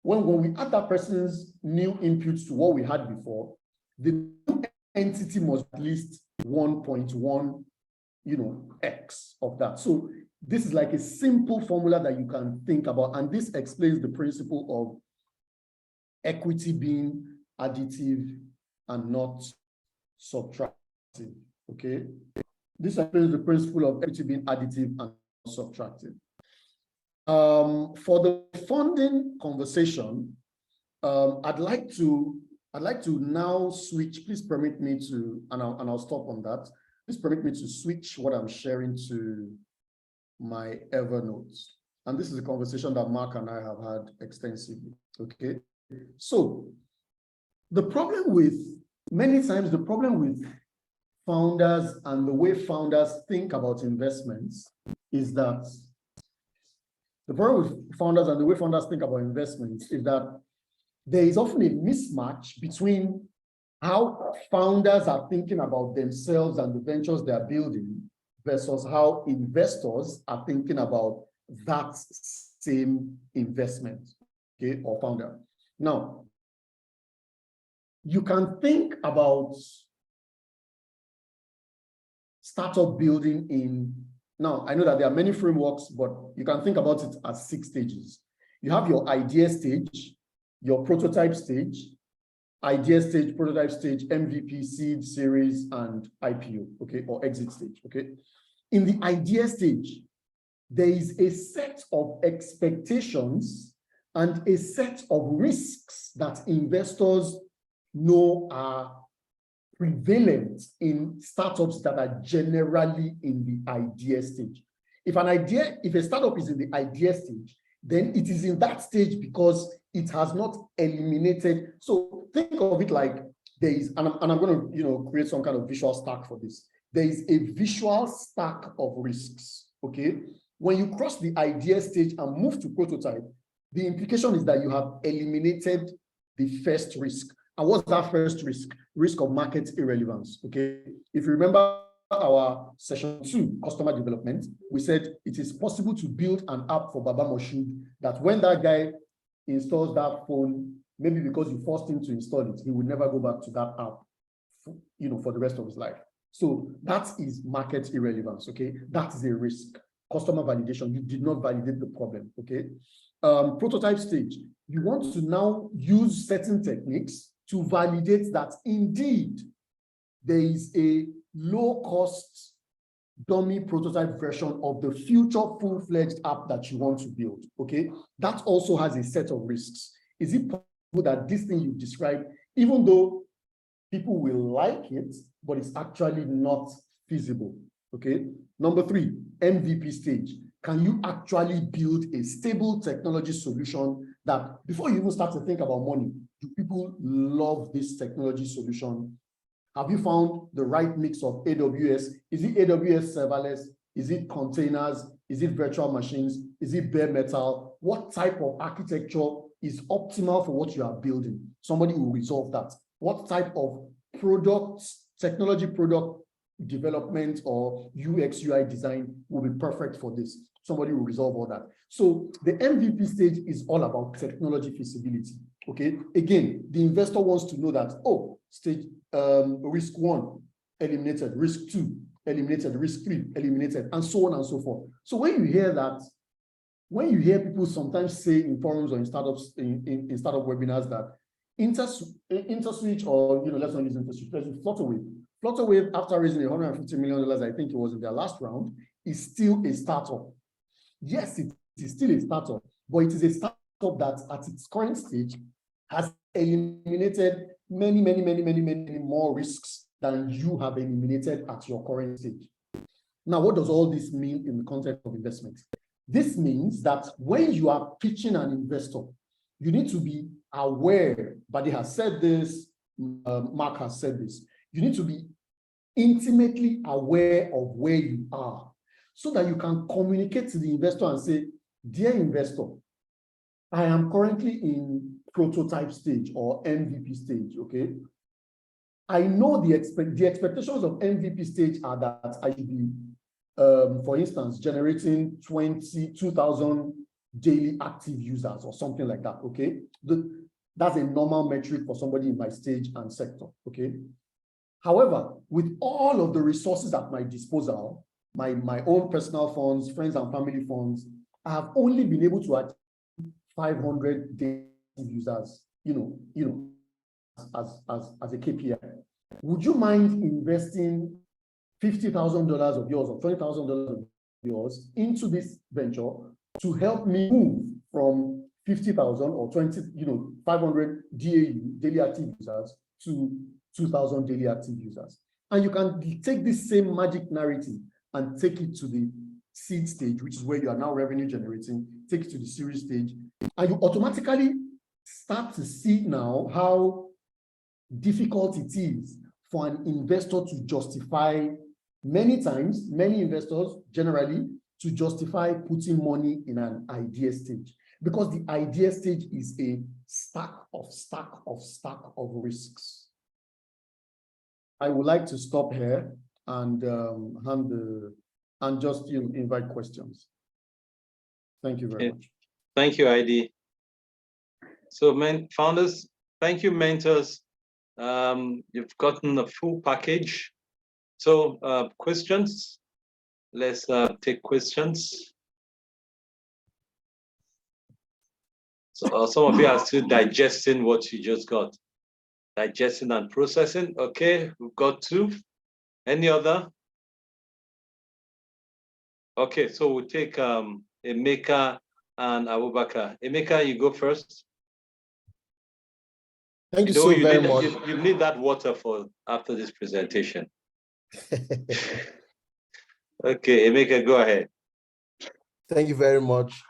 when we add that person's new inputs to what we had before, the new entity must be at least 1.1, X of that. So this is like a simple formula that you can think about, and this explains the principle of equity being additive and not subtractive, okay? This explains the principle of equity being additive and subtractive. For the funding conversation, I'd like to now switch. Please permit me to, and I'll stop on that. Please permit me to switch what I'm sharing to my Evernote. And this is a conversation that Mark and I have had extensively, okay? So the problem with, many times the problem with founders and the way founders think about investments is that the problem with founders and the way founders think about investments is that there is often a mismatch between how founders are thinking about themselves and the ventures they are building versus how investors are thinking about that same investment, okay, or founder. Now, you can think about startup building in, now I know that there are many frameworks, but you can think about it as 6 stages. You have your idea stage, your prototype stage, idea stage, prototype stage, MVP, seed, series, and IPO, okay, or exit stage, okay? In the idea stage, there is a set of expectations and a set of risks that investors know are prevalent in startups that are generally in the idea stage. If a startup is in the idea stage, then it is in that stage because it has not eliminated. So think of it like there is, and I'm going to create some kind of visual stack for this. There is a visual stack of risks, okay? When you cross the idea stage and move to prototype, the implication is that you have eliminated the first risk. And what's that first risk? Risk of market irrelevance, okay? If you remember our session 2, customer development, we said it is possible to build an app for Baba Moshood that when that guy installs that phone, maybe because you forced him to install it, he will never go back to that app, for the rest of his life. So that is market irrelevance, okay? That is a risk. Customer validation, you did not validate the problem, okay? Prototype stage, you want to now use certain techniques to validate that indeed there is a low-cost dummy prototype version of the future full-fledged app that you want to build, okay? That also has a set of risks. Is it possible that this thing you described, even though people will like it, but it's actually not feasible, okay? Number 3, MVP stage. Can you actually build a stable technology solution that, before you even start to think about money, do people love this technology solution? Have you found the right mix of AWS? Is it AWS serverless? Is it containers? Is it virtual machines? Is it bare metal? What type of architecture is optimal for what you are building? Somebody will resolve that. What type of products, technology product development or UX UI design will be perfect for this? Somebody will resolve all that. So the MVP stage is all about technology feasibility. Okay. Again, the investor wants to know that, oh, stage risk 1 eliminated, risk 2 eliminated, risk 3 eliminated, and so on and so forth. So when you hear that, when you hear people sometimes say in forums or in startups, in startup webinars that InterSwitch, or let's not use InterSwitch, let's use Flutterwave. Flutterwave, after raising $150 million, I think it was in their last round, is still a startup. Yes, it is still a startup, but it is a startup that at its current stage has eliminated many more risks than you have eliminated at your current stage. Now, what does all this mean in the context of investment? This means that when you are pitching an investor, you need to be aware, Buddy has said this, Mark has said this, you need to be intimately aware of where you are so that you can communicate to the investor and say, dear investor, I am currently in prototype stage or MVP stage, okay? I know the expectations of MVP stage are that I should be, for instance, generating 2,000 daily active users or something like that, okay? That's a normal metric for somebody in my stage and sector, okay? However, with all of the resources at my disposal, my own personal funds, friends and family funds, I have only been able to achieve 500 daily users, as a KPI. Would you mind investing $50,000 of yours or $20,000 of yours into this venture to help me move from 50,000 or 500 DAU, daily active users, to 2,000 daily active users? And you can take this same magic narrative and take it to the seed stage, which is where you are now revenue generating, take it to the series stage, and you automatically start to see now how difficult it is for an investor to justify, many times, many investors generally, to justify putting money in an idea stage, because the idea stage is a stack of risks. I would like to stop here and just invite questions. Thank you very much.
Thank you, ID. So, founders, thank you, mentors. You've gotten a full package. So, questions? Let's take questions. So, some of you are still digesting what you just got. Digesting and processing. Okay, we've got 2. Any other? Okay, so we'll take Emeka and Abubakar. Emeka, you go first.
Thank you so very much.
You need that water for after this presentation. Okay, Emeka, go ahead.
Thank you very much,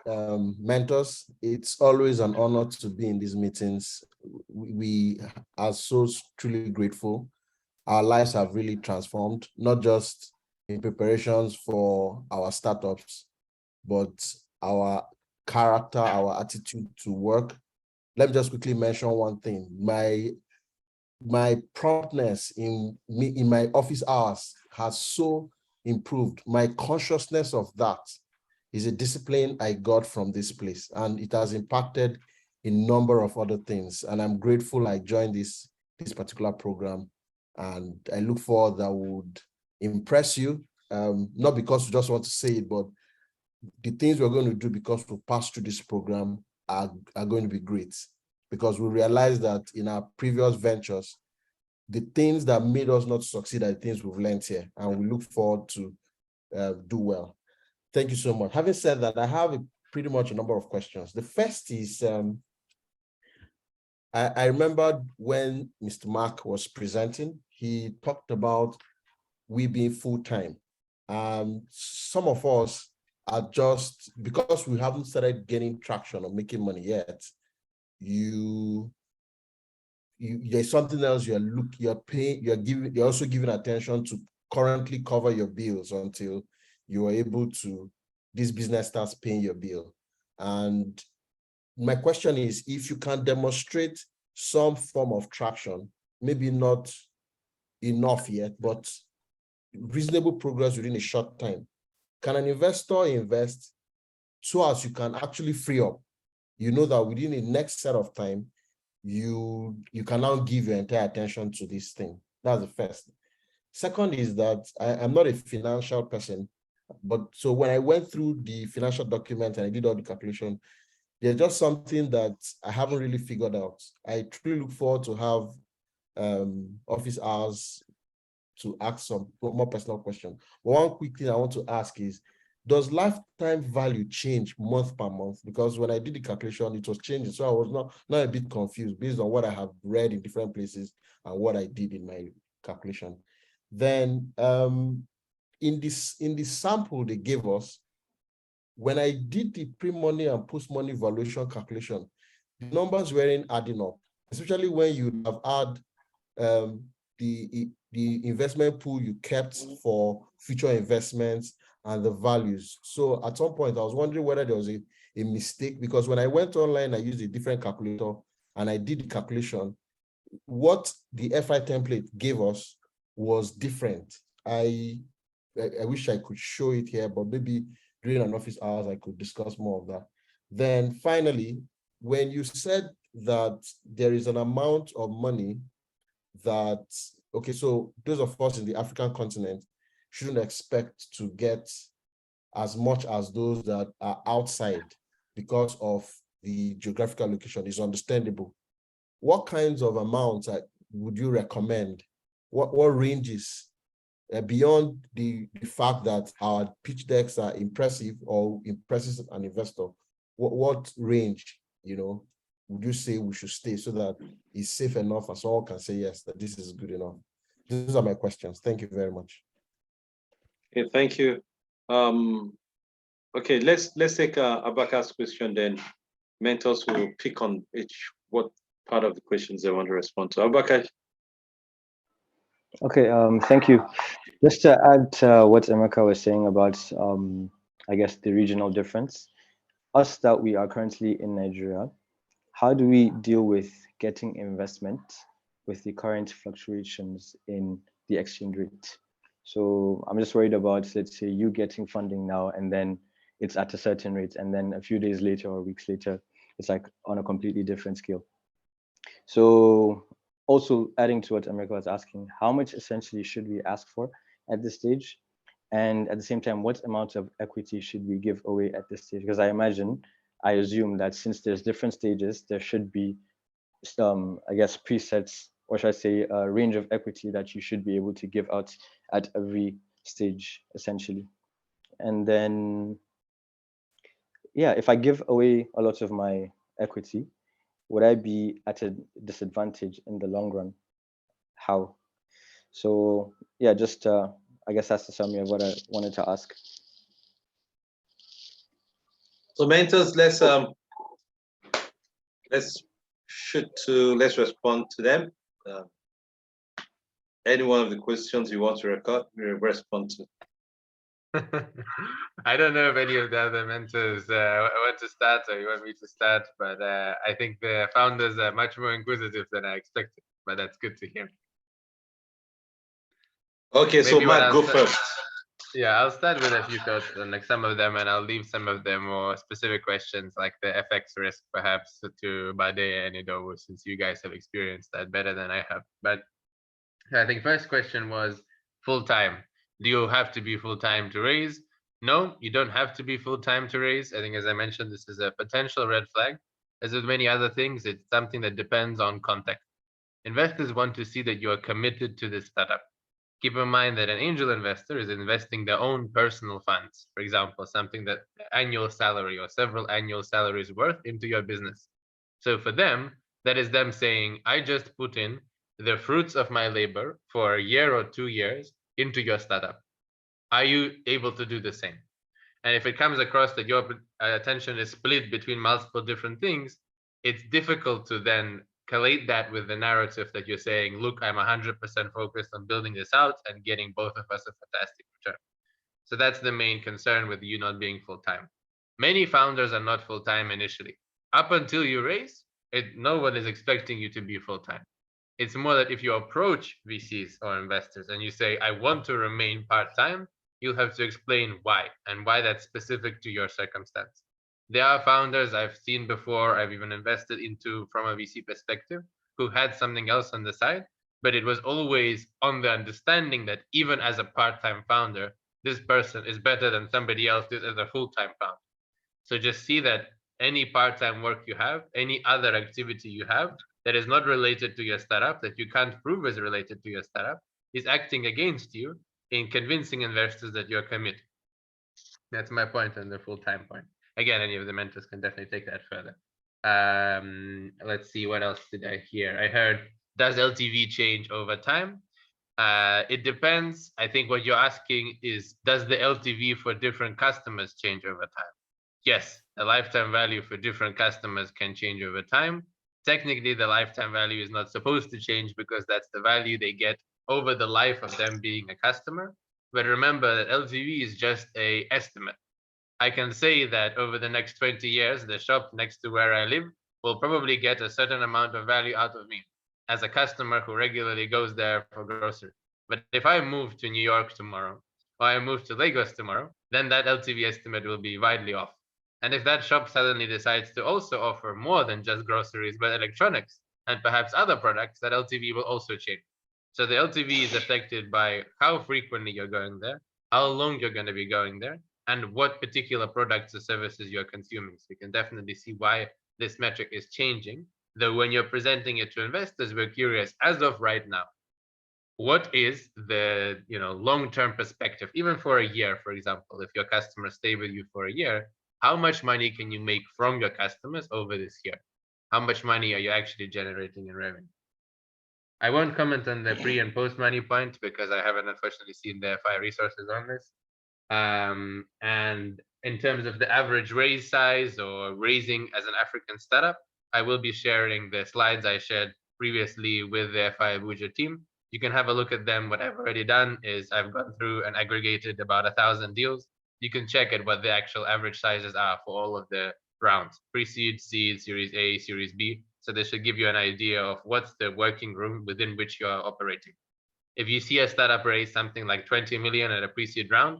mentors. It's always an honor to be in these meetings. We are so truly grateful. Our lives have really transformed, not just in preparations for our startups, but our character, our attitude to work. Let me just quickly mention one thing. My promptness in my office hours has so improved. My consciousness of that is a discipline I got from this place, and it has impacted a number of other things. And I'm grateful I joined this particular program, and I look forward that would impress you, not because we just want to say it, but the things we're going to do because we pass through this program are going to be great, because we realize that in our previous ventures, the things that made us not succeed are the things we've learned here, and we look forward to do well. Thank you so much. Having said that, I have pretty much a number of questions. The first is, I remember when Mr. Mark was presenting, he talked about we being full-time. Some of us are just, because we haven't started getting traction or making money yet, there's something else you're also giving attention to currently cover your bills until you are able to, this business starts paying your bill. And my question is, if you can demonstrate some form of traction, maybe not enough yet, but reasonable progress within a short time, can an investor invest so as you can actually free up? You know that within the next set of time, you can now give your entire attention to this thing. That's the first. Second is that I'm not a financial person, but so when I went through the financial document and I did all the calculation, there's just something that I haven't really figured out. I truly look forward to have office hours to ask some more personal questions. One quick thing I want to ask is, does lifetime value change month per month? Because when I did the calculation, it was changing. So I was not a bit confused based on what I have read in different places and what I did in my calculation. Then in this sample they gave us, when I did the pre-money and post-money valuation calculation, the numbers weren't adding up, especially when you have had the investment pool you kept for future investments and the values. So at some point, I was wondering whether there was a mistake, because when I went online, I used a different calculator and I did the calculation. What the FI template gave us was different. I wish I could show it here, but maybe during an office hours, I could discuss more of that. Then finally, when you said that there is an amount of money that, okay, so those of us in the African continent shouldn't expect to get as much as those that are outside because of the geographical location. Is understandable. What kinds of amounts would you recommend? What ranges beyond the fact that our pitch decks are impressive or impresses an investor? What range, would you say we should stay so that it's safe enough and someone can say yes, that this is good enough? These are my questions. Thank you very much.
Okay, thank you. Okay, let's take Abaka's question, then mentors will pick on what part of the questions they want to respond to. Abaka.
Okay, thank you. Just to add to what Emeka was saying about, I guess, the regional difference, us that we are currently in Nigeria, how do we deal with getting investment with the current fluctuations in the exchange rate? So I'm just worried about, let's say, you getting funding now, and then it's at a certain rate, and then a few days later or weeks later, it's like on a completely different scale. So also adding to what Emeka was asking, how much essentially should we ask for at this stage? And at the same time, what amount of equity should we give away at this stage? Because I assume that since there's different stages, there should be some, I guess, presets, or should I say a range of equity that you should be able to give out at every stage, essentially. And then, yeah, if I give away a lot of my equity, would I be at a disadvantage in the long run? How? So yeah, just I guess that's the summary of what I wanted to ask.
So mentors, let's respond to them. Any one of the questions you want to respond to.
I don't know if any of the other mentors want to start or you want me to start, but I think the founders are much more inquisitive than I expected, but that's good to hear.
Okay, so Mark, go first.
Yeah, I'll start with a few thoughts on like some of them, and I'll leave some of them more specific questions like the FX risk perhaps to Bade and Idowu, since you guys have experienced that better than I have. But I think first question was full-time. Do you have to be full-time to raise? No, you don't have to be full-time to raise. I think, as I mentioned, this is a potential red flag. As with many other things, it's something that depends on context. Investors want to see that you are committed to this startup. Keep in mind that an angel investor is investing their own personal funds, for example, something that annual salary or several annual salaries worth into your business. So for them, that is them saying, I just put in the fruits of my labor for a year or 2 years into your startup. Are you able to do the same? And if it comes across that your attention is split between multiple different things, it's difficult to then collate that with the narrative that you're saying, look, I'm 100% focused on building this out and getting both of us a fantastic return. So that's the main concern with you not being full-time. Many founders are not full-time initially. Up until you raise, no one is expecting you to be full-time. It's more that if you approach VCs or investors and you say, I want to remain part-time, you'll have to explain why and why that's specific to your circumstance. There are founders I've seen before, I've even invested into from a VC perspective, who had something else on the side, but it was always on the understanding that even as a part-time founder, this person is better than somebody else as a full-time founder. So just see that any part-time work you have, any other activity you have that is not related to your startup, that you can't prove is related to your startup, is acting against you in convincing investors that you're committed. That's my point on the full-time point. Again, any of the mentors can definitely take that further. Let's see, what else did I hear? I heard, does LTV change over time? It depends. I think what you're asking is, does the LTV for different customers change over time? Yes, the lifetime value for different customers can change over time. Technically, the lifetime value is not supposed to change because that's the value they get over the life of them being a customer. But remember that LTV is just an estimate. I can say that over the next 20 years, the shop next to where I live will probably get a certain amount of value out of me as a customer who regularly goes there for groceries. But if I move to New York tomorrow, or I move to Lagos tomorrow, then that LTV estimate will be widely off. And if that shop suddenly decides to also offer more than just groceries, but electronics and perhaps other products, that LTV will also change. So the LTV is affected by how frequently you're going there, how long you're going to be going there, and what particular products or services you're consuming. So you can definitely see why this metric is changing. Though when you're presenting it to investors, we're curious, as of right now, what is the long-term perspective, even for a year, for example, if your customers stay with you for a year, how much money can you make from your customers over this year? How much money are you actually generating in revenue? I won't comment on the pre and post money point because I haven't unfortunately seen the FI resources on this. And in terms of the average raise size or raising as an African startup, I will be sharing the slides I shared previously with the FI Abuja team. You can have a look at them. What I've already done is I've gone through and aggregated about 1,000 deals. You can check at what the actual average sizes are for all of the rounds, pre-seed, seed, Series A, Series B. So this should give you an idea of what's the working room within which you're operating. If you see a startup raise something like 20 million at a pre-seed round,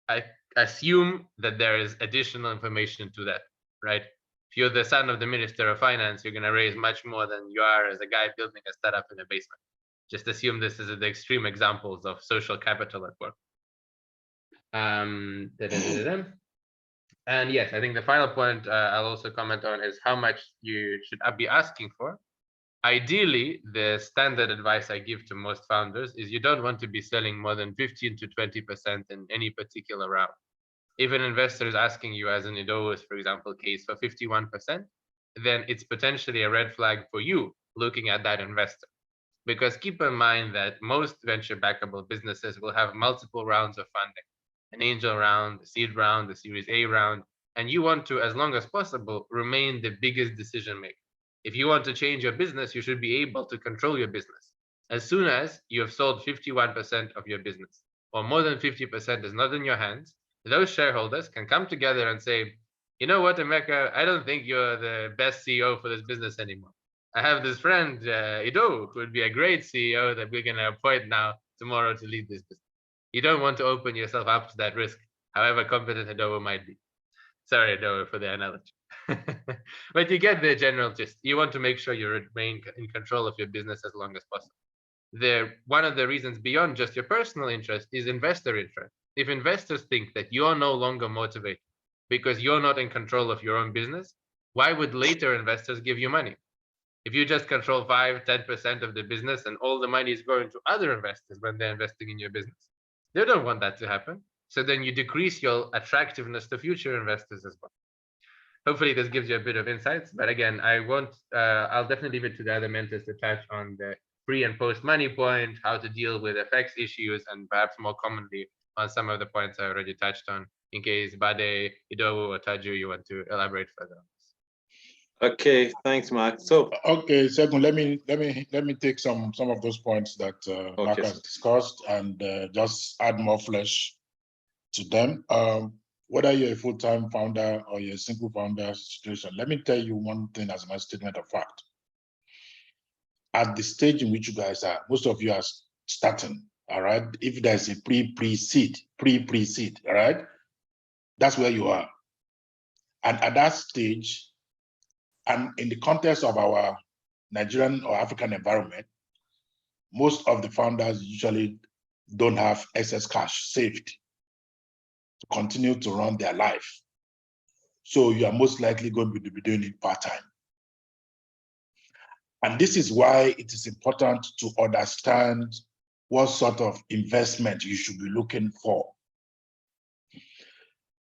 I assume that there is additional information to that, right? If you're the son of the Minister of Finance, you're going to raise much more than you are as a guy building a startup in a basement. Just assume this is the extreme examples of social capital at work. And yes, I think the final point I'll also comment on is how much you should be asking for. Ideally, the standard advice I give to most founders is you don't want to be selling more than 15 to 20% in any particular round. If an investor is asking you, as in Ido's, for example, case for 51%, then it's potentially a red flag for you looking at that investor. Because keep in mind that most venture backable businesses will have multiple rounds of funding, an angel round, a seed round, a Series A round, and you want to, as long as possible, remain the biggest decision maker. If you want to change your business, you should be able to control your business. As soon as you have sold 51% of your business, or more than 50% is not in your hands, those shareholders can come together and say, you know what, Emeka, I don't think you're the best CEO for this business anymore. I have this friend, Ido, who would be a great CEO that we're going to appoint now tomorrow to lead this business. You don't want to open yourself up to that risk, however competent Ido might be. Sorry, Ido, for the analogy. But you get the general gist. You want to make sure you remain in control of your business as long as possible. One of the reasons beyond just your personal interest is investor interest. If investors think that you're no longer motivated because you're not in control of your own business, why would later investors give you money? If you just control 5-10% of the business and all the money is going to other investors when they're investing in your business, they don't want that to happen. So then you decrease your attractiveness to future investors as well. Hopefully this gives you a bit of insights, but again, I'll definitely leave it to the other mentors to touch on the pre and post money point, how to deal with FX issues, and perhaps more commonly on some of the points I already touched on, in case Bade, Idowu, or Taju, you want to elaborate further on this.
Okay, thanks, Mark. So
okay, second, let me take some of those points that Mark has discussed and just add more flesh to them. Whether you're a full-time founder or you're a single founder situation, let me tell you one thing as my statement of fact. At the stage in which you guys are, most of you are starting, all right? If there's a pre-seed, all right? That's where you are. And at that stage, and in the context of our Nigerian or African environment, most of the founders usually don't have excess cash saved to continue to run their life. So you are most likely going to be doing it part-time. And this is why it is important to understand what sort of investment you should be looking for.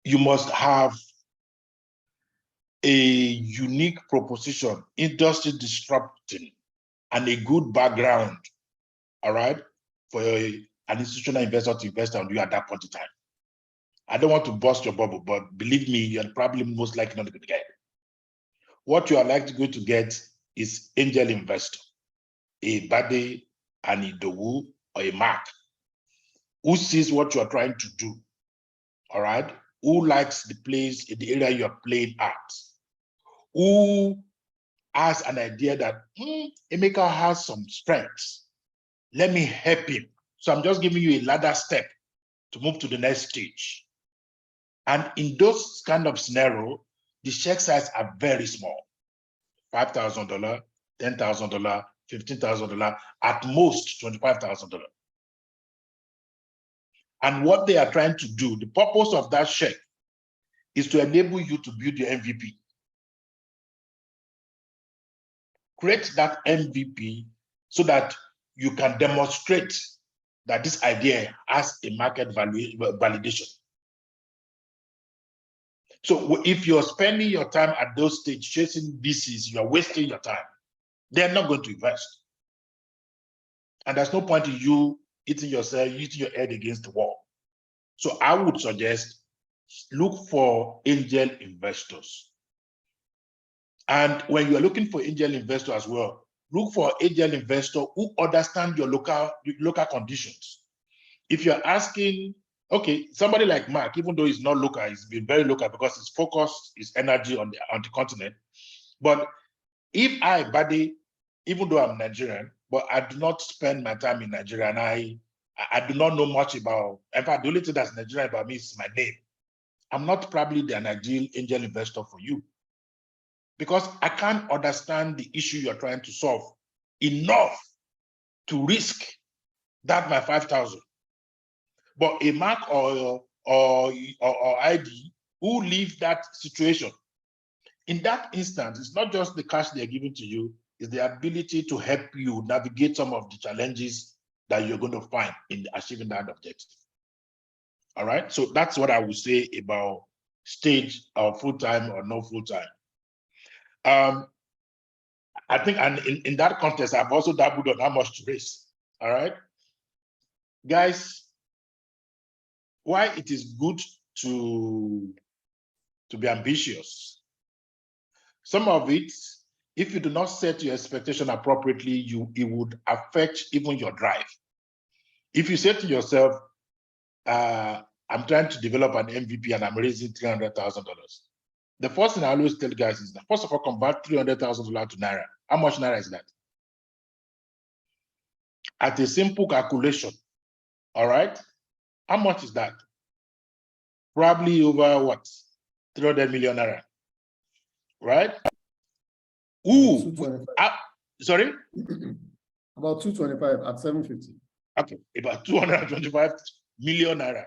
You must have a unique proposition, industry disrupting, and a good background, all right, for an institutional investor to invest on you at that point in time. I don't want to burst your bubble, but believe me, you're probably most likely not going to get it. What you are likely going to get is angel investor, a Bade, an Idowu, or a Mark, who sees what you are trying to do, all right? Who likes the place in the area you are playing at, who has an idea that Emeka has some strengths. Let me help him. So I'm just giving you a ladder step to move to the next stage. And in those kind of scenario, the check size are very small. $5,000, $10,000, $15,000, at most $25,000. And what they are trying to do, the purpose of that check is to enable you to build your MVP. Create that MVP so that you can demonstrate that this idea has a market validation. So if you're spending your time at those stages chasing VCs, you're wasting your time. They're not going to invest. And there's no point in you hitting your head against the wall. So I would suggest look for angel investors. And when you're looking for angel investor as well, look for angel investor who understand your local conditions. If you're asking, okay, somebody like Mark, even though he's not local, he's been very local because his focus, his energy on the continent. But if I, Bade, even though I'm Nigerian, but I do not spend my time in Nigeria, and I do not know much about, in fact, the only thing that's Nigerian about me is my name. I'm not probably the ideal angel investor for you because I can't understand the issue you're trying to solve enough to risk that my 5,000. But a Mark or ID who leave that situation, in that instance, it's not just the cash they're giving to you, it's the ability to help you navigate some of the challenges that you're going to find in achieving that objective. All right, so that's what I would say about stage or full-time or no full-time. I think, and in that context, I've also dabbled on how much to raise. All right, guys, why it is good to be ambitious. Some of it, if you do not set your expectation appropriately, it would affect even your drive. If you say to yourself, I'm trying to develop an MVP and I'm raising $300,000. The first thing I always tell guys is that, first of all, convert $300,000 to Naira. How much Naira is that? At a simple calculation, all right? How much is that? Probably over what? 300 million Naira, right? Ooh, sorry?
About 225 at 750.
Okay, about 225 million Naira.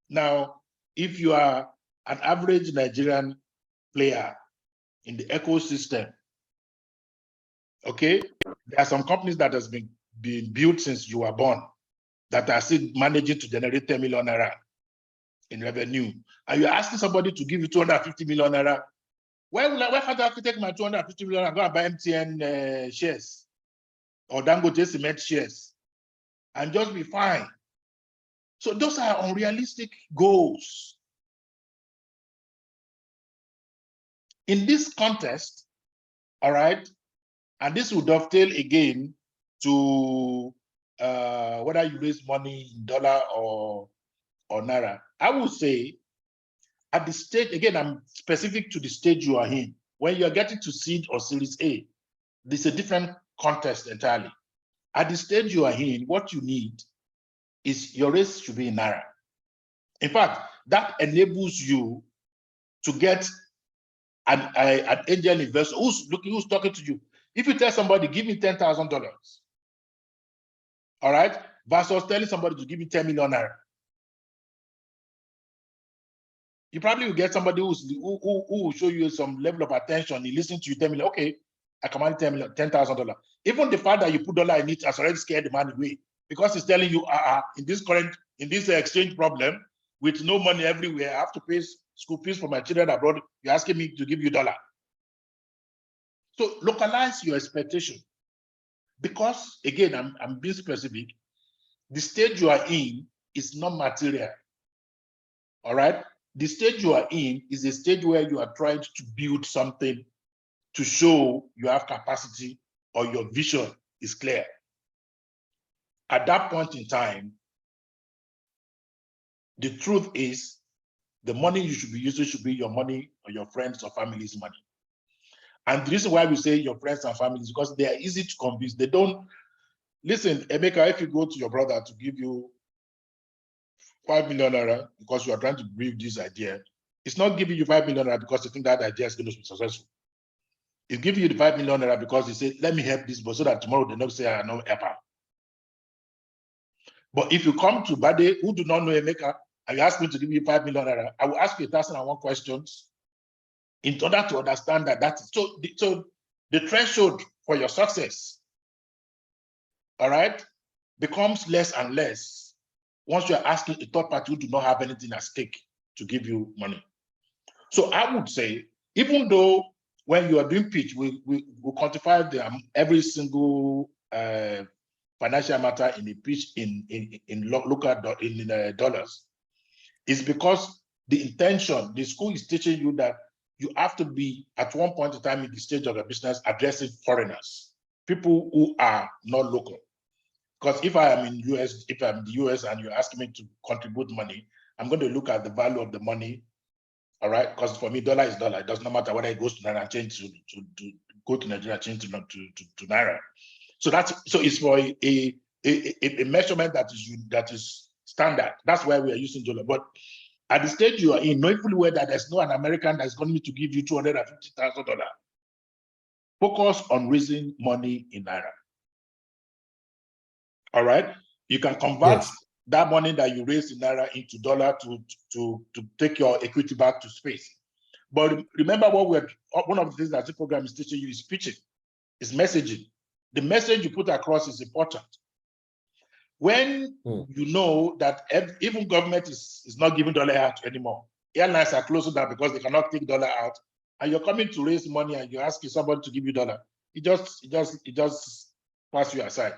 Now, if you are an average Nigerian player in the ecosystem, Okay, there are some companies that has been built since you were born that are still managing to generate 10 million naira in revenue. And you're asking somebody to give you 250 million naira. Why can't I have to take my 250 million and go and buy MTN shares or Dangote cement shares and just be fine? So those are unrealistic goals. In this context, all right, and this will dovetail again to whether you raise money in dollar or naira. I would say at the stage, again, I'm specific to the stage you are in. When you're getting to seed or series A, this is a different context entirely. At the stage you are in, what you need is your raise should be in naira. In fact, that enables you to get an angel investor who's talking to you. If you tell somebody, give me $10,000, all right, versus telling somebody to give me 10 million naira, you probably will get somebody who will show you some level of attention. He listens to you, tell me, okay, I command $10,000. Even the fact that you put dollar in it has already scared the man away, because he's telling you, in this exchange problem with no money everywhere, I have to pay school fees for my children abroad. You're asking me to give you dollar. So localize your expectation, because again, I'm being specific. The stage you are in is not material. All right. The stage you are in is a stage where you are trying to build something to show you have capacity or your vision is clear. At that point in time, the truth is the money you should be using should be your money or your friends or family's money. And the reason why we say your friends and families is because they are easy to convince. They don't listen. Emeka, if you go to your brother to give you 5 million naira because you are trying to build this idea, it's not giving you 5 million naira because you think that idea is going to be successful. It's giving you the 5 million naira because you say, let me help this, but so that tomorrow they don't say I am not helper. But if you come to Bade who do not know Emeka and you ask me to give you 5 million naira, I will ask you 1,001 questions in order to understand that so the threshold for your success, all right, becomes less and less once you're asking a third party who do not have anything at stake to give you money. So I would say, even though when you are doing pitch, we quantify every single financial matter in a pitch in dollars, is because the intention, the school is teaching you that you have to be at one point in time in the stage of the business addressing foreigners, people who are not local. Because if I am in US, if I'm in the US and you're asking me to contribute money, I'm going to look at the value of the money. All right, because for me, dollar is dollar. It does not matter whether it goes to Naira and change to go to Nigeria, change to Naira. So it's for a measurement that is standard. That's why we are using dollar. But at the stage you are in, knowing fully well that there's no an American that's going to give you $250,000. Focus on raising money in Naira. All right, you can convert that money that you raise in Naira into dollar to take your equity back to space. But remember one of the things that the program is teaching you is pitching, is messaging. The message you put across is important. When you know that even government is not giving dollar out anymore, airlines are closing down because they cannot take dollar out, and you're coming to raise money and you're asking somebody to give you dollar, it just pass you aside.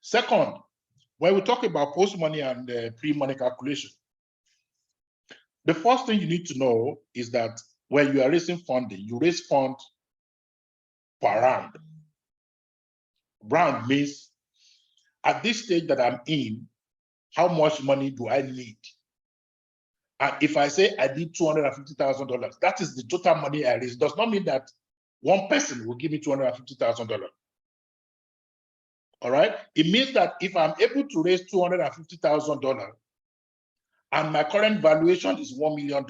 Second, when we talk about post-money and pre-money calculation, the first thing you need to know is that when you are raising funding, you raise funds per round. Round means at this stage that I'm in, how much money do I need? And if I say I need $250,000, that is the total money I raise. It does not mean that one person will give me $250,000. All right? It means that if I'm able to raise $250,000 and my current valuation is $1 million,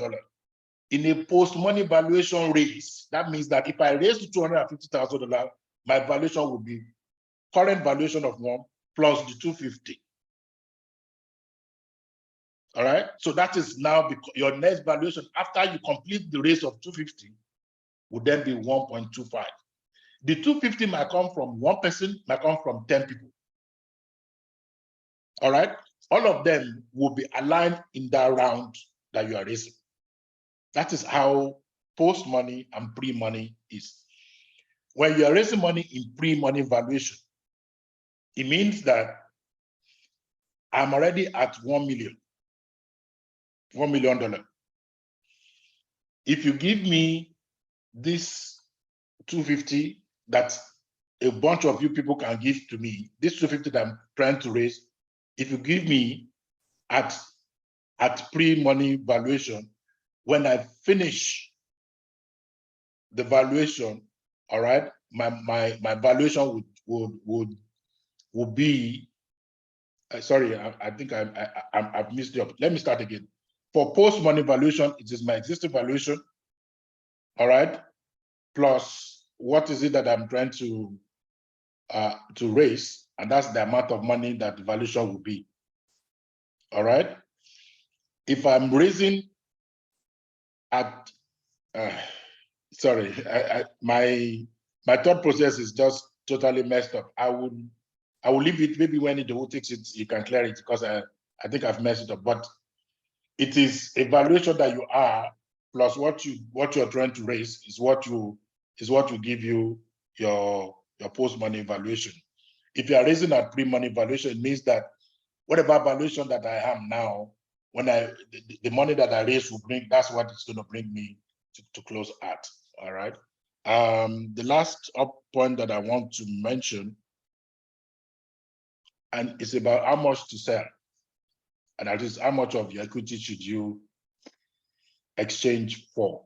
in a post-money valuation raise, that means that if I raise the $250,000, my valuation will be current valuation of one plus the 250. All right, so that is now your next valuation after you complete the raise of 250 would then be 1.25. The 250 might come from one person, might come from 10 people. All right? All of them will be aligned in that round that you are raising. That is how post-money and pre-money is. When you are raising money in pre-money valuation, it means that I'm already at $1 million. If you give me this 250 that a bunch of you people can give to me, this 250 that I'm trying to raise, if you give me at pre-money valuation, when I finish the valuation, all right, my valuation would be, sorry, I think I've missed it up. Let me start again. For post-money valuation, it is my existing valuation, all right, plus what is it that I'm trying to raise, and that's the amount of money that the valuation will be, all right? If I'm raising at, sorry, my thought process is just totally messed up. I will leave it, maybe when the whole takes it, you can clear it, because I think I've messed it up, but it is a valuation that you are, plus what you're trying to raise is what will give you your post-money valuation. If you are raising at pre-money valuation, it means that whatever valuation that I am now, when the money that I raise will bring, that's what it's going to bring me to close at. All right. The last point that I want to mention, and it's about how much to sell, and that is how much of your equity should you exchange for.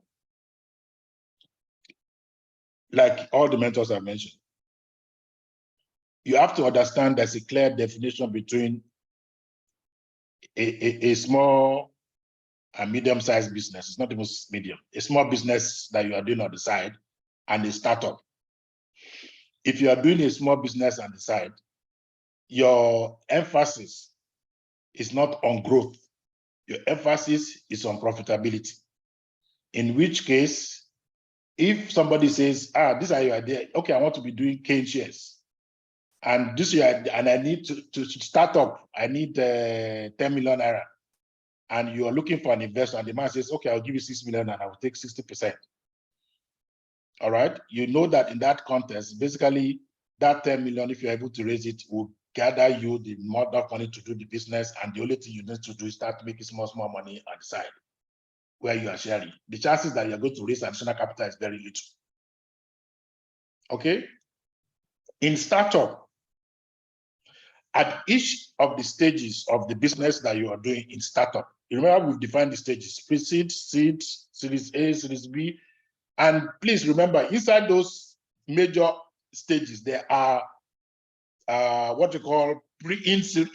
Like all the mentors I mentioned, you have to understand there's a clear definition between a small and medium-sized business. It's not even medium. A small business that you are doing on the side and a startup. If you are doing a small business on the side, your emphasis is not on growth. Your emphasis is on profitability. In which case, if somebody says, these are your idea, okay, I want to be doing cane shares, and this year, and I need to start up, I need 10 million naira, and you are looking for an investor, and the man says, okay, I'll give you 6 million and I will take 60%. All right, you know that in that context, basically that 10 million, if you're able to raise it, will gather you the amount of money to do the business, and the only thing you need to do is start making small money on the side where you are sharing. The chances that you're going to raise additional capital is very little. Okay, in startup, at each of the stages of the business that you are doing in startup, you remember we've defined the stages: pre-seed, seed, series A, series B. And please remember, inside those major stages, there are what you call in stage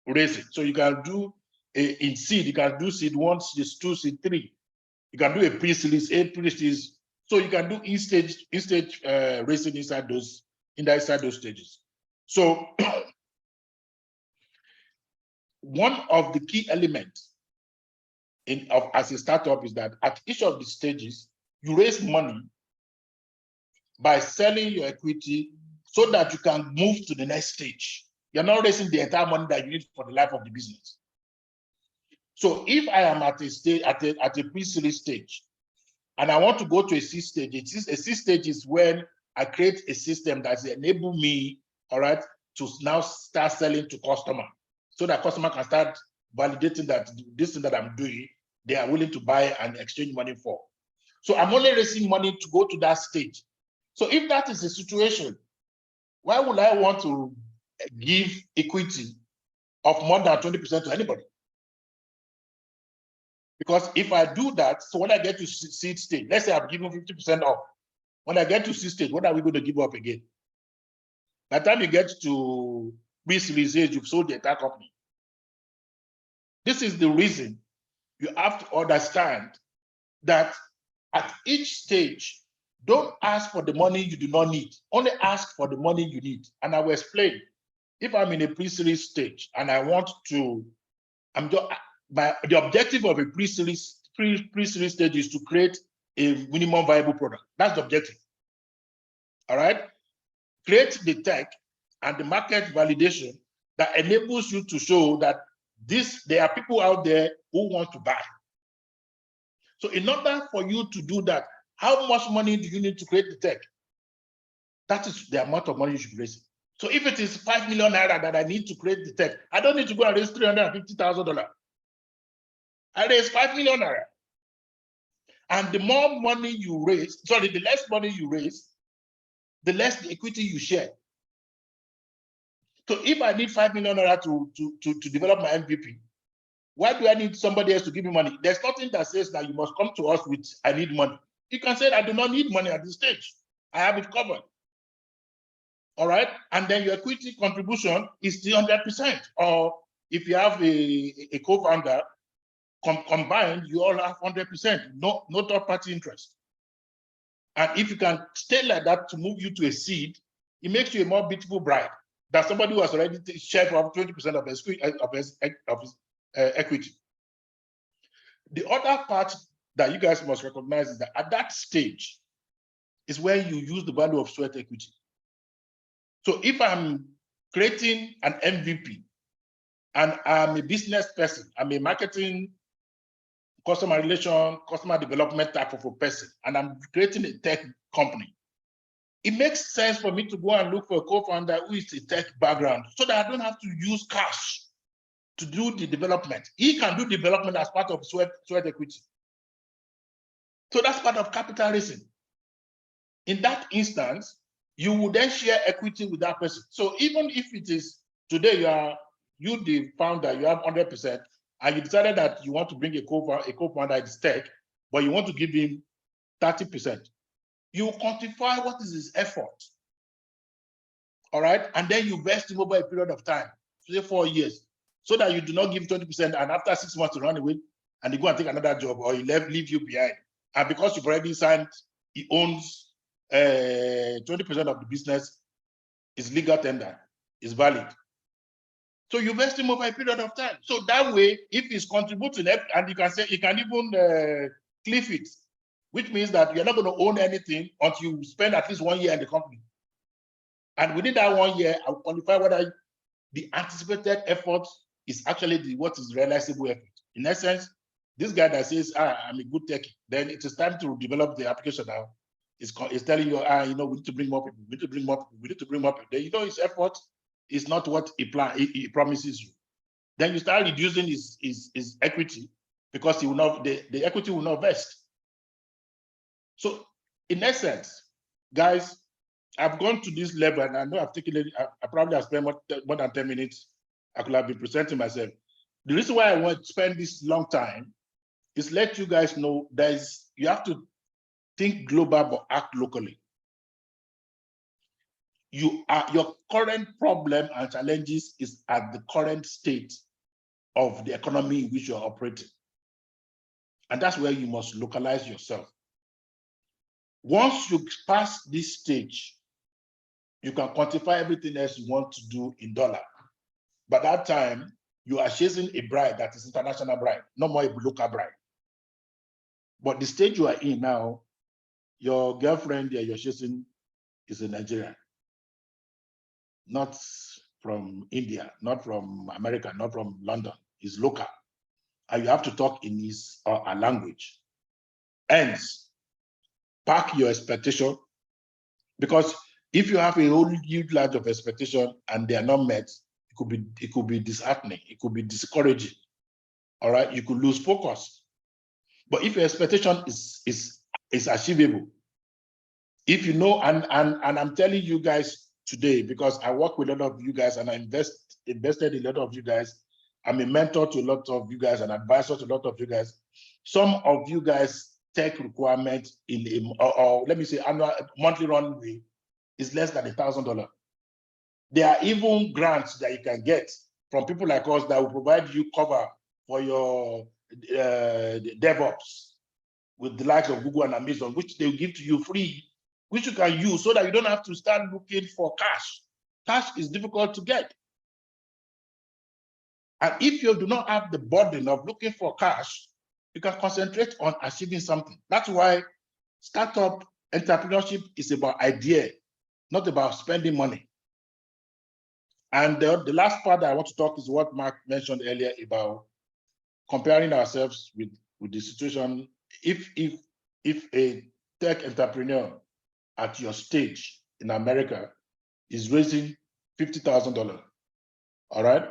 raising. So you can do in seed, you can do seed 1, seed 2, seed 3. You can do a pre-series A, pre-series. So you can do in stage raising inside those stages. So one of the key elements as a startup is that at each of the stages, you raise money by selling your equity so that you can move to the next stage. You're not raising the entire money that you need for the life of the business. So if I am at a stage, at a pre-series stage, and I want to go to a C stage, a C stage is when I create a system that enables me, all right, to now start selling to customer, so that customer can start validating that this thing that I'm doing, they are willing to buy and exchange money for. So I'm only raising money to go to that stage. So if that is the situation, why would I want to give equity of more than 20% to anybody? Because if I do that, so when I get to seed stage, let's say I'm giving 50% off. When I get to seed stage, what are we going to give up again? By the time you get to pre-series age, you've sold the entire company. This is the reason you have to understand that at each stage, don't ask for the money you do not need. Only ask for the money you need. And I will explain. If I'm in a pre-series stage and I want to, the objective of a pre-series stage is to create a minimum viable product. That's the objective. All right? Create the tech and the market validation that enables you to show that there are people out there who want to buy. So in order for you to do that, how much money do you need to create the tech? That is the amount of money you should raise. So if it is 5 million naira that I need to create the tech, I don't need to go and raise $350,000. I raise 5 million naira. And the more money you raise, sorry, the less money you raise, the less the equity you share. So if I need 5 million naira to develop my MVP, why do I need somebody else to give me money? There's nothing that says that you must come to us with, I need money. You can say, I do not need money at this stage. I have it covered. All right. And then your equity contribution is 300%. Or if you have a co-founder, combined, you all have 100%, no third-party interest. And if you can stay like that to move you to a seed, it makes you a more beautiful bride than somebody who has already shared for 20% of his equity. The other part that you guys must recognize is that at that stage is where you use the value of sweat equity. So if I'm creating an MVP and I'm a business person, I'm a marketing, customer relation, customer development type of a person, and I'm creating a tech company, it makes sense for me to go and look for a co-founder who is a tech background so that I don't have to use cash to do the development. He can do development as part of sweat equity. So that's part of capital raising. In that instance, you will then share equity with that person. So even if it is today, you the founder, you have 100%, and you decided that you want to bring a co-founder at stake, but you want to give him 30%. You quantify what is his effort. All right, and then you vest him over a period of time, say 4 years, so that you do not give 20% and after 6 months to run away and you go and take another job or he leave you behind. And because you've already signed, he owns 20% of the business, is legal tender, is valid. So you vest him over a period of time. So that way, if he's contributing, and you can say, you can even cliff it, which means that you're not going to own anything until you spend at least 1 year in the company. And within that 1 year, I'll qualify whether the anticipated effort is actually what is realizable effort. In essence, this guy that says, I'm a good techie, then it is time to develop the application now. It's telling you, we need to bring more people, we need to bring more people, we need to bring more people. Then you know his effort is not what he promises you. Then you start reducing his equity because he will not, the equity will not vest. So in essence, guys, I've gone to this level and I know I've taken it, I probably have spent more than 10 minutes. I could have been presenting myself. The reason why I want to spend this long time is let you guys know you have to think global but act locally. Your current problem and challenges is at the current state of the economy in which you're operating. And that's where you must localize yourself. Once you pass this stage, you can quantify everything else you want to do in dollar. By that time, you are chasing a bride that is international bride, no more a local bride. But the stage you are in now, your girlfriend that you're chasing is a Nigerian, not from India, not from America, not from London, is local. And you have to talk in his or her language. Hence, pack your expectation, because if you have a whole huge lot of expectation and they are not met, it could be disheartening, it could be discouraging. All right, you could lose focus. But if your expectation is achievable, if you know, and I'm telling you guys today, because I work with a lot of you guys and I invested in a lot of you guys. I'm a mentor to a lot of you guys, an advisor to a lot of you guys. Some of you guys tech requirement or let me say annual monthly runway is less than $1,000. There are even grants that you can get from people like us that will provide you cover for your DevOps with the likes of Google and Amazon, which they will give to you free, which you can use so that you don't have to start looking for cash. Cash is difficult to get. And if you do not have the burden of looking for cash, you can concentrate on achieving something. That's why Startup entrepreneurship is about idea, not about spending money. And the last part that I want to talk is what Mark mentioned earlier about comparing ourselves with the situation. If a tech entrepreneur at your stage in America is raising $50,000, all right?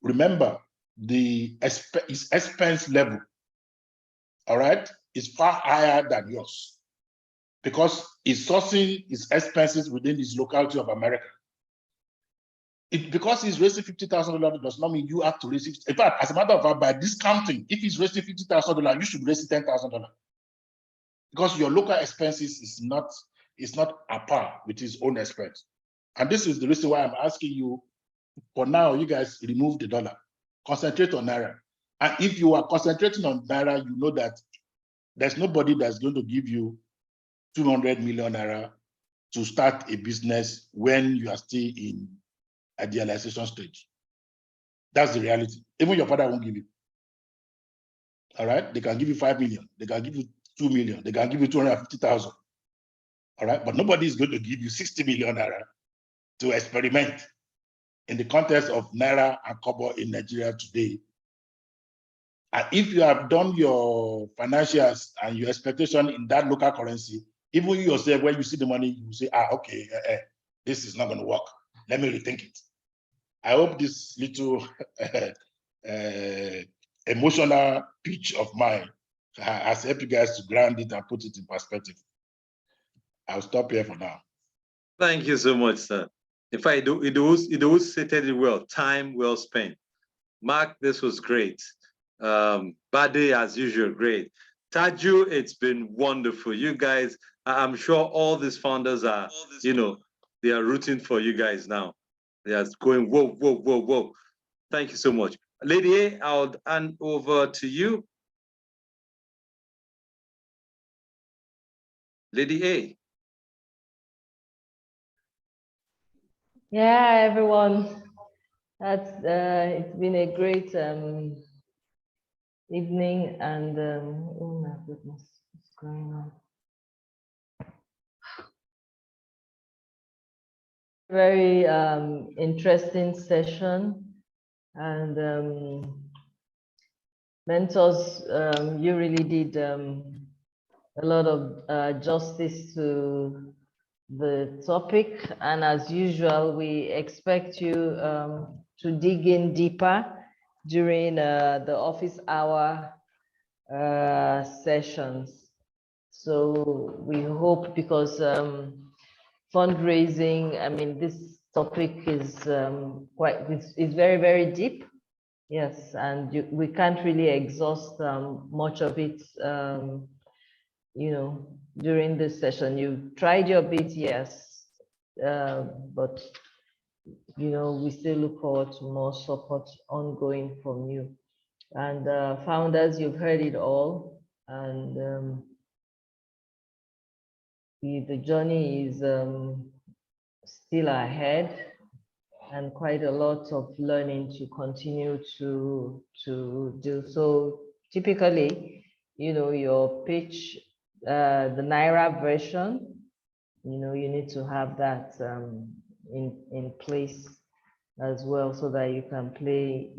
Remember, his expense level, all right, is far higher than yours because he's sourcing his expenses within his locality of America. Because he's raising $50,000 does not mean you have to raise it. In fact, as a matter of fact, by discounting, if he's raising $50,000, you should raise $10,000 because your local expenses is not at par with his own expense. And this is the reason why I'm asking you, for now, you guys remove the dollar, concentrate on Naira. And if you are concentrating on Naira, you know that there's nobody that's going to give you 200 million Naira to start a business when you are still in idealization stage. That's the reality. Even your father won't give you. All right? They can give you 5 million. They can give you 2 million. They can give you 250,000. All right? But nobody is going to give you 60 million Naira to experiment in the context of Naira and Kobo in Nigeria today. And if you have done your financials and your expectation in that local currency, even you yourself, when you see the money, you say, okay, this is not going to work. Let me rethink it. I hope this little emotional pitch of mine has helped you guys to ground it and put it in perspective. I'll stop here for now.
Thank you so much, sir. In fact, it was stated it well, time well spent. Mark, this was great. Bade, as usual, great. Taju, it's been wonderful. You guys, I'm sure all these founders are, they are rooting for you guys now. They are going, whoa, whoa, whoa, whoa. Thank you so much. Lady A, I'll hand over to you. Lady A.
Yeah, everyone. That's it's been a great evening, and oh my goodness, what's going on? Very interesting session, and mentors, you really did a lot of justice to the topic, and as usual, we expect you to dig in deeper during the office hour sessions. So we hope, because fundraising, I mean, this topic is it's very, very deep. Yes, and we can't really exhaust much of it, during this session. You tried your bit, yes, but we still look forward to more support ongoing from you. And founders, you've heard it all, and the journey is still ahead, and quite a lot of learning to continue to do. So typically, your pitch, the Naira version, you need to have that in place as well, so that you can play,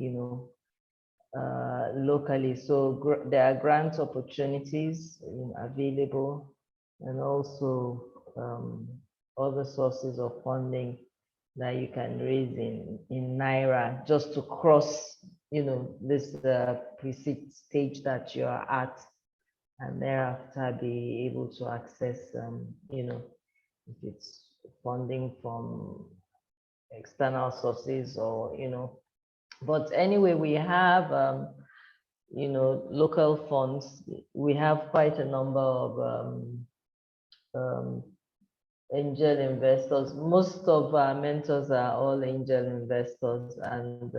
locally. So there are grant opportunities available, and also other sources of funding that you can raise in Naira, just to cross, this pre-seed stage that you are at, and thereafter be able to access, if it's funding from external sources, or but anyway, we have local funds. We have quite a number of angel investors. Most of our mentors are all angel investors, and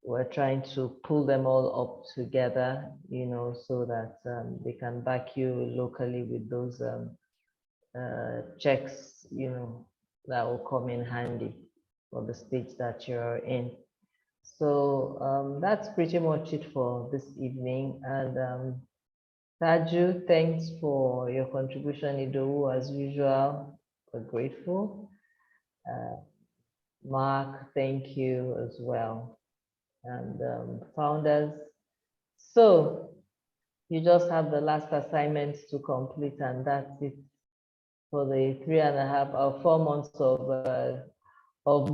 we're trying to pull them all up together, so that they can back you locally with those checks, that will come in handy for the stage that you're in. So that's pretty much it for this evening, and Taju, thanks for your contribution. Idowu, as usual, we're grateful. Mark, thank you as well. And founders. So you just have the last assignment to complete, and that's it for the 3.5 or 4 months of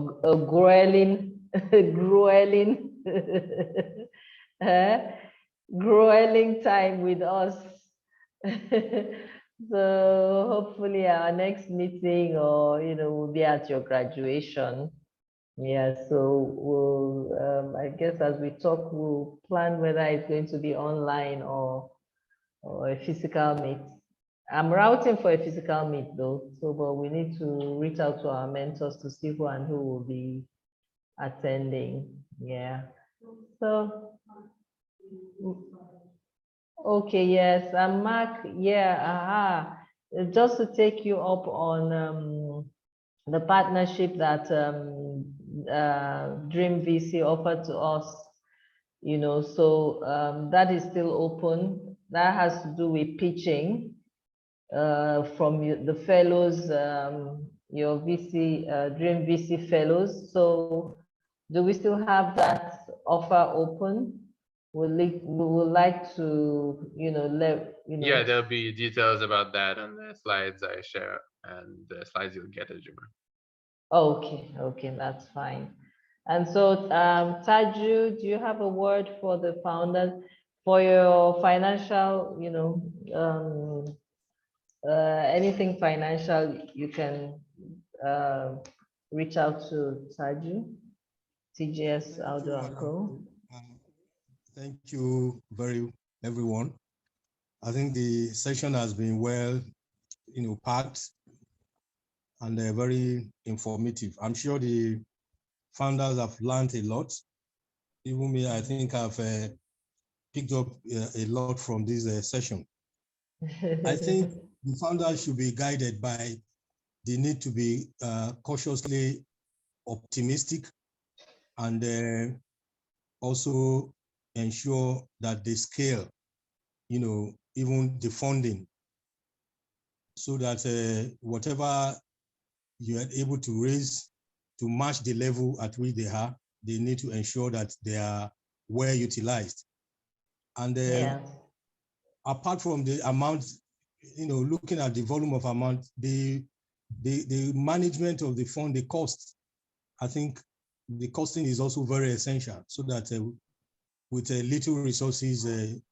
grueling, grueling time with us. So hopefully our next meeting, or will be at your graduation. Yeah, so we'll I guess as we talk, we'll plan whether it's going to be online or a physical meet. I'm routing for a physical meet though, so but we need to reach out to our mentors to see who and who will be attending. Yeah. So okay, yes, and Mark, yeah, just to take you up on the partnership that Dream VC offered to us, so that is still open. That has to do with pitching from the fellows, your VC, Dream VC fellows. So do we still have that offer open? We would like to,
Yeah, there'll be details about that on the slides I share and the slides you'll get as Juma.
Okay, that's fine. And so, Taju, do you have a word for the founders for your financial, anything financial? You can reach out to Taju, TGS Audio and Co.
Thank you everyone. I think the session has been well, packed and very informative. I'm sure the founders have learned a lot. Even me, I think I've picked up a lot from this session. I think the founders should be guided by the need to be cautiously optimistic and also ensure that they scale, even the funding, so that whatever you are able to raise to match the level at which they are, they need to ensure that they are well utilized. And apart from the amount, looking at the volume of amount, the management of the fund, the cost, I think the costing is also very essential, so that with little resources,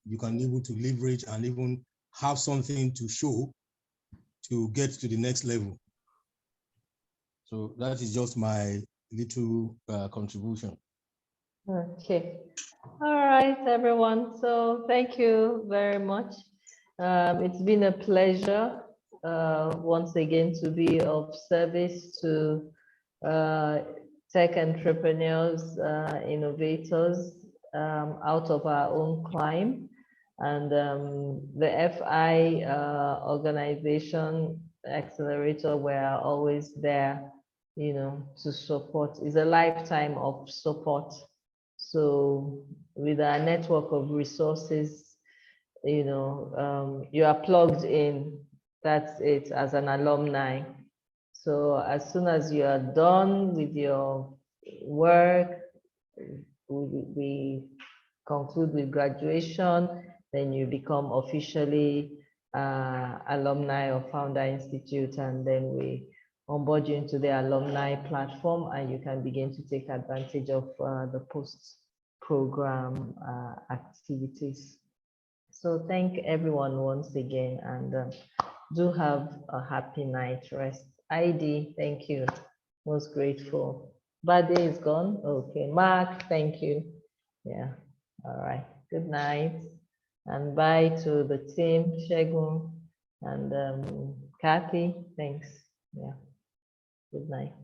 you can be able to leverage and even have something to show to get to the next level. So that is just my little contribution.
Okay. All right, everyone. So thank you very much. It's been a pleasure once again to be of service to tech entrepreneurs, innovators out of our own climb. And the FI organization accelerator, we're always there, to support. It's a lifetime of support. So with our network of resources, you are plugged in. That's it as an alumni. So as soon as you are done with your work, we conclude with graduation, then you become officially alumni of Founder Institute, and then we onboard you into the alumni platform, and you can begin to take advantage of the post-program activities. So thank everyone once again, and do have a happy night rest. ID, thank you, most grateful. Bade is gone, okay. Mark, thank you. Yeah, all right, good night. And bye to the team, Shegun and Kathy, thanks, yeah. Good night.